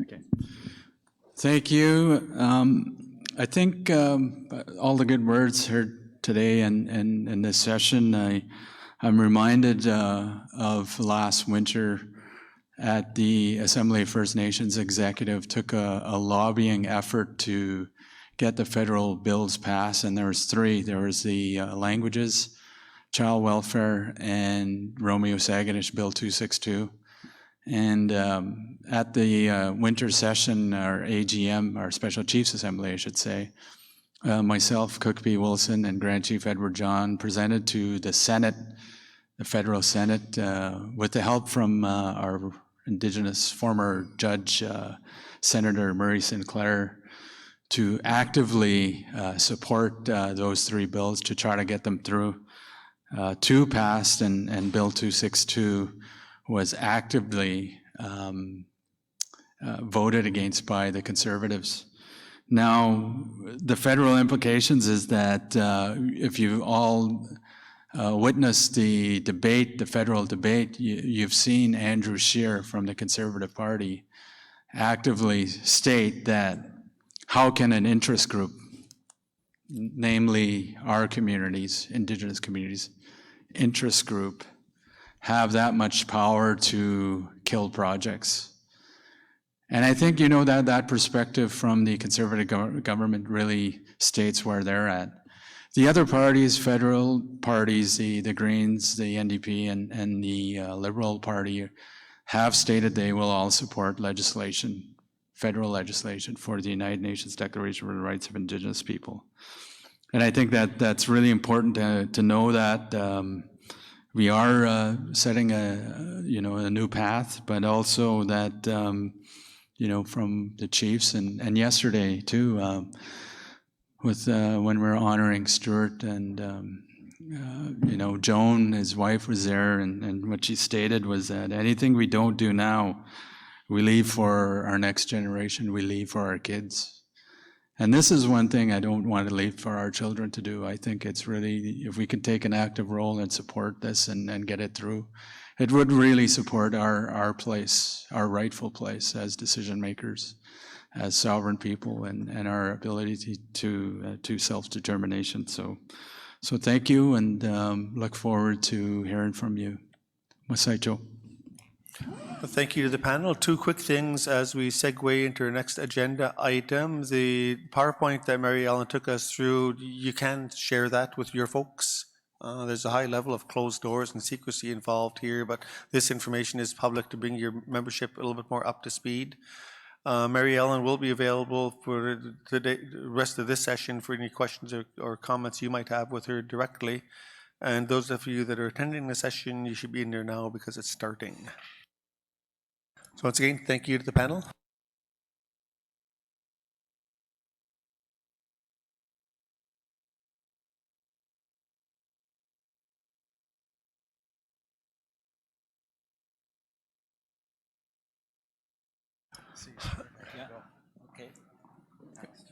Okay. Thank you. I think all the good words heard today and in this session, I'm reminded of last winter at the Assembly of First Nations Executive took a lobbying effort to get the federal bills passed, and there was 3. There was the languages, child welfare, and Romeo Sagadish Bill 262. And at the winter session, our AGM, our Special Chiefs Assembly, I should say, myself, Cook P. Wilson, and Grand Chief Edward John presented to the Senate, the federal Senate, with the help from our Indigenous former judge, Senator Murray Sinclair, to actively support those 3 bills to try to get them through. 2 passed, and Bill 262 was actively voted against by the Conservatives. Now, the federal implications is that if you all witnessed the debate, the federal debate, you've seen Andrew Scheer from the Conservative Party actively state that how can an interest group, namely our communities, Indigenous communities, interest group, have that much power to kill projects? And I think, that perspective from the Conservative government really states where they're at. The other parties, federal parties, the Greens, the NDP, and the Liberal Party have stated they will all support legislation, federal legislation for the United Nations Declaration for the Rights of Indigenous People. And I think that that's really important to know that we are setting a new path, but also that from the chiefs and yesterday too, with when we're honoring Stuart and Joan, his wife, was there, and what she stated was that anything we don't do now, we leave for our next generation, we leave for our kids. And this is one thing I don't want to leave for our children to do. I think it's really, if we can take an active role and support this and get it through, it would really support our place, our rightful place as decision makers, as sovereign people, and our ability to self-determination. So thank you, and look forward to hearing from you. Masai Joe. Thank you to the panel. 2 quick things as we segue into our next agenda item. The PowerPoint that Mary Ellen took us through, you can share that with your folks. There's a high level of closed doors and secrecy involved here, but this information is public to bring your membership a little bit more up to speed. Mary Ellen will be available for the rest of this session for any questions or comments you might have with her directly. And those of you that are attending the session, you should be in there now because it's starting. So once again, thank you to the panel.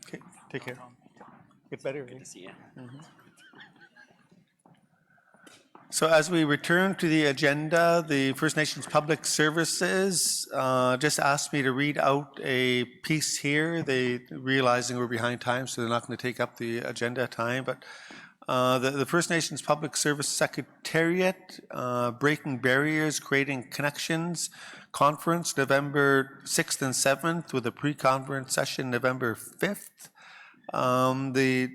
Okay, take care. Get better. Good to see you. So as we return to the agenda, the First Nations Public Services just asked me to read out a piece here. They realizing we're behind time, so they're not going to take up the agenda time. But the First Nations Public Service Secretariat, Breaking Barriers, Creating Connections Conference, November 6th and 7th, with a pre-conference session November 5th. The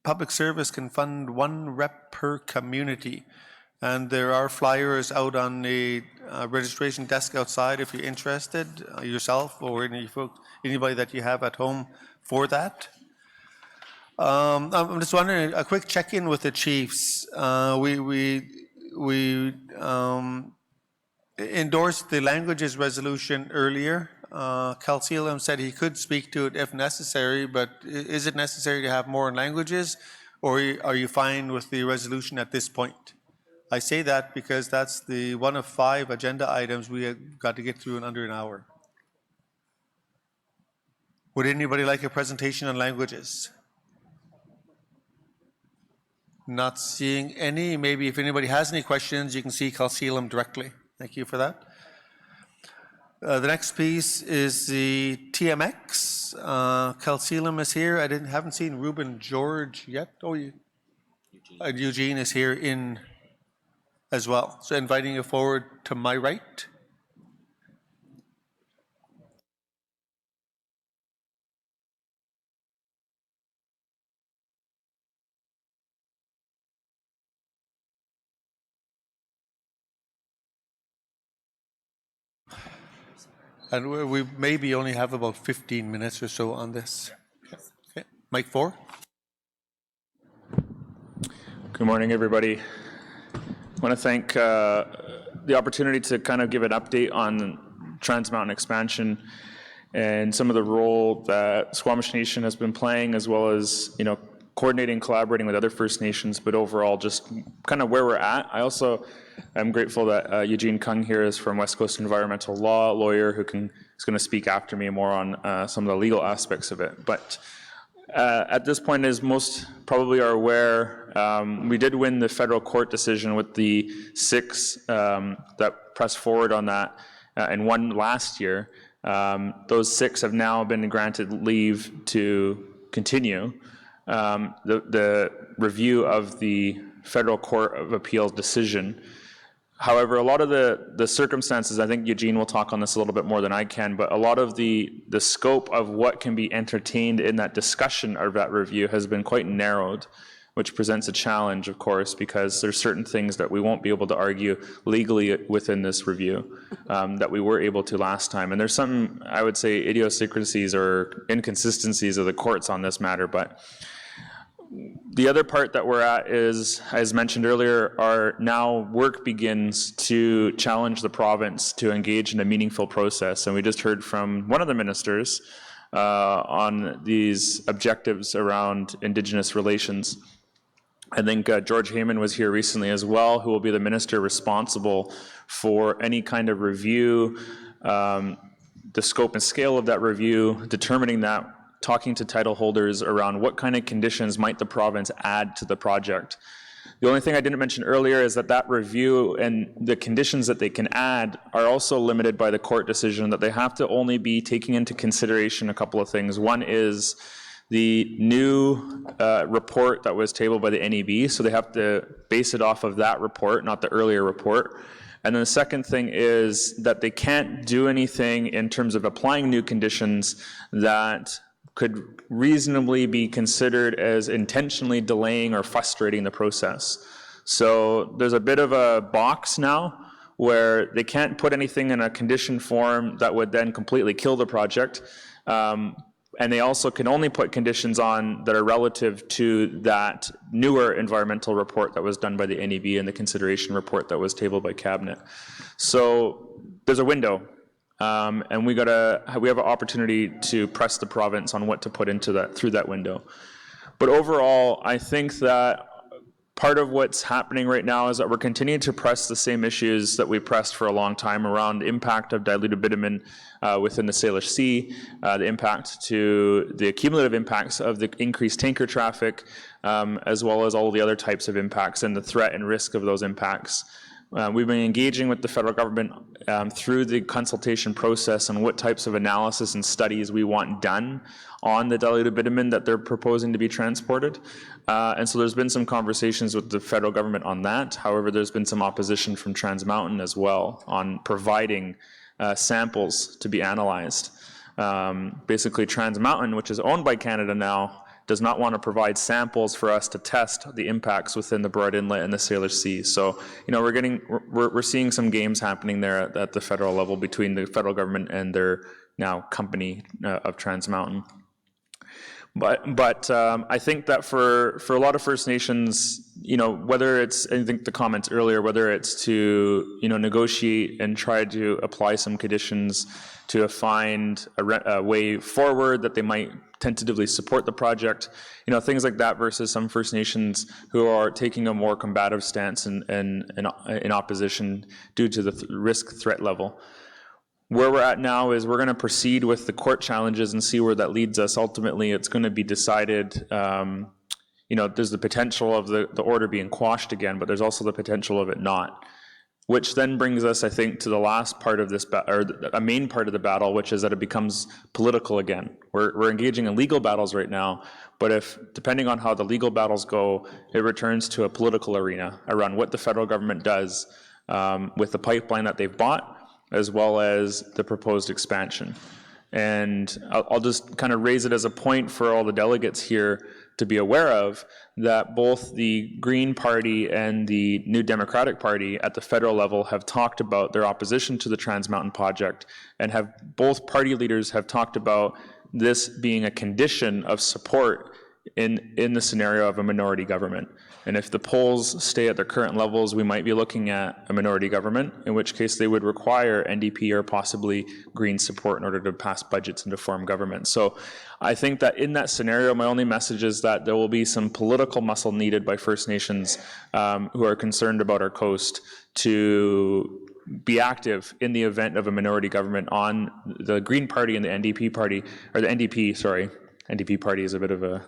public service can fund 1 rep per community. And there are flyers out on the registration desk outside if you're interested, yourself or anybody that you have at home for that. I'm just wondering, a quick check-in with the chiefs. We endorsed the languages resolution earlier. Calceolum said he could speak to it if necessary, but is it necessary to have more languages, or are you fine with the resolution at this point? I say that because that's the one of 5 agenda items we have got to get through in under an hour. Would anybody like a presentation on languages? Not seeing any. Maybe if anybody has any questions, you can see Calceolum directly. Thank you for that. The next piece is the TMX. Calceolum is here. I haven't seen Ruben George yet. Oh, Eugene is here in as well. So inviting you forward to my right. And we maybe only have about 15 minutes or so on this. Okay. Mike 4. Good morning, everybody. I want to thank the opportunity to kind of give an update on Trans Mountain expansion and some of the role that Squamish Nation has been playing, as well as, you know, coordinating, collaborating with other First Nations, but overall just kind of where we're at. I also am grateful that Eugene Kung here is from West Coast Environmental Law, lawyer who is going to speak after me more on some of the legal aspects of it. But at this point, as most probably are aware, we did win the federal court decision with the 6 that pressed forward on that and won last year. Those 6 have now been granted leave to continue the review of the Federal Court of Appeals decision. However, a lot of the circumstances, I think Eugene will talk on this a little bit more than I can, but a lot of the scope of what can be entertained in that discussion of that review has been quite narrowed, which presents a challenge, of course, because there's certain things that we won't be able to argue legally within this review that we were able to last time. And there's some, I would say, idiosyncrasies or inconsistencies of the courts on this matter, but the other part that we're at is, as mentioned earlier, our now work begins to challenge the province to engage in a meaningful process. And we just heard from one of the ministers on these objectives around Indigenous relations. I think George Heyman was here recently as well, who will be the minister responsible for any kind of review, the scope and scale of that review, determining that, talking to title holders around what kind of conditions might the province add to the project. The only thing I didn't mention earlier is that review and the conditions that they can add are also limited by the court decision, that they have to only be taking into consideration a couple of things. One is the new report that was tabled by the NEB, so they have to base it off of that report, not the earlier report. And then the second thing is that they can't do anything in terms of applying new conditions that could reasonably be considered as intentionally delaying or frustrating the process. So there's a bit of a box now where they can't put anything in a condition form that would then completely kill the project. And they also can only put conditions on that are relative to that newer environmental report that was done by the NEB and the consideration report that was tabled by Cabinet. So there's a window. And we have an opportunity to press the province on what to put into that through that window. But overall, I think that part of what's happening right now is that we're continuing to press the same issues that we pressed for a long time around the impact of diluted bitumen within the Salish Sea, the impact to the cumulative impacts of the increased tanker traffic, as well as all the other types of impacts and the threat and risk of those impacts. We've been engaging with the federal government through the consultation process on what types of analysis and studies we want done on the diluted bitumen that they're proposing to be transported. And so there's been some conversations with the federal government on that. However, there's been some opposition from Trans Mountain as well on providing samples to be analyzed. Basically, Trans Mountain, which is owned by Canada now, does not want to provide samples for us to test the impacts within the Broad Inlet and the Salish Sea. So, we're seeing some games happening there at the federal level between the federal government and their now company of Trans Mountain. But I think that for a lot of First Nations, whether it's, I think the comments earlier, whether it's to, negotiate and try to apply some conditions to find a way forward that they might tentatively support the project, things like that, versus some First Nations who are taking a more combative stance and in opposition due to the risk threat level. Where we're at now is we're going to proceed with the court challenges and see where that leads us. Ultimately, it's going to be decided, there's the potential of the order being quashed again, but there's also the potential of it not. Which then brings us, I think, to the last part of this, or a main part of the battle, which is that it becomes political again. We're engaging in legal battles right now, but depending on how the legal battles go, it returns to a political arena around what the federal government does with the pipeline that they've bought, as well as the proposed expansion. And I'll just kind of raise it as a point for all the delegates here to be aware of, that both the Green Party and the New Democratic Party at the federal level have talked about their opposition to the Trans Mountain project, and both party leaders have talked about this being a condition of support in the scenario of a minority government. And if the polls stay at their current levels, we might be looking at a minority government, in which case they would require NDP or possibly Green support in order to pass budgets and to form government. So I think that in that scenario, my only message is that there will be some political muscle needed by First Nations who are concerned about our coast to be active in the event of a minority government on the Green Party and the NDP party, or the NDP, sorry. NDP party is a bit of a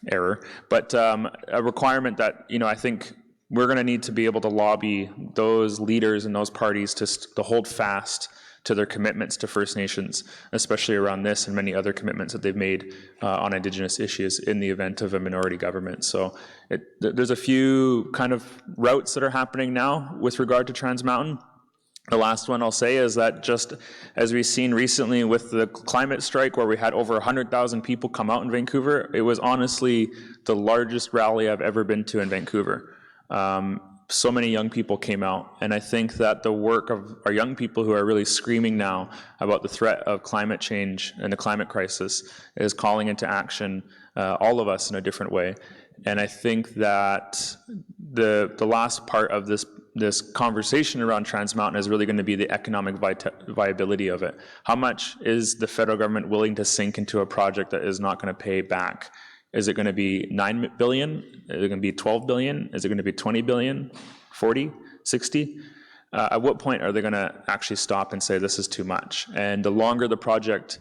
error, but a requirement that, I think we're going to need to be able to lobby those leaders and those parties to hold fast to their commitments to First Nations, especially around this and many other commitments that they've made on Indigenous issues in the event of a minority government. So there's a few kind of routes that are happening now with regard to Trans Mountain. The last one I'll say is that, just as we've seen recently with the climate strike, where we had over 100,000 people come out in Vancouver, it was honestly the largest rally I've ever been to in Vancouver. So many young people came out, and I think that the work of our young people who are really screaming now about the threat of climate change and the climate crisis is calling into action all of us in a different way. And I think that the last part of this conversation around Trans Mountain is really going to be the economic viability of it. How much is the federal government willing to sink into a project that is not going to pay back? Is it going to be 9 billion? Is it going to be 12 billion? Is it going to be 20 billion? 40? 60? At what point are they going to actually stop and say this is too much? And the longer the project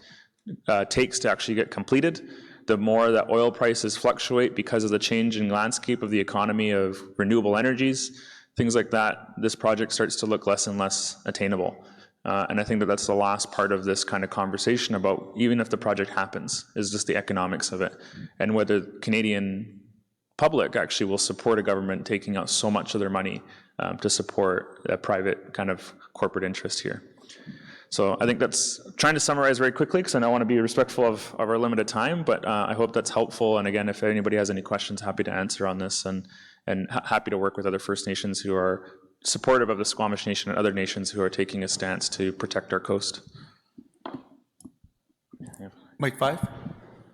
takes to actually get completed, the more that oil prices fluctuate because of the changing landscape of the economy of renewable energies, things like that, this project starts to look less and less attainable. And I think that that's the last part of this kind of conversation about, even if the project happens, is just the economics of it, and whether the Canadian public actually will support a government taking out so much of their money to support a private kind of corporate interest here. So I think that's trying to summarize very quickly, because I don't want to be respectful of our limited time, but I hope that's helpful. And again, if anybody has any questions, happy to answer on this, and happy to work with other First Nations who are supportive of the Squamish Nation and other nations who are taking a stance to protect our coast. Mike 5.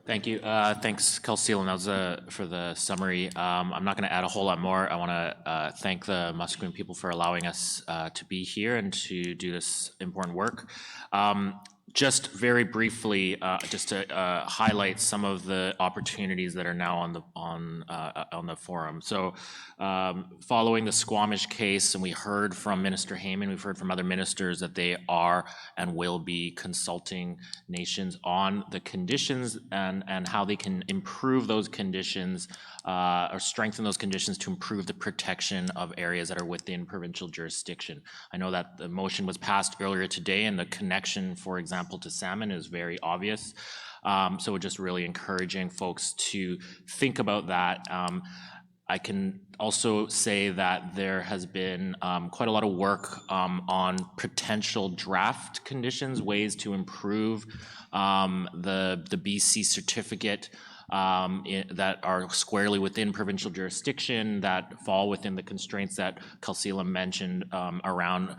Thank you. Thanks, Kelsey Lanelza, for the summary. I'm not going to add a whole lot more. I want to thank the Musqueam people for allowing us to be here and to do this important work. Just very briefly, just to highlight some of the opportunities that are now on the forum. So, following the Squamish case, and we heard from Minister Heyman, we've heard from other ministers that they are and will be consulting nations on the conditions and how they can improve those conditions or strengthen those conditions to improve the protection of areas that are within provincial jurisdiction. I know that the motion was passed earlier today, and the connection, for example, to salmon is very obvious. So we're just really encouraging folks to think about that. I can also say that there has been quite a lot of work on potential draft conditions, ways to improve the BC certificate that are squarely within provincial jurisdiction, that fall within the constraints that Kalsila mentioned around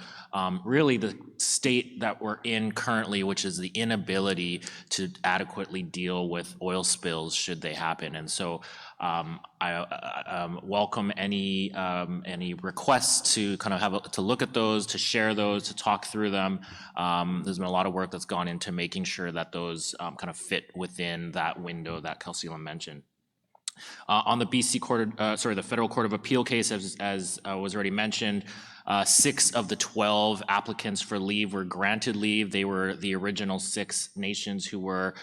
really the state that we're in currently, which is the inability to adequately deal with oil spills should they happen. And so I welcome any requests to kind of to look at those, to share those, to talk through them. There's been a lot of work that's gone into making sure that those kind of fit within that window that Kalsila mentioned. On the the Federal Court of Appeal case, as was already mentioned, 6 of the 12 applicants for leave were granted leave. They were the original 6 nations who were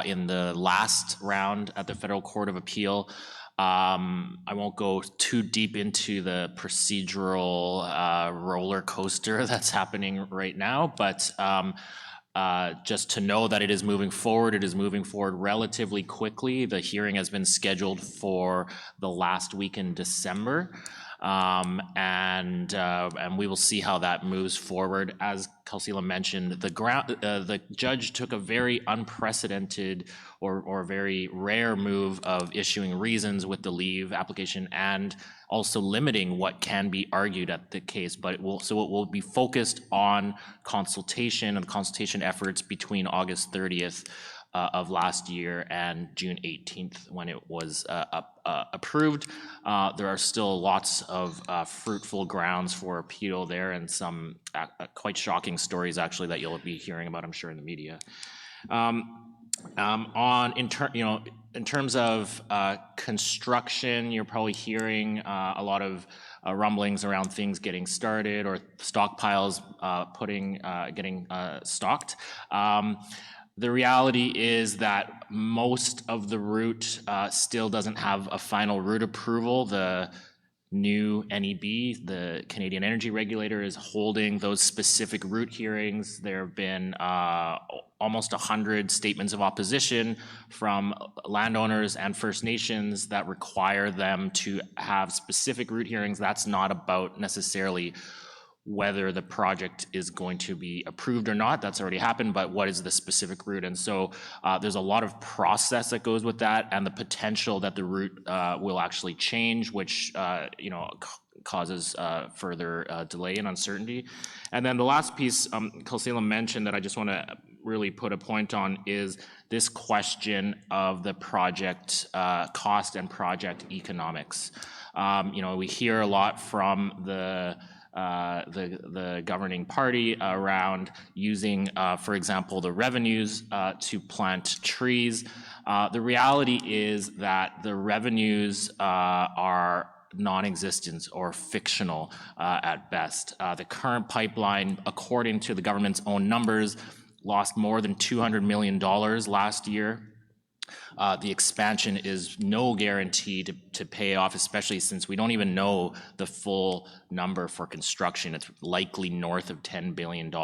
in the last round at the Federal Court of Appeal. I won't go too deep into the procedural roller coaster that's happening right now, but just to know that it is moving forward. It is moving forward relatively quickly. The hearing has been scheduled for the last week in December. And we will see how that moves forward. As Kalsila mentioned, the judge took a very unprecedented or very rare move of issuing reasons with the leave application and also limiting what can be argued at the case. But it will be focused on consultation and consultation efforts between August 30th of last year and June 18th when it was approved. There are still lots of fruitful grounds for appeal there, and some quite shocking stories actually that you'll be hearing about, I'm sure, in the media. In terms of construction, you're probably hearing a lot of rumblings around things getting started or stockpiles getting stocked. The reality is that most of the route still doesn't have a final route approval. The new NEB, the Canadian Energy Regulator, is holding those specific route hearings. There have been almost 100 statements of opposition from landowners and First Nations that require them to have specific route hearings. That's not about necessarily whether the project is going to be approved or not. That's already happened, but what is the specific route? And so there's a lot of process that goes with that, and the potential that the route will actually change, which causes further delay and uncertainty. And then the last piece Kalsila mentioned that I just want to really put a point on is this question of the project cost and project economics. We hear a lot from the governing party around using, for example, the revenues to plant trees. The reality is that the revenues are non-existent or fictional at best. The current pipeline, according to the government's own numbers, lost more than $200 million last year. The expansion is no guarantee to pay off, especially since we don't even know the full number for construction. It's likely north of $10 billion.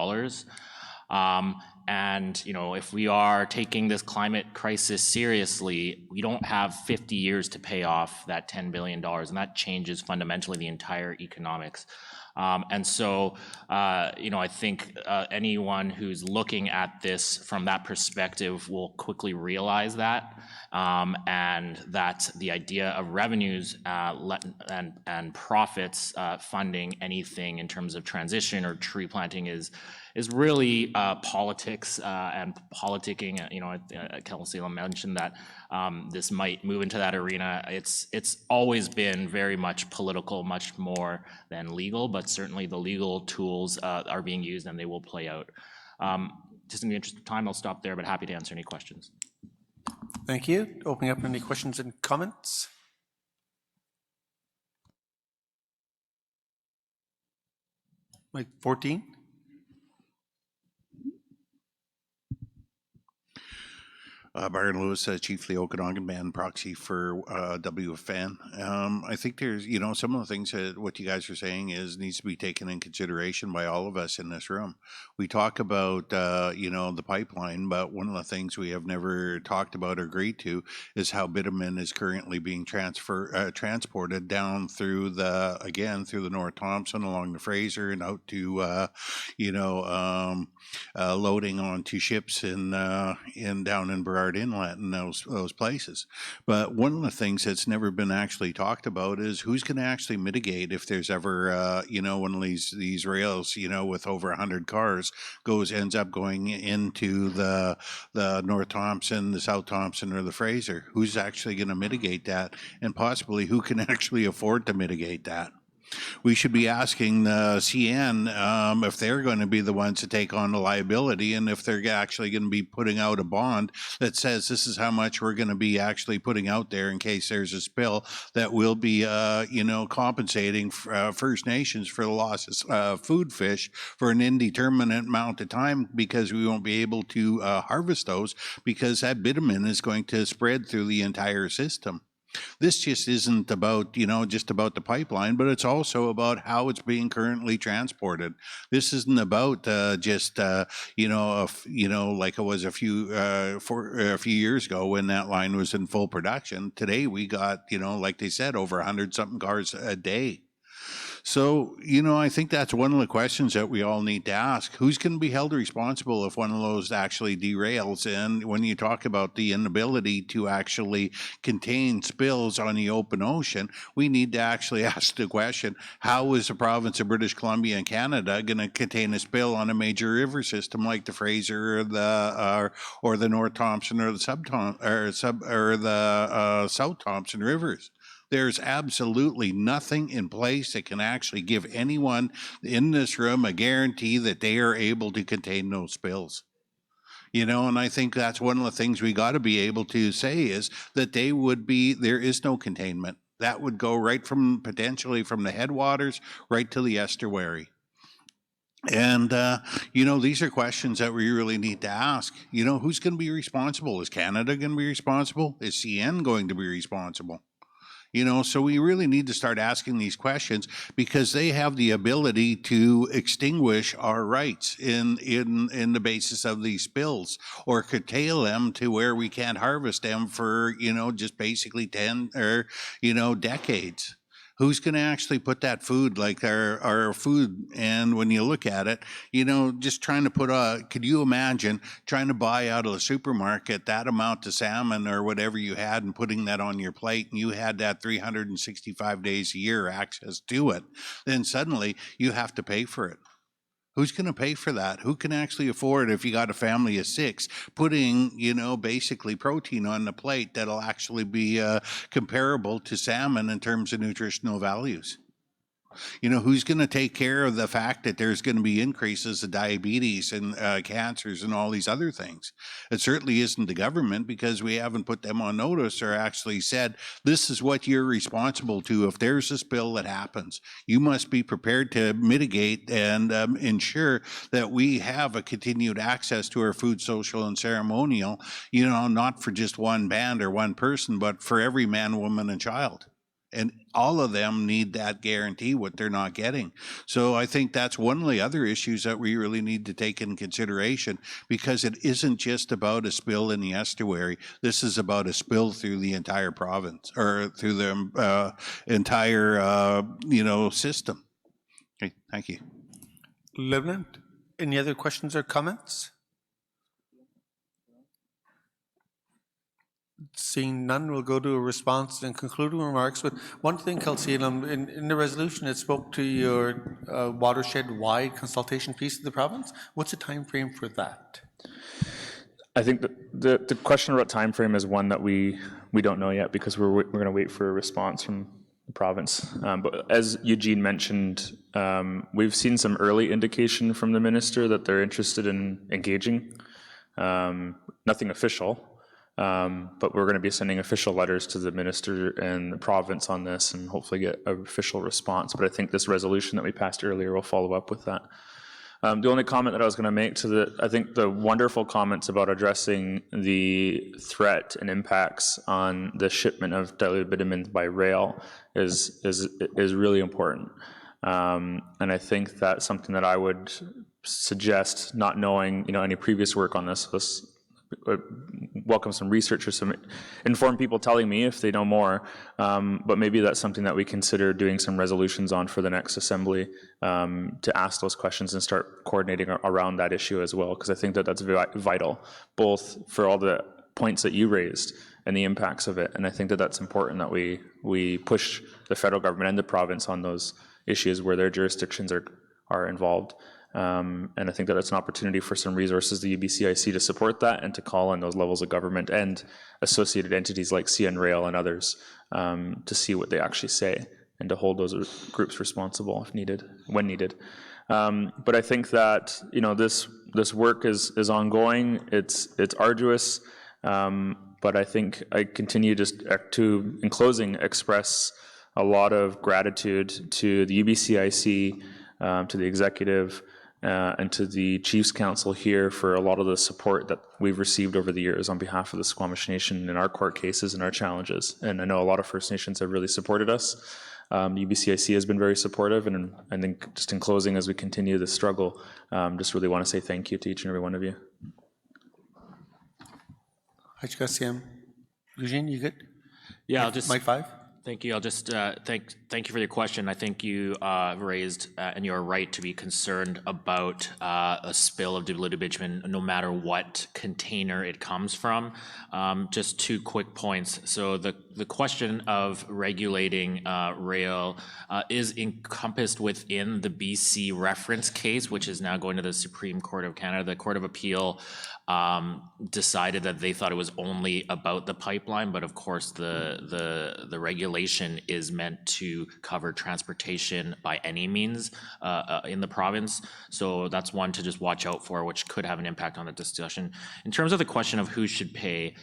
And if we are taking this climate crisis seriously, we don't have 50 years to pay off that $10 billion, and that changes fundamentally the entire economics. And so, I think anyone who's looking at this from that perspective will quickly realize that, and that the idea of revenues and profits funding anything in terms of transition or tree planting is really politics and politicking. Kalsila mentioned that this might move into that arena. It's always been very much political, much more than legal, but certainly the legal tools are being used and they will play out. just in the interest of time, I'll stop there, but happy to answer any questions. Thank you. Opening up any questions and comments? Like 14? Byron Lewis, Chiefly Okanagan Band proxy for WFN. I think there's, some of the things that what you guys are saying needs to be taken in consideration by all of us in this room. We talk about, the pipeline, but one of the things we have never talked about or agreed to is how bitumen is currently being transported down through the North Thompson, along the Fraser, and out to, loading onto ships in down in Burrard Inlet and those places. But one of the things that's never been actually talked about is who's going to actually mitigate if there's ever one of these rails with over 100 cars ends up going into the North Thompson, the South Thompson, or the Fraser. Who's actually going to mitigate that, and possibly who can actually afford to mitigate that? We should be asking the CN if they're going to be the ones to take on the liability, and if they're actually going to be putting out a bond that says this is how much we're going to be actually putting out there in case there's a spill, that will be, compensating First Nations for the loss of food fish for an indeterminate amount of time, because we won't be able to harvest those, because that bitumen is going to spread through the entire system. This just isn't about, just about the pipeline, but it's also about how it's being currently transported. This isn't about like it was a few years ago when that line was in full production. Today we got, like they said, over 100-something cars a day. So, I think that's one of the questions that we all need to ask. Who's going to be held responsible if one of those actually derails? And when you talk about the inability to actually contain spills on the open ocean, we need to actually ask the question, how is the province of British Columbia and Canada going to contain a spill on a major river system like the Fraser or the North Thompson or the South Thompson rivers? There's absolutely nothing in place that can actually give anyone in this room a guarantee that they are able to contain those spills. And I think that's one of the things we got to be able to say is that there is no containment. That would go right potentially from the headwaters right to the estuary. And, these are questions that we really need to ask. Who's going to be responsible? Is Canada going to be responsible? Is CN going to be responsible? So we really need to start asking these questions, because they have the ability to extinguish our rights in the basis of these spills, or curtail them to where we can't harvest them for, just basically 10 or, decades. Who's going to actually put that food, like our food? And when you look at it, just trying to could you imagine trying to buy out of the supermarket that amount of salmon or whatever you had and putting that on your plate, and you had that 365 days a year access to it, then suddenly you have to pay for it. Who's going to pay for that? Who can actually afford, if you got a family of 6, putting, basically protein on the plate that'll actually be comparable to salmon in terms of nutritional values? Who's going to take care of the fact that there's going to be increases of diabetes and cancers and all these other things? It certainly isn't the government, because we haven't put them on notice or actually said, this is what you're responsible to. If there's a spill that happens, you must be prepared to mitigate and ensure that we have a continued access to our food, social, and ceremonial, not for just one band or one person, but for every man, woman, and child. And all of them need that guarantee, what they're not getting. So I think that's one of the other issues that we really need to take in consideration, because it isn't just about a spill in the estuary. This is about a spill through the entire province, or through the entire, system. Okay, thank you. Lieutenant, any other questions or comments? Seeing none, we'll go to a response and concluding remarks. But one thing, Kelsey, in the resolution, it spoke to your watershed-wide consultation piece of the province. What's the time frame for that? I think the question about time frame is one that we don't know yet, because we're going to wait for a response from province. But as Eugene mentioned, we've seen some early indication from the minister that they're interested in engaging. Nothing official, but we're going to be sending official letters to the minister and the province on this and hopefully get an official response. But I think this resolution that we passed earlier will follow up with that. The only comment that I was going to make I think the wonderful comments about addressing the threat and impacts on the shipment of diluted bitumen by rail is really important. And I think that's something that I would suggest, not knowing any previous work on this. Welcome some research or some informed people telling me if they know more, but maybe that's something that we consider doing some resolutions on for the next assembly, to ask those questions and start coordinating around that issue as well, because I think that that's vital, both for all the points that you raised and the impacts of it, and I think that that's important that we push the federal government and the province on those issues where their jurisdictions are involved. And I think that it's an opportunity for some resources, the UBCIC, to support that and to call on those levels of government and associated entities like CN Rail and others, to see what they actually say and to hold those groups responsible if needed, when needed. But I think that this work is ongoing. It's arduous, but I think I continue just to, in closing, express a lot of gratitude to the UBCIC, to the executive, and to the Chiefs Council here for a lot of the support that we've received over the years on behalf of the Squamish Nation in our court cases and our challenges. And I know a lot of First Nations have really supported us. UBCIC has been very supportive, and I think just in closing, as we continue this struggle, just really want to say thank you to each and every one of you. Eugene, you good? Yeah, I'll just... Mike 5? Thank you. I'll just thank you for your question. I think you raised, and you're right to be concerned about a spill of diluted bitumen, no matter what container it comes from. Just 2 quick points. So the question of regulating rail is encompassed within the BC reference case, which is now going to the Supreme Court of Canada. The Court of Appeal decided that they thought it was only about the pipeline, but of course the regulation is meant to cover transportation by any means in the province. So that's one to just watch out for, which could have an impact on the discussion. In terms of the question of who should pay,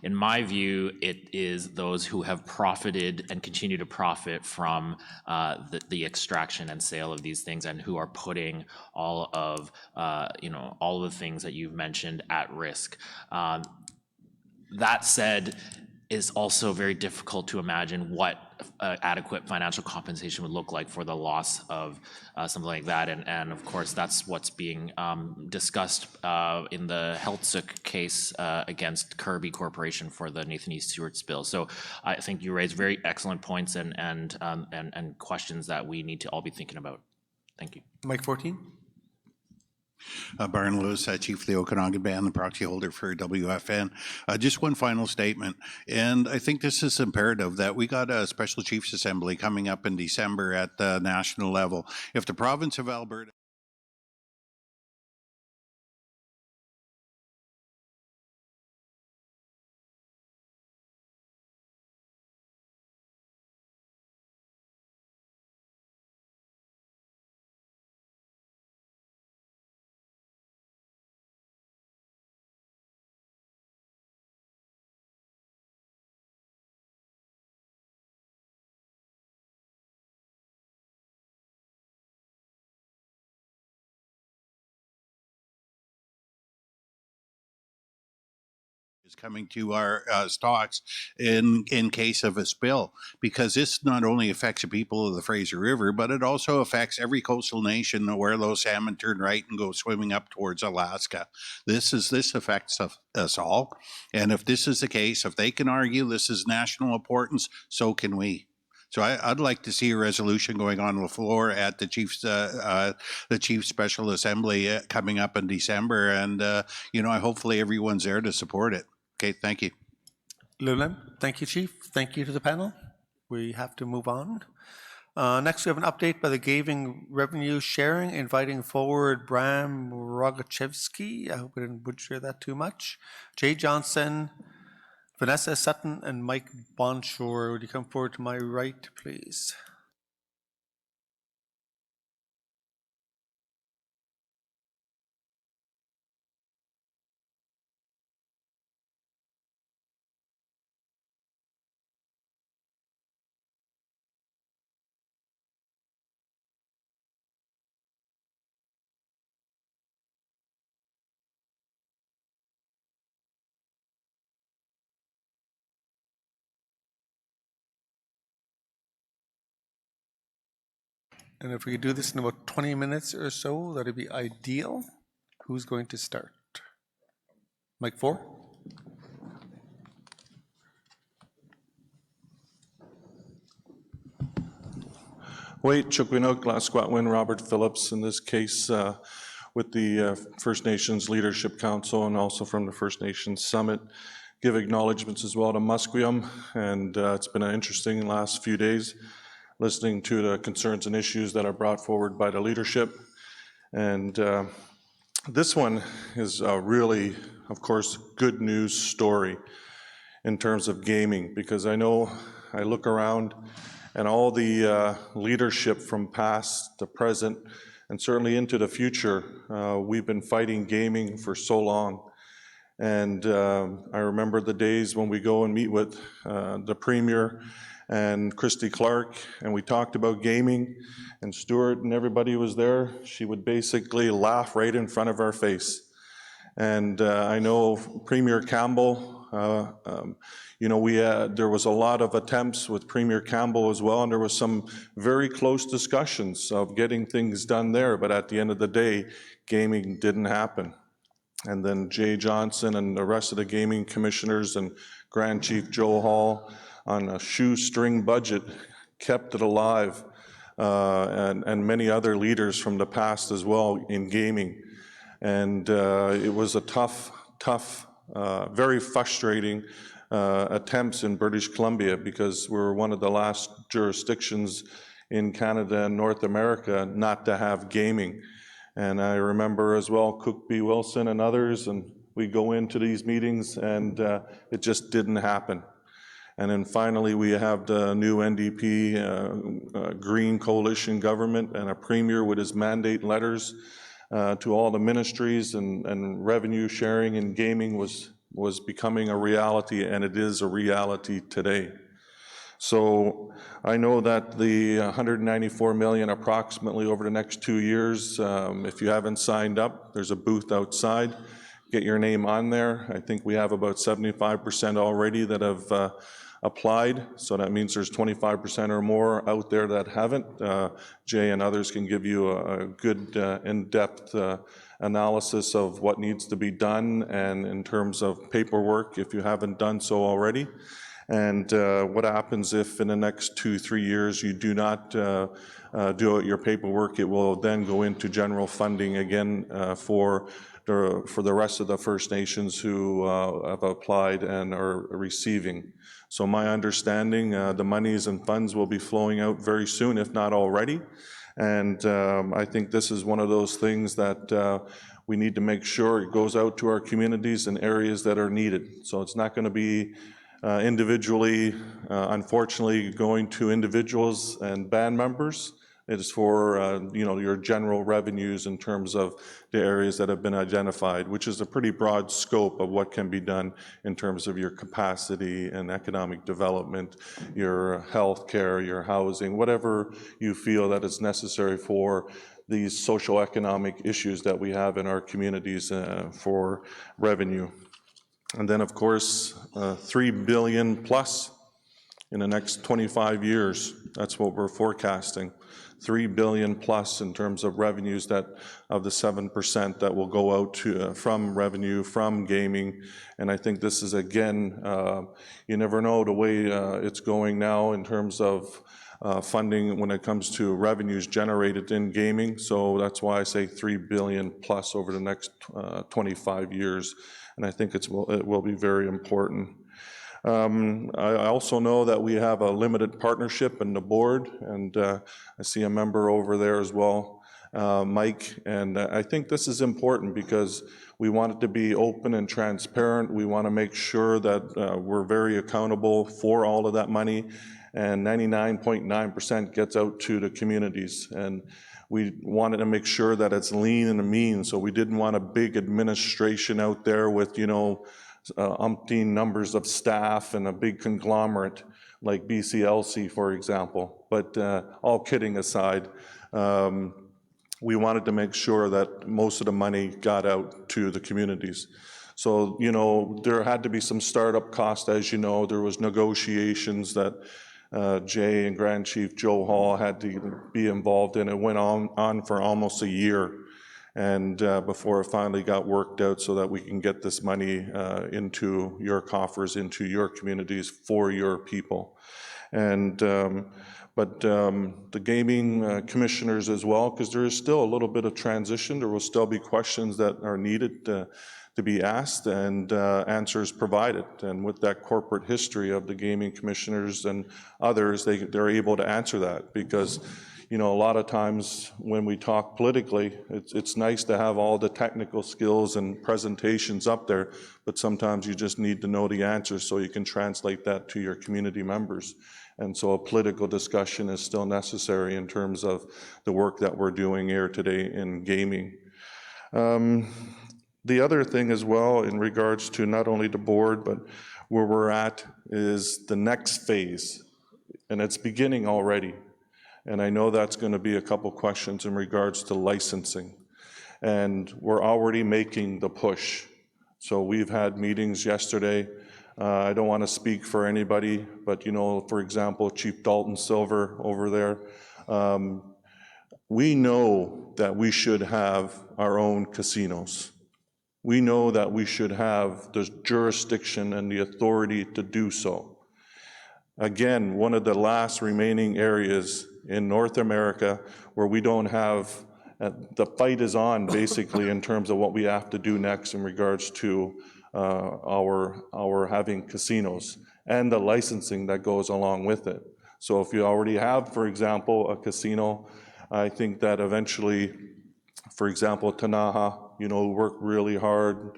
in my view, it is those who have profited and continue to profit from the extraction and sale of these things, and who are putting all of all of the things that you've mentioned at risk. That said, it's also very difficult to imagine what adequate financial compensation would look like for the loss of something like that. And of course, that's what's being discussed in the Healthsick case against Kirby Corporation for the Nathan E. Stewart spill. So I think you raised very excellent points and questions that we need to all be thinking about. Thank you. Mike 14? Byron Lewis, Chief of the Okanagan Band, the proxy holder for WFN. Just one final statement, and I think this is imperative that we got a special Chiefs Assembly coming up in December at the national level. If the province of Alberta is coming to our stocks in case of a spill, because this not only affects the people of the Fraser River, but it also affects every coastal nation where those salmon turn right and go swimming up towards Alaska. This affects us all, and if this is the case, if they can argue this is national importance, so can we. So I'd like to see a resolution going on the floor at the Chiefs Special Assembly coming up in December, and hopefully everyone's there to support it. Okay, thank you. Llewellyn, thank you, Chief. Thank you to the panel. We have to move on. Next, we have an update by the Gaving Revenue Sharing, inviting forward Bram Rogachevsky. I hope I didn't butcher that too much. Jay Johnson, Vanessa Sutton and Mike Bonshore, would you come forward to my right, please? And if we could do this in about 20 minutes or so, that'd be ideal. Who's going to start? Mike 4? Wait, Chukwinok, Glasquatwin, Robert Phillips, in this case with the First Nations Leadership Council and also from the First Nations Summit. Give acknowledgements as well to Musqueam, and it's been an interesting last few days listening to the concerns and issues that are brought forward by the leadership. And this one is a really, of course, good news story in terms of gaming, because I know I look around and all the leadership from past to present and certainly into the future, we've been fighting gaming for so long. And I remember the days when we go and meet with the Premier and Christy Clark, and we talked about gaming, and Stuart and everybody was there. She would basically laugh right in front of our face. And I know Premier Campbell, you know, there was a lot of attempts with Premier Campbell as well, and there was some very close discussions of getting things done there, but at the end of the day, gaming didn't happen. And then Jay Johnson and the rest of the gaming commissioners and Grand Chief Joe Hall on a shoestring budget kept it alive, and many other leaders from the past as well in gaming. And it was a tough, very frustrating attempts in British Columbia, because we're one of the last jurisdictions in Canada and North America not to have gaming. And I remember as well Cook B. Wilson and others, and we go into these meetings and it just didn't happen. And then finally we have the new NDP Green Coalition government and a premier with his mandate letters to all the ministries, and revenue sharing in gaming was becoming a reality, and it is a reality today. So I know that the 194 million approximately over the next 2 years, if you haven't signed up, there's a booth outside. Get your name on there. I think we have about 75% already that have applied, so that means there's 25% or more out there that haven't. Jay and others can give you a good in-depth analysis of what needs to be done, and in terms of paperwork if you haven't done so already. And what happens if in the next 2-3 years you do not do out your paperwork? It will then go into general funding again for the rest of the First Nations who have applied and are receiving. So my understanding, the monies and funds will be flowing out very soon, if not already. And I think this is one of those things that we need to make sure it goes out to our communities in areas that are needed. So it's not going to be individually, unfortunately, going to individuals and band members. It is for you know, your general revenues in terms of the areas that have been identified, which is a pretty broad scope of what can be done in terms of your capacity and economic development, your health care, your housing, whatever you feel that is necessary for these social economic issues that we have in our communities for revenue. And then, of course, 3 billion plus in the next 25 years. That's what we're forecasting. 3 billion plus in terms of revenues that of the 7% that will go out to from revenue from gaming. And I think this is, again, you never know the way it's going now in terms of funding when it comes to revenues generated in gaming. So that's why I say 3 billion plus over the next 25 years. And I think it will be very important. I also know that we have a limited partnership in the board, and I see a member over there as well. Mike, and I think this is important because we want it to be open and transparent. We want to make sure that we're very accountable for all of that money, and 99.9% gets out to the communities. And we wanted to make sure that it's lean and mean, so we didn't want a big administration out there with, umpteen numbers of staff and a big conglomerate like BCLC, for example. But all kidding aside, we wanted to make sure that most of the money got out to the communities. So, there had to be some startup cost, as you know. There was negotiations that Jay and Grand Chief Joe Hall had to be involved in. It went on for almost a year, and before it finally got worked out so that we can get this money into your coffers, into your communities, for your people. And but the gaming commissioners as well, because there is still a little bit of transition. There will still be questions that are needed to be asked and answers provided. And with that corporate history of the gaming commissioners and others, they're able to answer that, because a lot of times when we talk politically, it's nice to have all the technical skills and presentations up there, but sometimes you just need to know the answers so you can translate that to your community members. And so a political discussion is still necessary in terms of the work that we're doing here today in gaming. The other thing as well, in regards to not only the board, but where we're at, is the next phase, and it's beginning already. And I know that's going to be a couple questions in regards to licensing. And we're already making the push. So we've had meetings yesterday. I don't want to speak for anybody, but for example, Chief Dalton Silver over there, we know that we should have our own casinos. We know that we should have the jurisdiction and the authority to do so. Again, one of the last remaining areas in North America where we don't have, the fight is on basically in terms of what we have to do next in regards to our having casinos and the licensing that goes along with it. So if you already have, for example, a casino, I think that eventually, for example, Tanaha, worked really hard.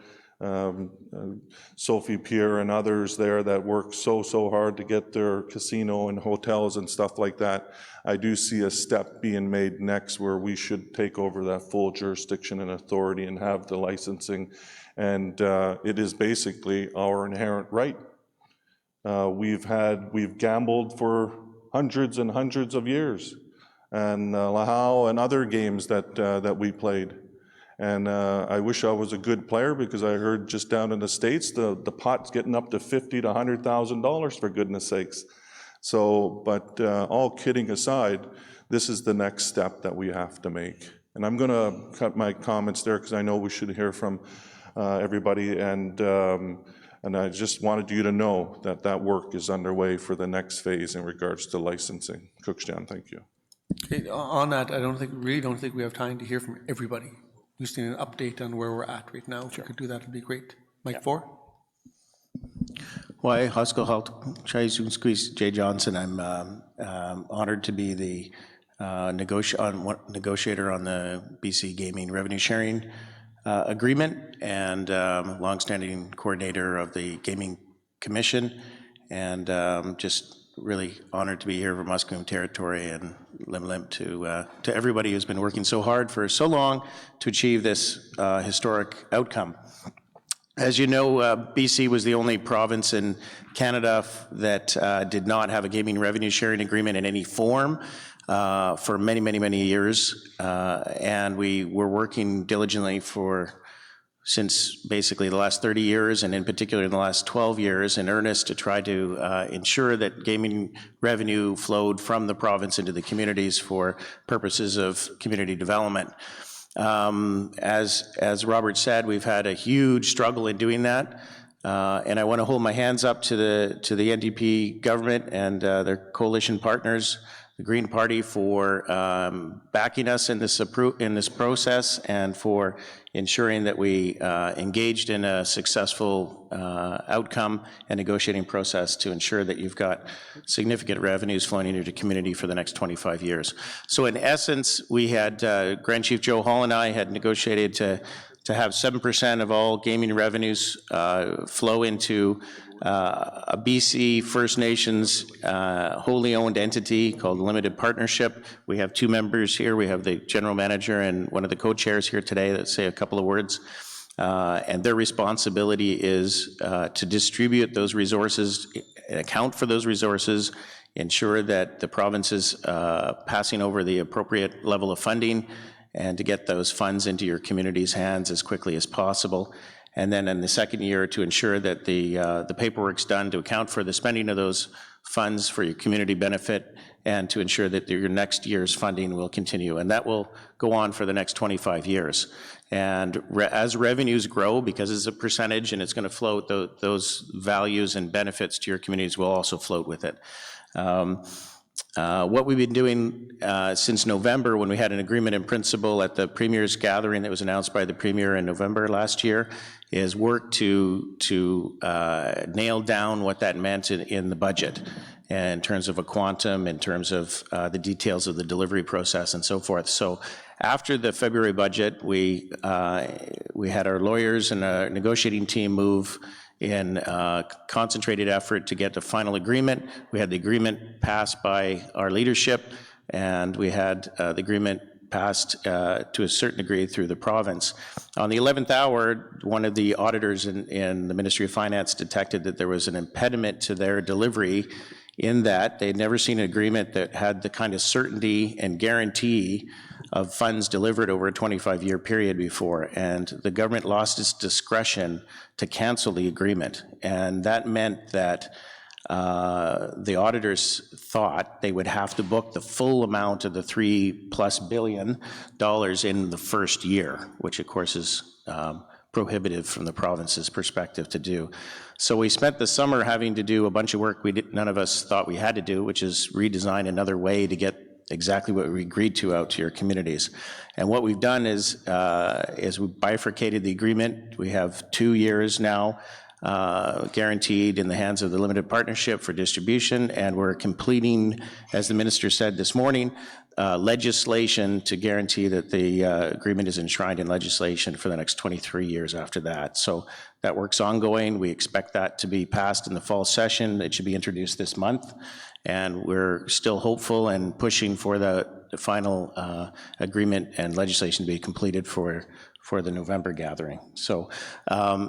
Sophie Pierre and others there that work so hard to get their casino and hotels and stuff like that. I do see a step being made next where we should take over that full jurisdiction and authority and have the licensing. And it is basically our inherent right. We've gambled for hundreds and hundreds of years, and Lahau and other games that we played. And I wish I was a good player, because I heard just down in the States, the pot's getting up to $50,000 to $100,000, for goodness sakes. So, but all kidding aside, this is the next step that we have to make. And I'm going to cut my comments there, because I know we should hear from everybody. And I just wanted you to know that that work is underway for the next phase in regards to licensing. Cooksjan, thank you. Okay, on that, I don't think we have time to hear from everybody. We just need an update on where we're at right now. If you could do that, it'd be great. Mike 4. Why, Huskell Halt, Chai Squeeze Jay Johnson. I'm honored to be the negotiator on the BC Gaming Revenue Sharing Agreement, and longstanding coordinator of the Gaming Commission, and just really honored to be here for Musqueam Territory, and limb to everybody who's been working so hard for so long to achieve this historic outcome. As you know, BC was the only province in Canada that did not have a gaming revenue sharing agreement in any form for many, many, many years. And we were working diligently since basically the last 30 years, and in particular in the last 12 years, in earnest to try to ensure that gaming revenue flowed from the province into the communities for purposes of community development. As Robert said, we've had a huge struggle in doing that, and I want to hold my hands up to the NDP government and their coalition partners the Green Party for backing us in this process and for ensuring that we engaged in a successful outcome and negotiating process to ensure that you've got significant revenues flowing into the community for the next 25 years. So in essence, we had, Grand Chief Joe Hall and I had negotiated to have 7% of all gaming revenues flow into a BC First Nations wholly owned entity called Limited Partnership. We have two members here. We have the general manager and one of the co-chairs here today that say a couple of words. And their responsibility is to distribute those resources, account for those resources, ensure that the province is passing over the appropriate level of funding, and to get those funds into your community's hands as quickly as possible. And then in the second year, to ensure that the paperwork's done to account for the spending of those funds for your community benefit, and to ensure that your next year's funding will continue. And that will go on for the next 25 years. And as revenues grow, because it's a percentage and it's going to float, those values and benefits to your communities will also float with it. What we've been doing since November, when we had an agreement in principle at the Premier's gathering that was announced by the Premier in November last year, is work to nail down what that meant in the budget, and in terms of a quantum, in terms of the details of the delivery process and so forth. So after the February budget, we had our lawyers and our negotiating team move in a concentrated effort to get the final agreement. We had the agreement passed by our leadership, and we had the agreement passed to a certain degree through the province. On the 11th hour, one of the auditors in the Ministry of Finance detected that there was an impediment to their delivery, in that they'd never seen an agreement that had the kind of certainty and guarantee of funds delivered over a 25-year period before. And the government lost its discretion to cancel the agreement. And that meant that the auditors thought they would have to book the full amount of the $3+ billion in the first year, which of course is prohibitive from the province's perspective to do. So we spent the summer having to do a bunch of work none of us thought we had to do, which is redesign another way to get exactly what we agreed to out to your communities. And what we've done is we bifurcated the agreement. We have 2 years now guaranteed in the hands of the limited partnership for distribution, and we're completing, as the minister said this morning, legislation to guarantee that the agreement is enshrined in legislation for the next 23 years after that. So that work's ongoing. We expect that to be passed in the fall session. It should be introduced this month, and we're still hopeful and pushing for the final agreement and legislation to be completed for the November gathering. So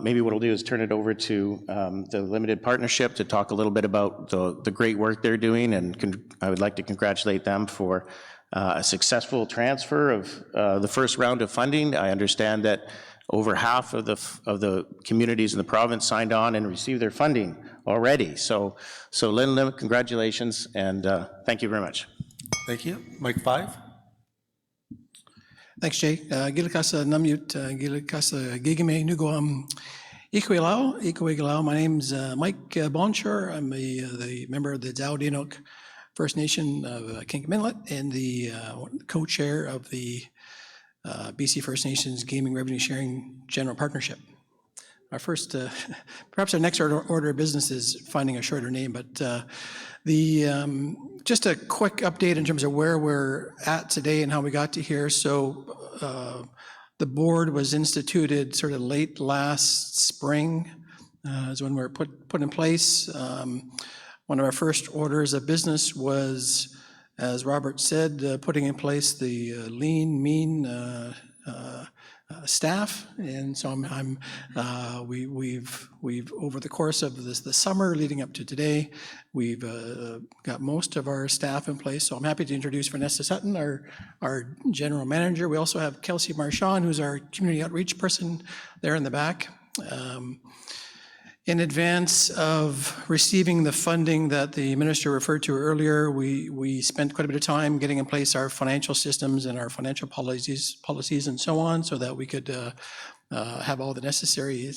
maybe what I'll do is turn it over to the limited partnership to talk a little bit about the great work they're doing, and I would like to congratulate them for a successful transfer of the first round of funding. I understand that over half of the communities in the province signed on and received their funding already. So Lynn, congratulations, and thank you very much. Thank you. Mike 5. Thanks, Jay. Gilakasa Namut, Gilakasa Gigame Nuguam Ikwegalao. My name's Mike Bonshore. I'm the member of the Dowdinok First Nation of Kingham Inlet and the co-chair of the BC First Nations Gaming Revenue Sharing General Partnership. Our first, perhaps our next order of business is finding a shorter name, but just a quick update in terms of where we're at today and how we got to here. So the board was instituted sort of late last spring is when we were put in place. One of our first orders of business was, as Robert said, putting in place the lean, mean staff, and so we've over the course of the summer leading up to today, we've got most of our staff in place. So I'm happy to introduce Vanessa Sutton, our general manager. We also have Kelsey Marchand, who's our community outreach person there in the back. In advance of receiving the funding that the minister referred to earlier, we spent quite a bit of time getting in place our financial systems and our financial policies and so on, so that we could have all the necessary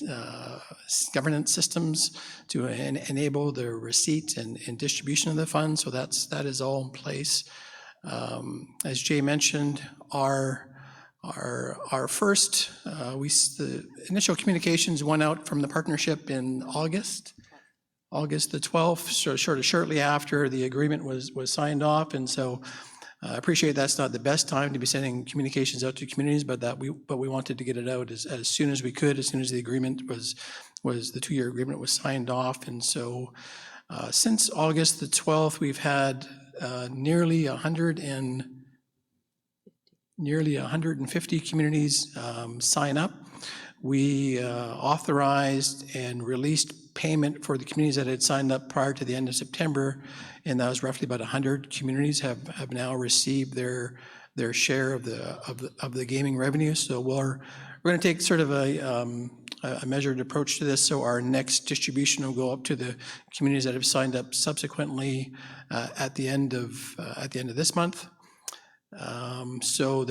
governance systems to enable the receipt and distribution of the funds. So that is all in place. As Jay mentioned, our first, the initial communications went out from the partnership in August the 12th, so shortly after the agreement was signed off. And so I appreciate that's not the best time to be sending communications out to communities, but we wanted to get it out as soon as we could, as soon as the agreement was the 2-year agreement was signed off. And so since August the 12th, we've had nearly 150 communities sign up. We authorized and released payment for the communities that had signed up prior to the end of September, and that was roughly about 100 communities have now received their share of the gaming revenue. So we're going to take sort of a measured approach to this. So our next distribution will go up to the communities that have signed up subsequently at the end of this month. So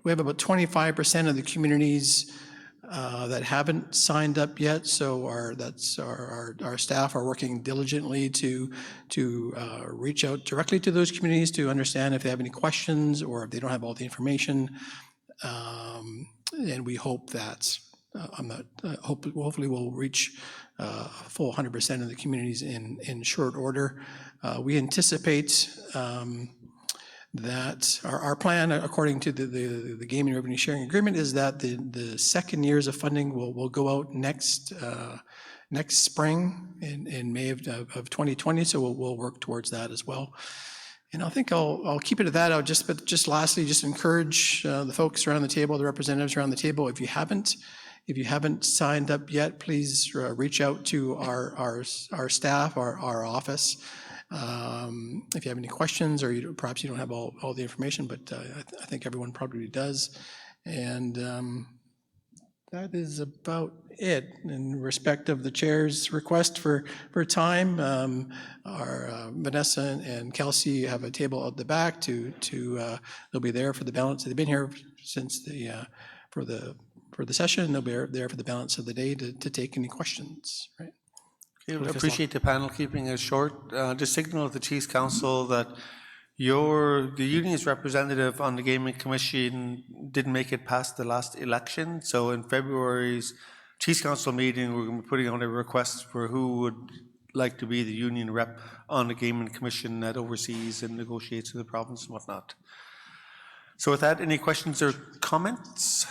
we have about 25% of the communities that haven't signed up yet. So our staff are working diligently to reach out directly to those communities to understand if they have any questions or if they don't have all the information. And we hope that hopefully we'll reach a full 100% of the communities in short order. We anticipate that our plan, according to the gaming revenue sharing agreement, is that the second years of funding will go out next spring in May of 2020. So we'll work towards that as well. And I think I'll keep it at that. But lastly, just encourage the folks around the table, the representatives around the table. If you haven't signed up yet, please reach out to our staff, our office. If you have any questions, or perhaps you don't have all the information, but I think everyone probably does. And that is about it. In respect of the chair's request for time, our Vanessa and Kelsey have a table at the back they'll be there for the balance. They've been here since for the session. They'll be there for the balance of the day to take any questions, right? Okay, I appreciate the panel keeping it short. Just signal to the Chiefs Council that the union's representative on the Gaming Commission didn't make it past the last election. So in February's Chiefs Council meeting, we're going to be putting on a request for who would like to be the union rep on the Gaming Commission that oversees and negotiates with the province and whatnot. So with that, any questions or comments?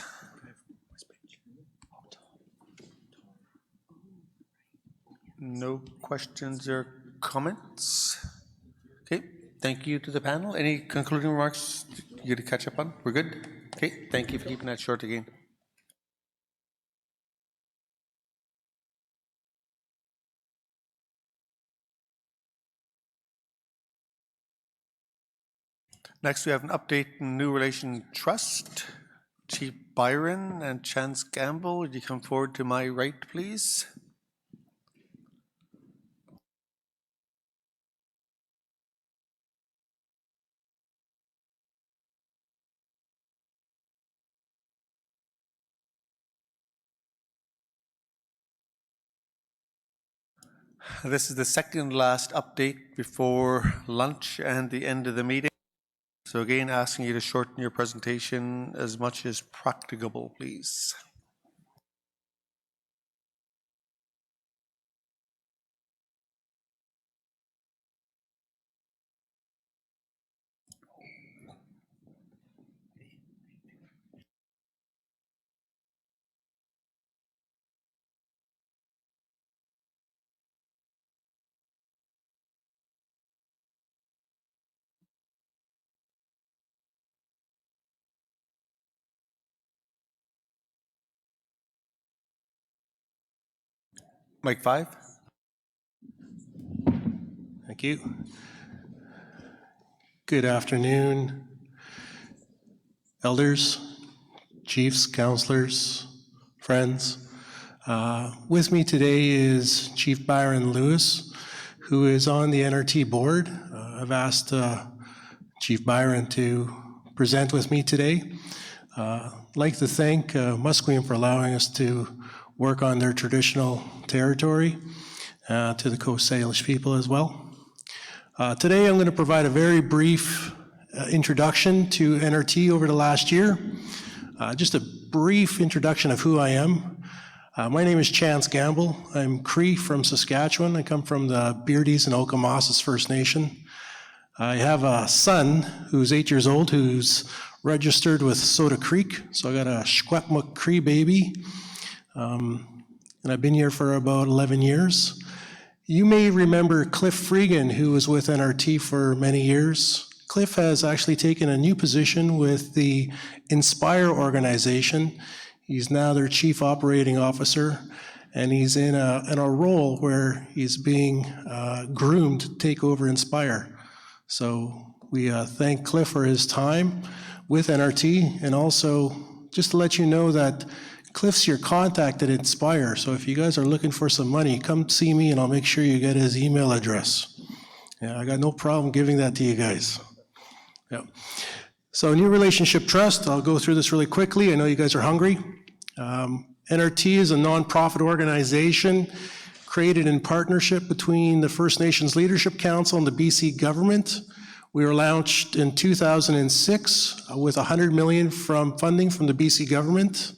No questions or comments? Okay, thank you to the panel. Any concluding remarks you to catch up on? We're good? Okay, thank you for keeping that short again. Next, we have an update in New Relation Trust. Chief Byron and Chance Gamble, would you come forward to my right, please? This is the second last update before lunch and the end of the meeting. So again, asking you to shorten your presentation as much as practicable, please. Mic 5. Thank you. Good afternoon, elders, chiefs, councillors, friends. With me today is Chief Byron Lewis, who is on the NRT board. I've asked Chief Byron to present with me today. like to thank Musqueam for allowing us to work on their traditional territory, to the Coast Salish people as well. Today I'm going to provide a very brief introduction to NRT over the last year. Just a brief introduction of who I am. My name is Chance Gamble. I'm Cree from Saskatchewan. I come from the Beardies and Okamosas First Nation. I have a son who's 8 years old who's registered with Soda Creek. So I got a Shkwepmuk Cree baby. And I've been here for about 11 years. You may remember Cliff Freegan, who was with NRT for many years. Cliff has actually taken a new position with the Inspire organization. He's now their Chief Operating Officer, and he's in a role where he's being groomed to take over Inspire. So we thank Cliff for his time with NRT, and also just to let you know that Cliff's your contact at Inspire, so if you guys are looking for some money, come see me and I'll make sure you get his email address. Yeah, I got no problem giving that to you guys. Yeah. So New Relationship Trust, I'll go through this really quickly. I know you guys are hungry. NRT is a nonprofit organization created in partnership between the First Nations Leadership Council and the BC government. We were launched in 2006 with $100 million from funding from the BC government.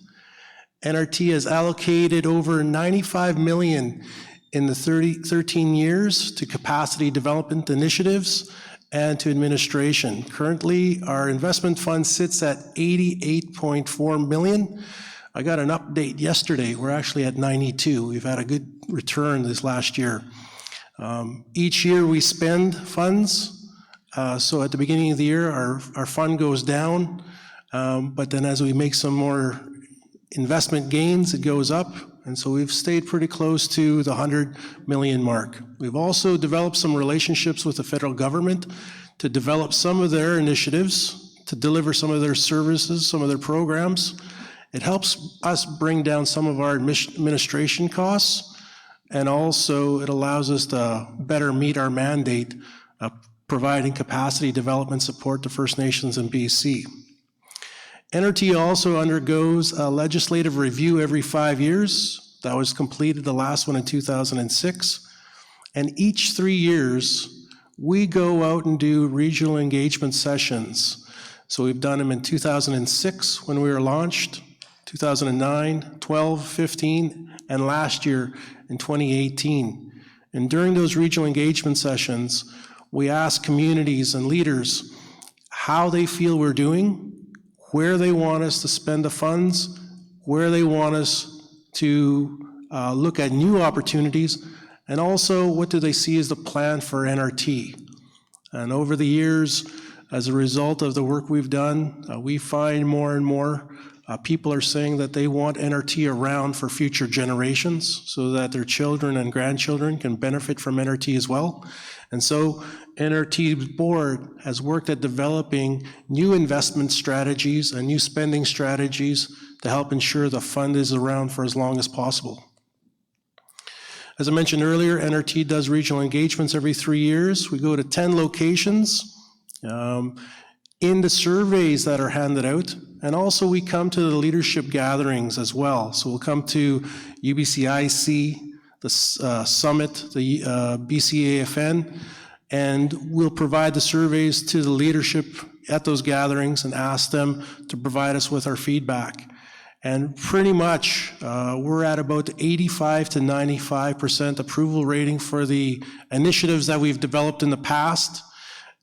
NRT has allocated over $95 million in the 13 years to capacity development initiatives and to administration. Currently, our investment fund sits at $88.4 million. I got an update yesterday. We're actually at 92. We've had a good return this last year. Each year we spend funds. So at the beginning of the year, our fund goes down. But then as we make some more investment gains, it goes up. And so we've stayed pretty close to the 100 million mark. We've also developed some relationships with the federal government to develop some of their initiatives, to deliver some of their services, some of their programs. It helps us bring down some of our administration costs, and also it allows us to better meet our mandate of providing capacity development support to First Nations in BC. NRT also undergoes a legislative review every 5 years. That was completed, the last one in 2006. And each 3 years, we go out and do regional engagement sessions. So we've done them in 2006 when we were launched, 2009, 12, 15, and last year in 2018. And during those regional engagement sessions, we ask communities and leaders how they feel we're doing, where they want us to spend the funds, where they want us to look at new opportunities, and also what do they see as the plan for NRT. And over the years, as a result of the work we've done, we find more and more people are saying that they want NRT around for future generations so that their children and grandchildren can benefit from NRT as well. And so NRT's board has worked at developing new investment strategies and new spending strategies to help ensure the fund is around for as long as possible. As I mentioned earlier, NRT does regional engagements every 3 years. We go to 10 locations. In the surveys that are handed out, and also we come to the leadership gatherings as well. So we'll come to UBCIC, the summit, the BCAFN, and we'll provide the surveys to the leadership at those gatherings and ask them to provide us with our feedback. And pretty much we're at about 85 to 95% approval rating for the initiatives that we've developed in the past,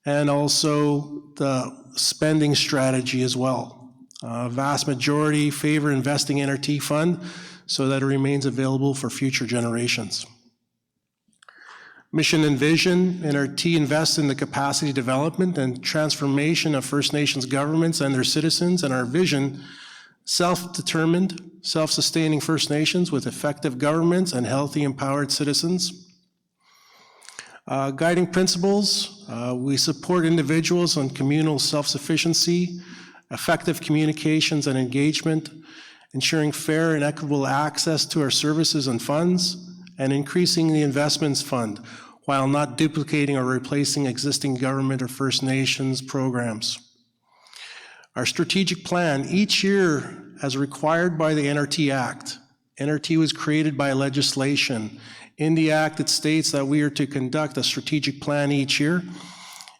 and also the spending strategy as well. Vast majority favor investing in NRT fund so that it remains available for future generations. Mission and vision, NRT invests in the capacity development and transformation of First Nations governments and their citizens, and our vision, self-determined, self-sustaining First Nations with effective governments and healthy, empowered citizens. Guiding principles, we support individuals on communal self-sufficiency, effective communications and engagement, ensuring fair and equitable access to our services and funds, and increasing the investments fund while not duplicating or replacing existing government or First Nations programs. Our strategic plan, each year as required by the NRT Act. NRT was created by legislation. In the Act, it states that we are to conduct a strategic plan each year.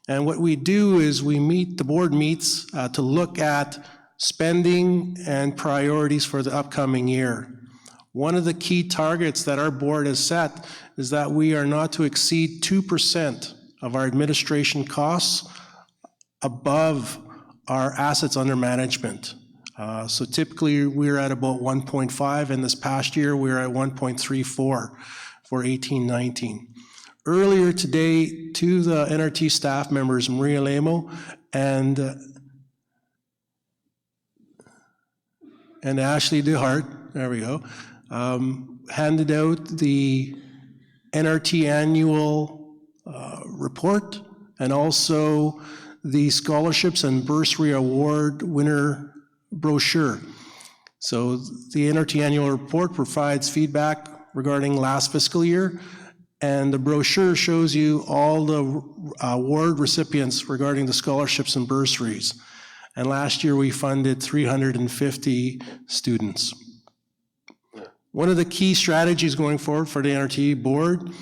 And what we do is the board meets to look at spending and priorities for the upcoming year. One of the key targets that our board has set is that we are not to exceed 2% of our administration costs above our assets under management. So typically we're at about 1.5, and this past year we were at 1.34 for 18-19. Earlier today, two of the NRT staff members, Maria Lemo and Ashley DeHart, there we go, handed out the NRT annual report and also the scholarships and bursary award winner brochure. So the NRT annual report provides feedback regarding last fiscal year, and the brochure shows you all the award recipients regarding the scholarships and bursaries. And last year we funded 350 students. One of the key strategies going forward for the NRT board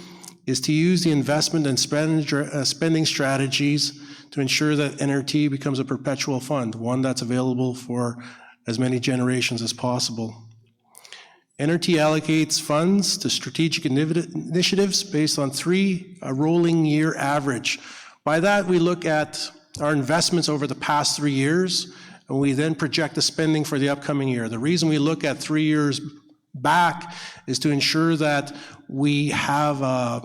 is to use the investment and spending strategies to ensure that NRT becomes a perpetual fund, one that's available for as many generations as possible. NRT allocates funds to strategic initiatives based on a rolling year average. By that, we look at our investments over the past 3 years, and we then project the spending for the upcoming year. The reason we look at 3 years back is to ensure that we have a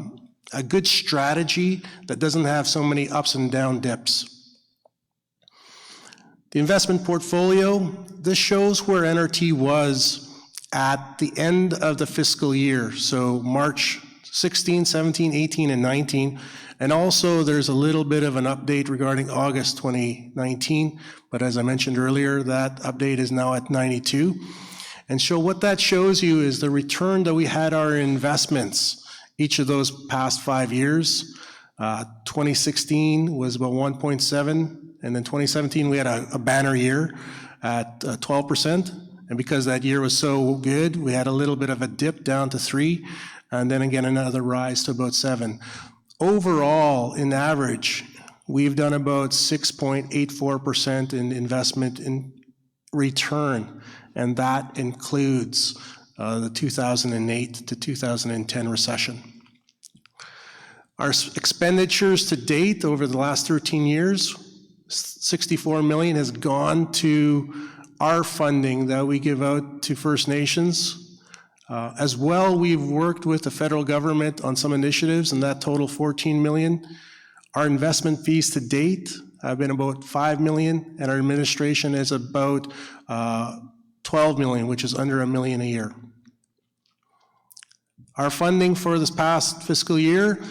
good strategy that doesn't have so many ups and down dips. The investment portfolio, this shows where NRT was at the end of the fiscal year, so March 16, 17, 18, and 19. And also there's a little bit of an update regarding August 2019, but as I mentioned earlier, that update is now at 92. And so what that shows you is the return that we had our investments each of those past 5 years. 2016 was about 1.7, and then 2017 we had a banner year at 12%. And because that year was so good, we had a little bit of a dip down to 3, and then again another rise to about 7. Overall, in average, we've done about 6.84% in investment in return, and that includes the 2008 to 2010 recession. Our expenditures to date over the last 13 years, 64 million has gone to our funding that we give out to First Nations. As well, we've worked with the federal government on some initiatives, and that total 14 million. Our investment fees to date have been about 5 million, and our administration is about 12 million, which is under $1 million a year. Our funding for this past fiscal year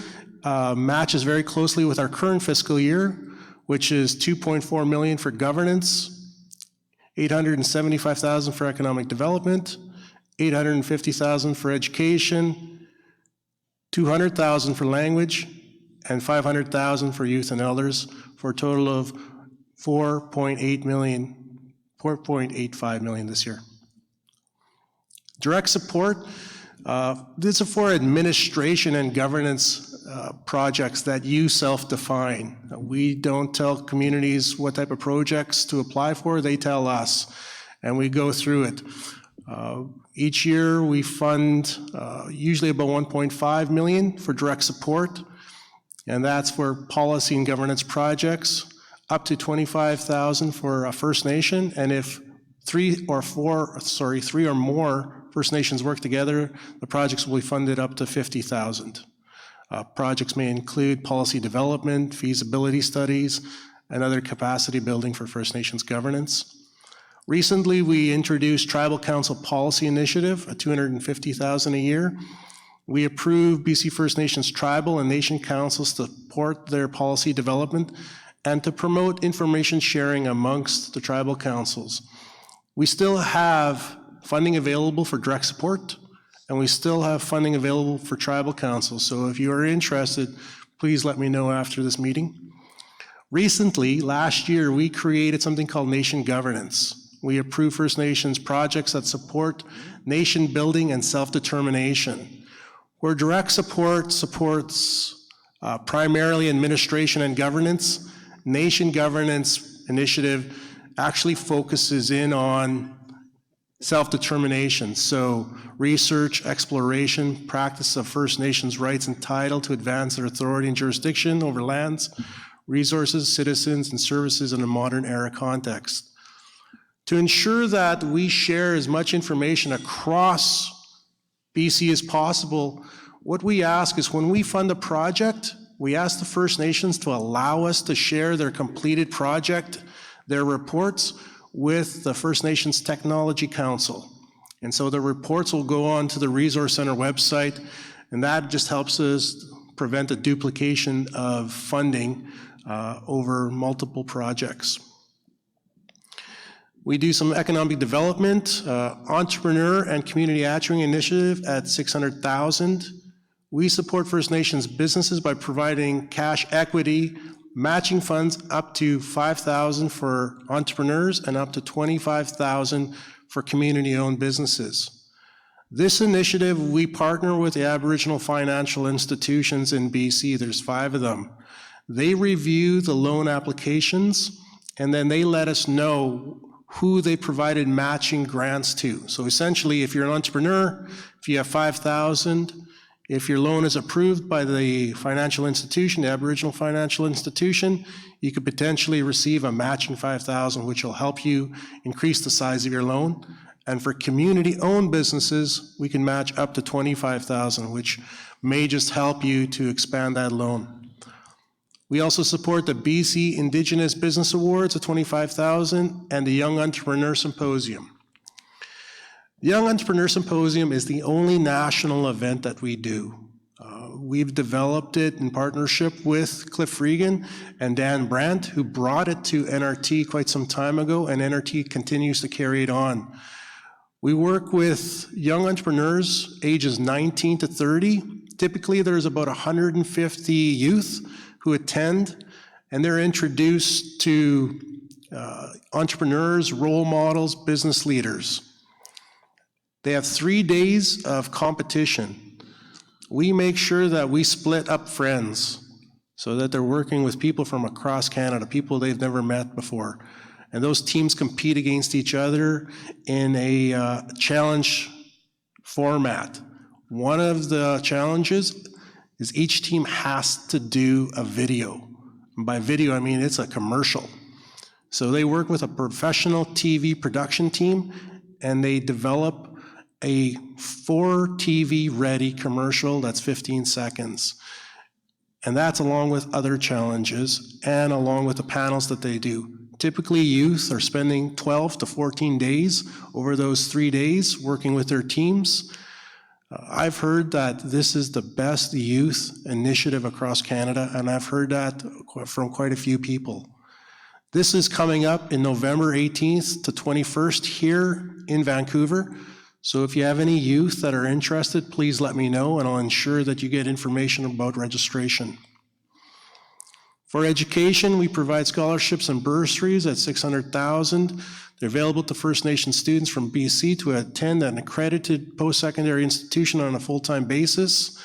matches very closely with our current fiscal year, which is 2.4 million for governance, 875,000 for economic development, 850,000 for education, 200,000 for language, and 500,000 for youth and elders, for a total of 4.85 million this year. Direct support, this is for administration and governance projects that you self-define. We don't tell communities what type of projects to apply for, they tell us, and we go through it. Each year we fund usually about 1.5 million for direct support, and that's for policy and governance projects, up to 25,000 for a First Nation, and if three or more First Nations work together, the projects will be funded up to 50,000. Projects may include policy development, feasibility studies, and other capacity building for First Nations governance. Recently, we introduced Tribal Council Policy Initiative, at 250,000 a year. We approved BC First Nations tribal and nation councils to support their policy development and to promote information sharing amongst the tribal councils. We still have funding available for direct support, and we still have funding available for tribal councils. So if you are interested, please let me know after this meeting. Recently, last year, we created something called Nation Governance. We approve First Nations projects that support nation building and self-determination, where direct support supports primarily administration and governance. Nation Governance Initiative actually focuses in on self-determination, so research, exploration, practice of First Nations rights and title to advance their authority and jurisdiction over lands, resources, citizens, and services in a modern era context. To ensure that we share as much information across BC as possible, what we ask is when we fund a project, we ask the First Nations to allow us to share their completed project, their reports, with the First Nations Technology Council. And so the reports will go on to the Resource Center website, and that just helps us prevent a duplication of funding over multiple projects. We do some economic development, entrepreneur and community attribute initiative at $600,000. We support First Nations businesses by providing cash equity, matching funds up to $5,000 for entrepreneurs and up to $25,000 for community-owned businesses. This initiative, we partner with the Aboriginal financial institutions in BC. There's 5 of them. They review the loan applications, and then they let us know who they provided matching grants to. So essentially, if you're an entrepreneur, if you have $5,000, if your loan is approved by the financial institution, the Aboriginal financial institution, you could potentially receive a matching $5,000, which will help you increase the size of your loan. And for community-owned businesses, we can match up to $25,000, which may just help you to expand that loan. We also support the BC Indigenous Business Awards at $25,000 and the Young Entrepreneur Symposium. The Young Entrepreneur Symposium is the only national event that we do. We've developed it in partnership with Cliff Regan and Dan Brandt, who brought it to NRT quite some time ago, and NRT continues to carry it on. We work with young entrepreneurs ages 19 to 30. Typically, there's about 150 youth who attend, and they're introduced to entrepreneurs, role models, business leaders. They have 3 days of competition. We make sure that we split up friends so that they're working with people from across Canada, people they've never met before. And those teams compete against each other in a challenge format. One of the challenges is each team has to do a video. And by video, I mean it's a commercial. So they work with a professional TV production team, and they develop a 4 TV-ready commercial that's 15 seconds. And that's along with other challenges and along with the panels that they do. Typically, youth are spending 12 to 14 days over those 3 days working with their teams. I've heard that this is the best youth initiative across Canada, and I've heard that from quite a few people. This is coming up in November 18th to 21st here in Vancouver. So if you have any youth that are interested, please let me know, and I'll ensure that you get information about registration. For education, we provide scholarships and bursaries at $600,000. They're available to First Nation students from BC to attend an accredited post-secondary institution on a full-time basis.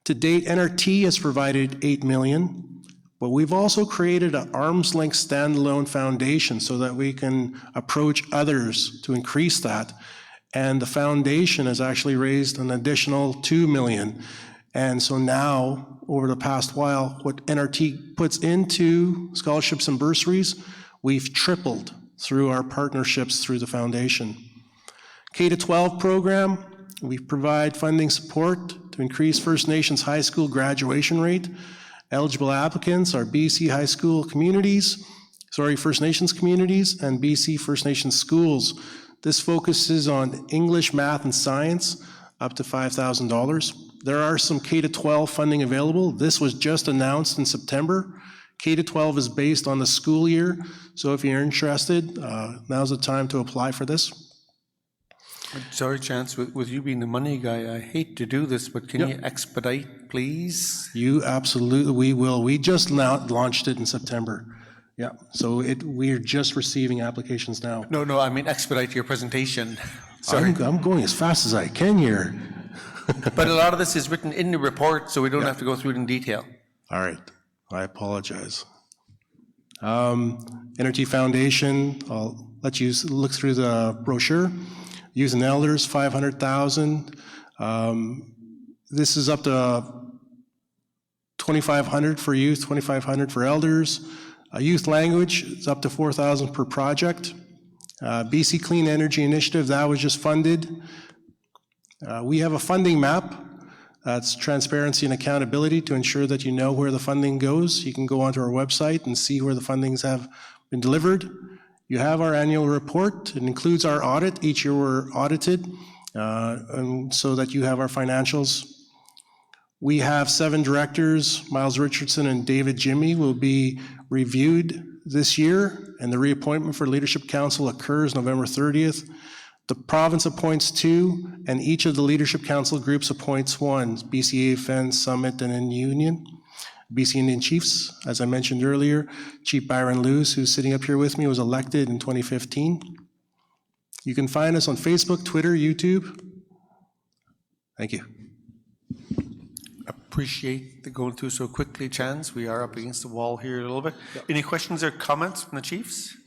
To date, NRT has provided $8 million, but we've also created an arm's length standalone foundation so that we can approach others to increase that. And the foundation has actually raised an additional $2 million. And so now, over the past while, what NRT puts into scholarships and bursaries, we've tripled through our partnerships through the foundation. K-12 program, we provide funding support to increase First Nations high school graduation rate. Eligible applicants are BC high school communities, First Nations communities, and BC First Nations schools. This focuses on English, math, and science, up to $5,000. There are some K-12 funding available. This was just announced in September. K-12 is based on the school year, so if you're interested, now's the time to apply for this. Sorry, Chance, with you being the money guy, I hate to do this, but can you expedite, please? We will. We just launched it in September. Yeah, so we're just receiving applications now. No, I mean expedite your presentation. Sorry. I'm going as fast as I can here. But a lot of this is written in the report, so we don't have to go through it in detail. All right, I apologize. Energy Foundation, I'll let you look through the brochure. Youth and Elders, 500,000. This is up to 2,500 for youth, 2,500 for elders. Youth language is up to 4,000 per project. BC Clean Energy Initiative, that was just funded. We have a funding map. That's transparency and accountability to ensure that you know where the funding goes. You can go onto our website and see where the fundings have been delivered. You have our annual report. It includes our audit. Each year we're audited, and so that you have our financials. We have 7 directors. Miles Richardson and David Jimmy will be reviewed this year, and the reappointment for Leadership Council occurs November 30th. The province appoints 2, and each of the Leadership Council groups appoints 1, BC AFN, Summit, and in Union. BC Indian Chiefs, as I mentioned earlier, Chief Byron Lewis, who's sitting up here with me, was elected in 2015. You can find us on Facebook, Twitter, YouTube. Thank you. Appreciate the going through so quickly, Chance. We are up against the wall here a little bit. Any questions or comments from the chiefs?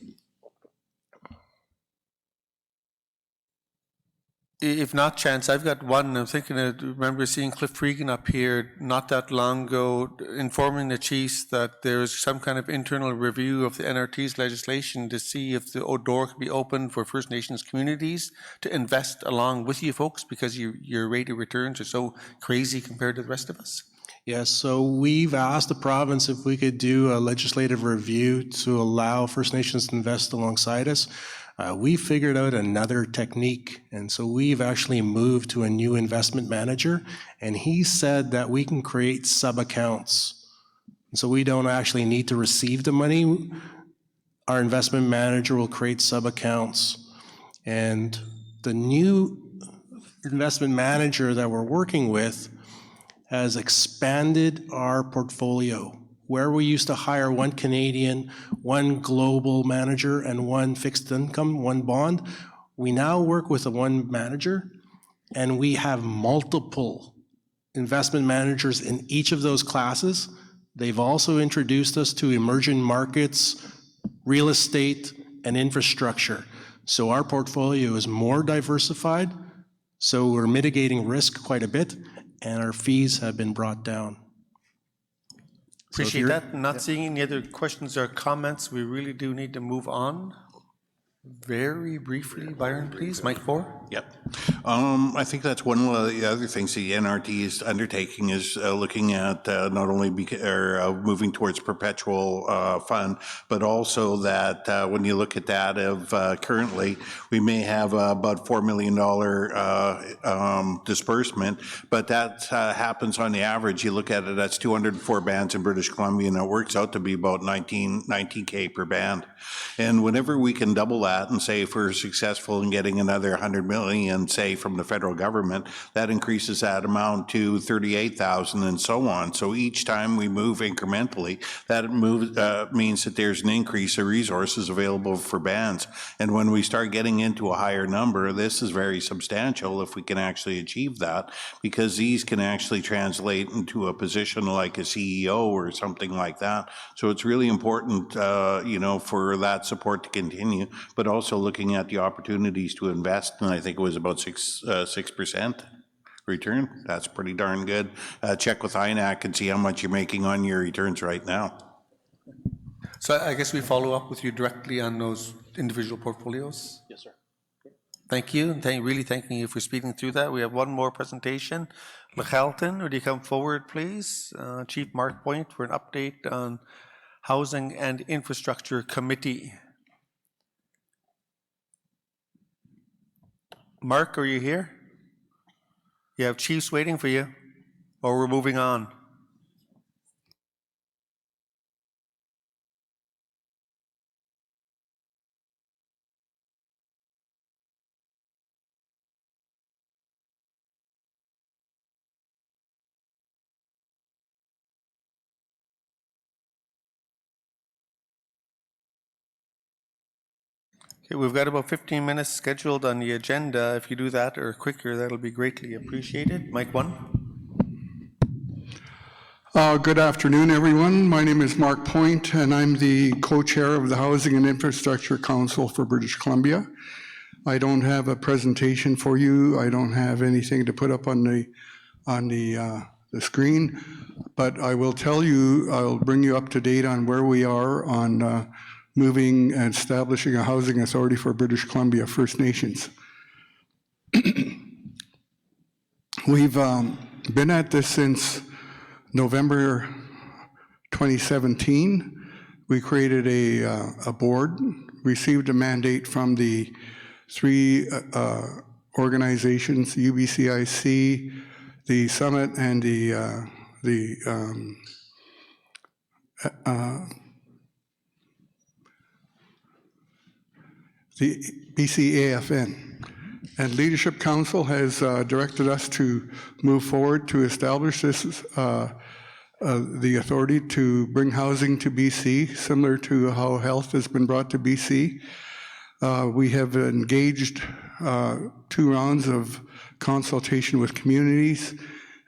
If not, Chance, I've got one. I'm thinking, I remember seeing Cliff Regan up here not that long ago informing the chiefs that there's some kind of internal review of the NRT's legislation to see if the door could be open for First Nations communities to invest along with you folks because your rate of returns are so crazy compared to the rest of us. Yes, so we've asked the province if we could do a legislative review to allow First Nations to invest alongside us. We figured out another technique, and so we've actually moved to a new investment manager, and he said that we can create sub-accounts. So we don't actually need to receive the money. Our investment manager will create sub-accounts, and the new investment manager that we're working with has expanded our portfolio. Where we used to hire 1 Canadian, 1 global manager, and 1 fixed income, 1 bond, we now work with a 1 manager, and we have multiple investment managers in each of those classes. They've also introduced us to emerging markets, real estate, and infrastructure. So our portfolio is more diversified, so we're mitigating risk quite a bit, and our fees have been brought down. Appreciate that. Not seeing any other questions or comments, we really do need to move on. Very briefly, Byron, please, Mike 4. Yep. I think that's one of the other things the NRT is undertaking is looking at not only moving towards perpetual fund, but also that when you look at that of currently, we may have about $4 million disbursement, but that happens on the average. You look at it, that's 204 bands in British Columbia, and it works out to be about 19K per band. And whenever we can double that and say if we're successful in getting another 100 million, say from the federal government, that increases that amount to 38,000 and so on. So each time we move incrementally, that means that there's an increase of resources available for bands. And when we start getting into a higher number, this is very substantial if we can actually achieve that, because these can actually translate into a position like a CEO or something like that. So it's really important, for that support to continue, but also looking at the opportunities to invest. And I think it was about 6% return. That's pretty darn good. Check with INAC and see how much you're making on your returns right now. So I guess we follow up with you directly on those individual portfolios? Yes, sir. Thank you, and really thanking you for speeding through that. We have one more presentation. Lechalton, would you come forward, please? Chief Mark Point for an update on Housing and Infrastructure Committee. Mark, are you here? You have chiefs waiting for you, or we're moving on. Okay, we've got about 15 minutes scheduled on the agenda. If you do that or quicker, that'll be greatly appreciated. Mic 1. Good afternoon, everyone. My name is Mark Point, and I'm the co-chair of the Housing and Infrastructure Council for British Columbia. I don't have a presentation for you. I don't have anything to put up on the screen, but I will tell you, I'll bring you up to date on where we are on moving and establishing a housing authority for British Columbia First Nations. We've been at this since November 2017. We created a board, received a mandate from the three organizations, UBCIC, the Summit, and the BCAFN. And Leadership Council has directed us to move forward to establish this, the authority to bring housing to BC, similar to how health has been brought to BC. We have engaged 2 rounds of consultation with communities,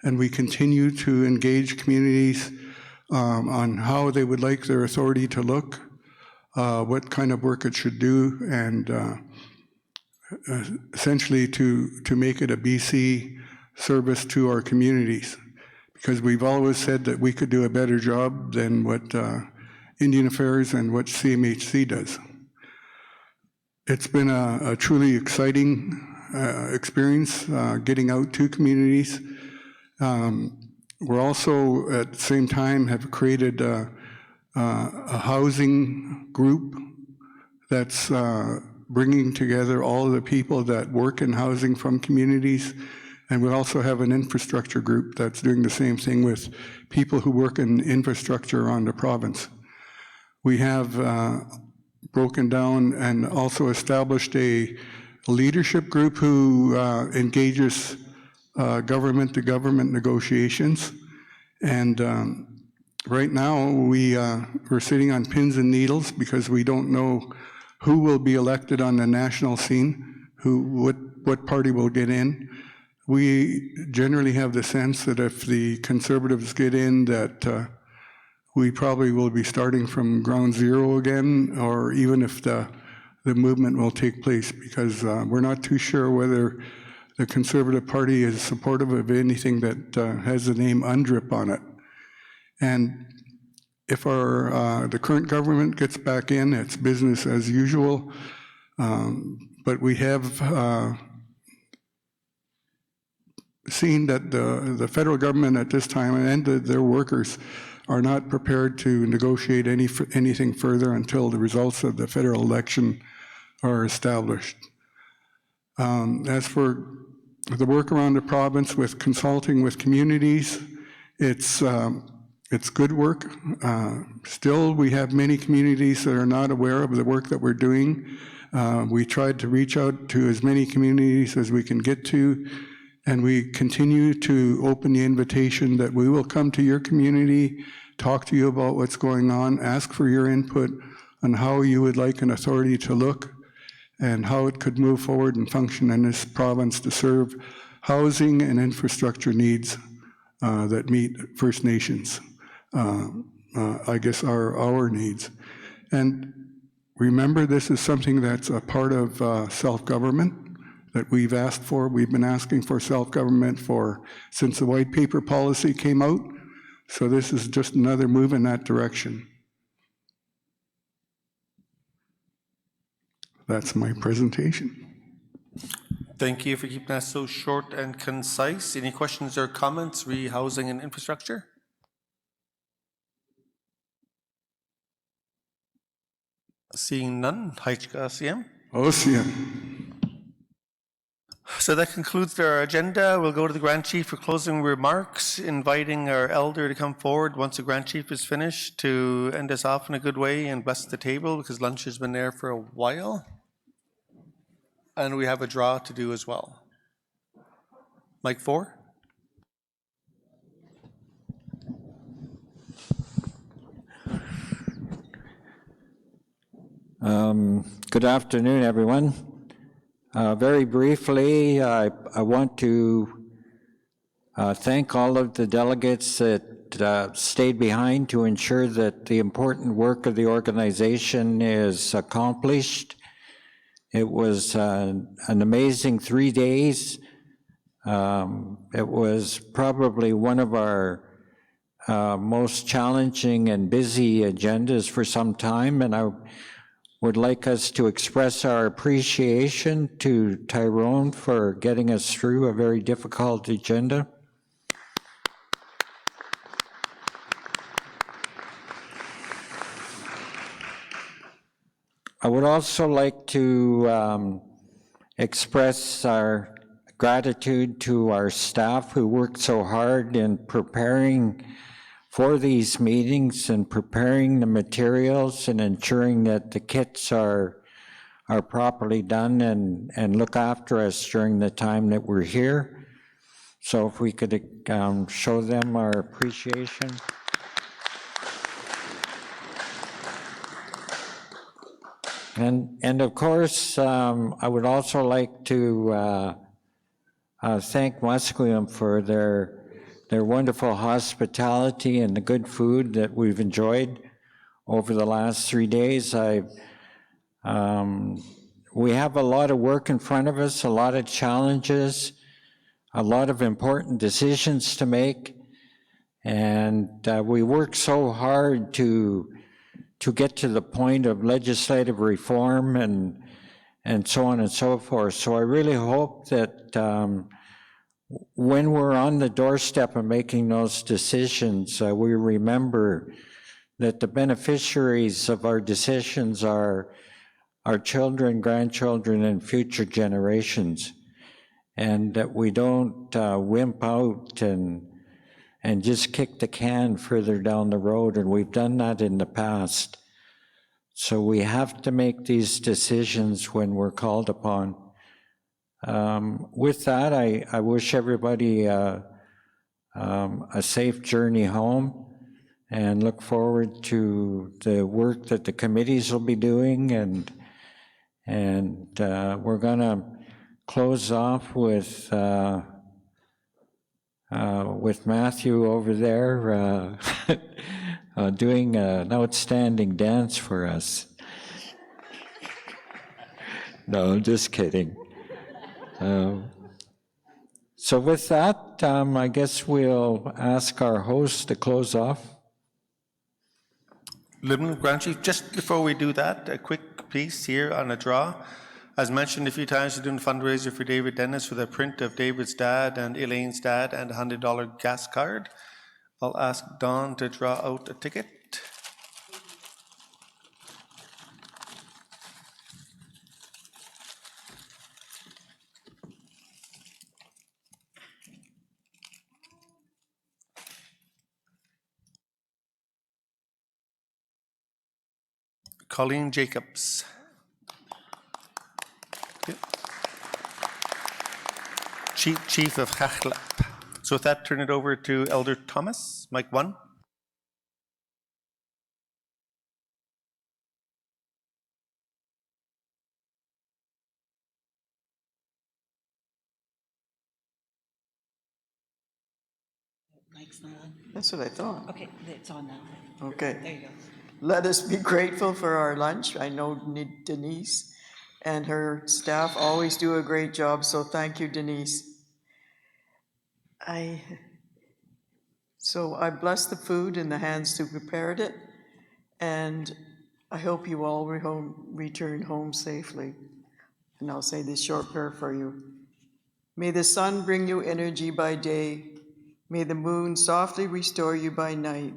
and we continue to engage communities on how they would like their authority to look, what kind of work it should do, and essentially to make it a BC service to our communities. Because we've always said that we could do a better job than what Indian Affairs and what CMHC does. It's been a truly exciting experience getting out to communities. We're also at the same time have created a housing group that's bringing together all of the people that work in housing from communities. And we also have an infrastructure group that's doing the same thing with people who work in infrastructure around the province. We have broken down and also established a leadership group who engages government-to-government negotiations. And right now we're sitting on pins and needles because we don't know who will be elected on the national scene, what party will get in. We generally have the sense that if the Conservatives get in, that we probably will be starting from ground zero again, or even if the movement will take place, because we're not too sure whether the Conservative Party is supportive of anything that has the name UNDRIP on it. And if the current government gets back in, it's business as usual. But we have seen that the federal government at this time and their workers are not prepared to negotiate anything further until the results of the federal election are established. As for the work around the province with consulting with communities, it's good work. Still, we have many communities that are not aware of the work that we're doing. We tried to reach out to as many communities as we can get to, and we continue to open the invitation that we will come to your community, talk to you about what's going on, ask for your input on how you would like an authority to look and how it could move forward and function in this province to serve housing and infrastructure needs that meet First Nations, I guess are our needs. And remember, this is something that's a part of self-government that we've asked for. We've been asking for self-government since the white paper policy came out. So this is just another move in that direction. That's my presentation. Thank you for keeping that so short and concise. Any questions or comments re housing and infrastructure? Seeing none, Haichka CM. OCM. So that concludes our agenda. We'll go to the Grand Chief for closing remarks, inviting our elder to come forward once the Grand Chief is finished to end us off in a good way and bless the table, because lunch has been there for a while. And we have a draw to do as well. Mic 4. Good afternoon, everyone. Very briefly, I want to thank all of the delegates that stayed behind to ensure that the important work of the organization is accomplished. It was an amazing 3 days. It was probably one of our most challenging and busy agendas for some time, and I would like us to express our appreciation to Tyrone for getting us through a very difficult agenda. I would also like to express our gratitude to our staff who worked so hard in preparing for these meetings and preparing the materials and ensuring that the kits are properly done and look after us during the time that we're here. So if we could show them our appreciation. And of course, I would also like to thank Musqueam for their wonderful hospitality and the good food that we've enjoyed over the last 3 days. We have a lot of work in front of us, a lot of challenges, a lot of important decisions to make, and we work so hard to get to the point of legislative reform and so on and so forth. So I really hope that when we're on the doorstep of making those decisions, we remember that the beneficiaries of our decisions are our children, grandchildren, and future generations, and that we don't wimp out and just kick the can further down the road, and we've done that in the past. So we have to make these decisions when we're called upon. With that, I wish everybody a safe journey home and look forward to the work that the committees will be doing, and we're going to close off with Matthew over there doing an outstanding dance for us. No, I'm just kidding. So with that, I guess we'll ask our host to close off. Lieutenant Grand Chief, just before we do that, a quick piece here on a draw. As mentioned a few times, we're doing a fundraiser for David Dennis with a print of David's dad and Elaine's dad and a $100 gas card. I'll ask Don to draw out a ticket. Colleen Jacobs. Chief of Chachlap. So with that, turn it over to Elder Thomas, mic 1. Mic's not on. That's what I thought. Okay, it's on now. Okay. There you go. Let us be grateful for our lunch. I know Denise and her staff always do a great job, so thank you, Denise. So I bless the food in the hands who prepared it, and I hope you all return home safely. And I'll say this short prayer for you. May the sun bring you energy by day. May the moon softly restore you by night.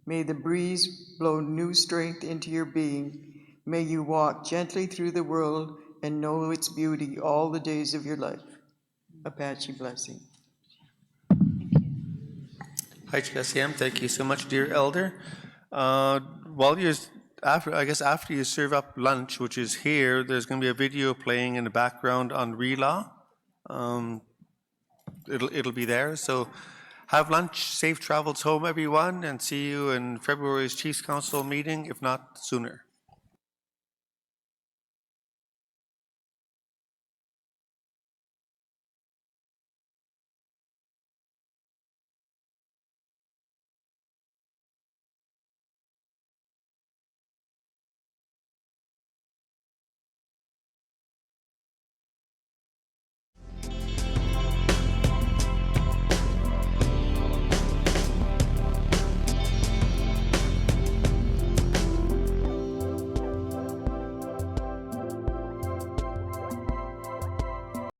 May the breeze blow new strength into your being. May you walk gently through the world and know its beauty all the days of your life. Apache blessing. Thank you so much, dear Elder. While you're after you serve up lunch, which is here, there's going to be a video playing in the background on RELAW. It'll be there. So have lunch, safe travels home, everyone, and see you in February's Chiefs Council meeting, if not sooner.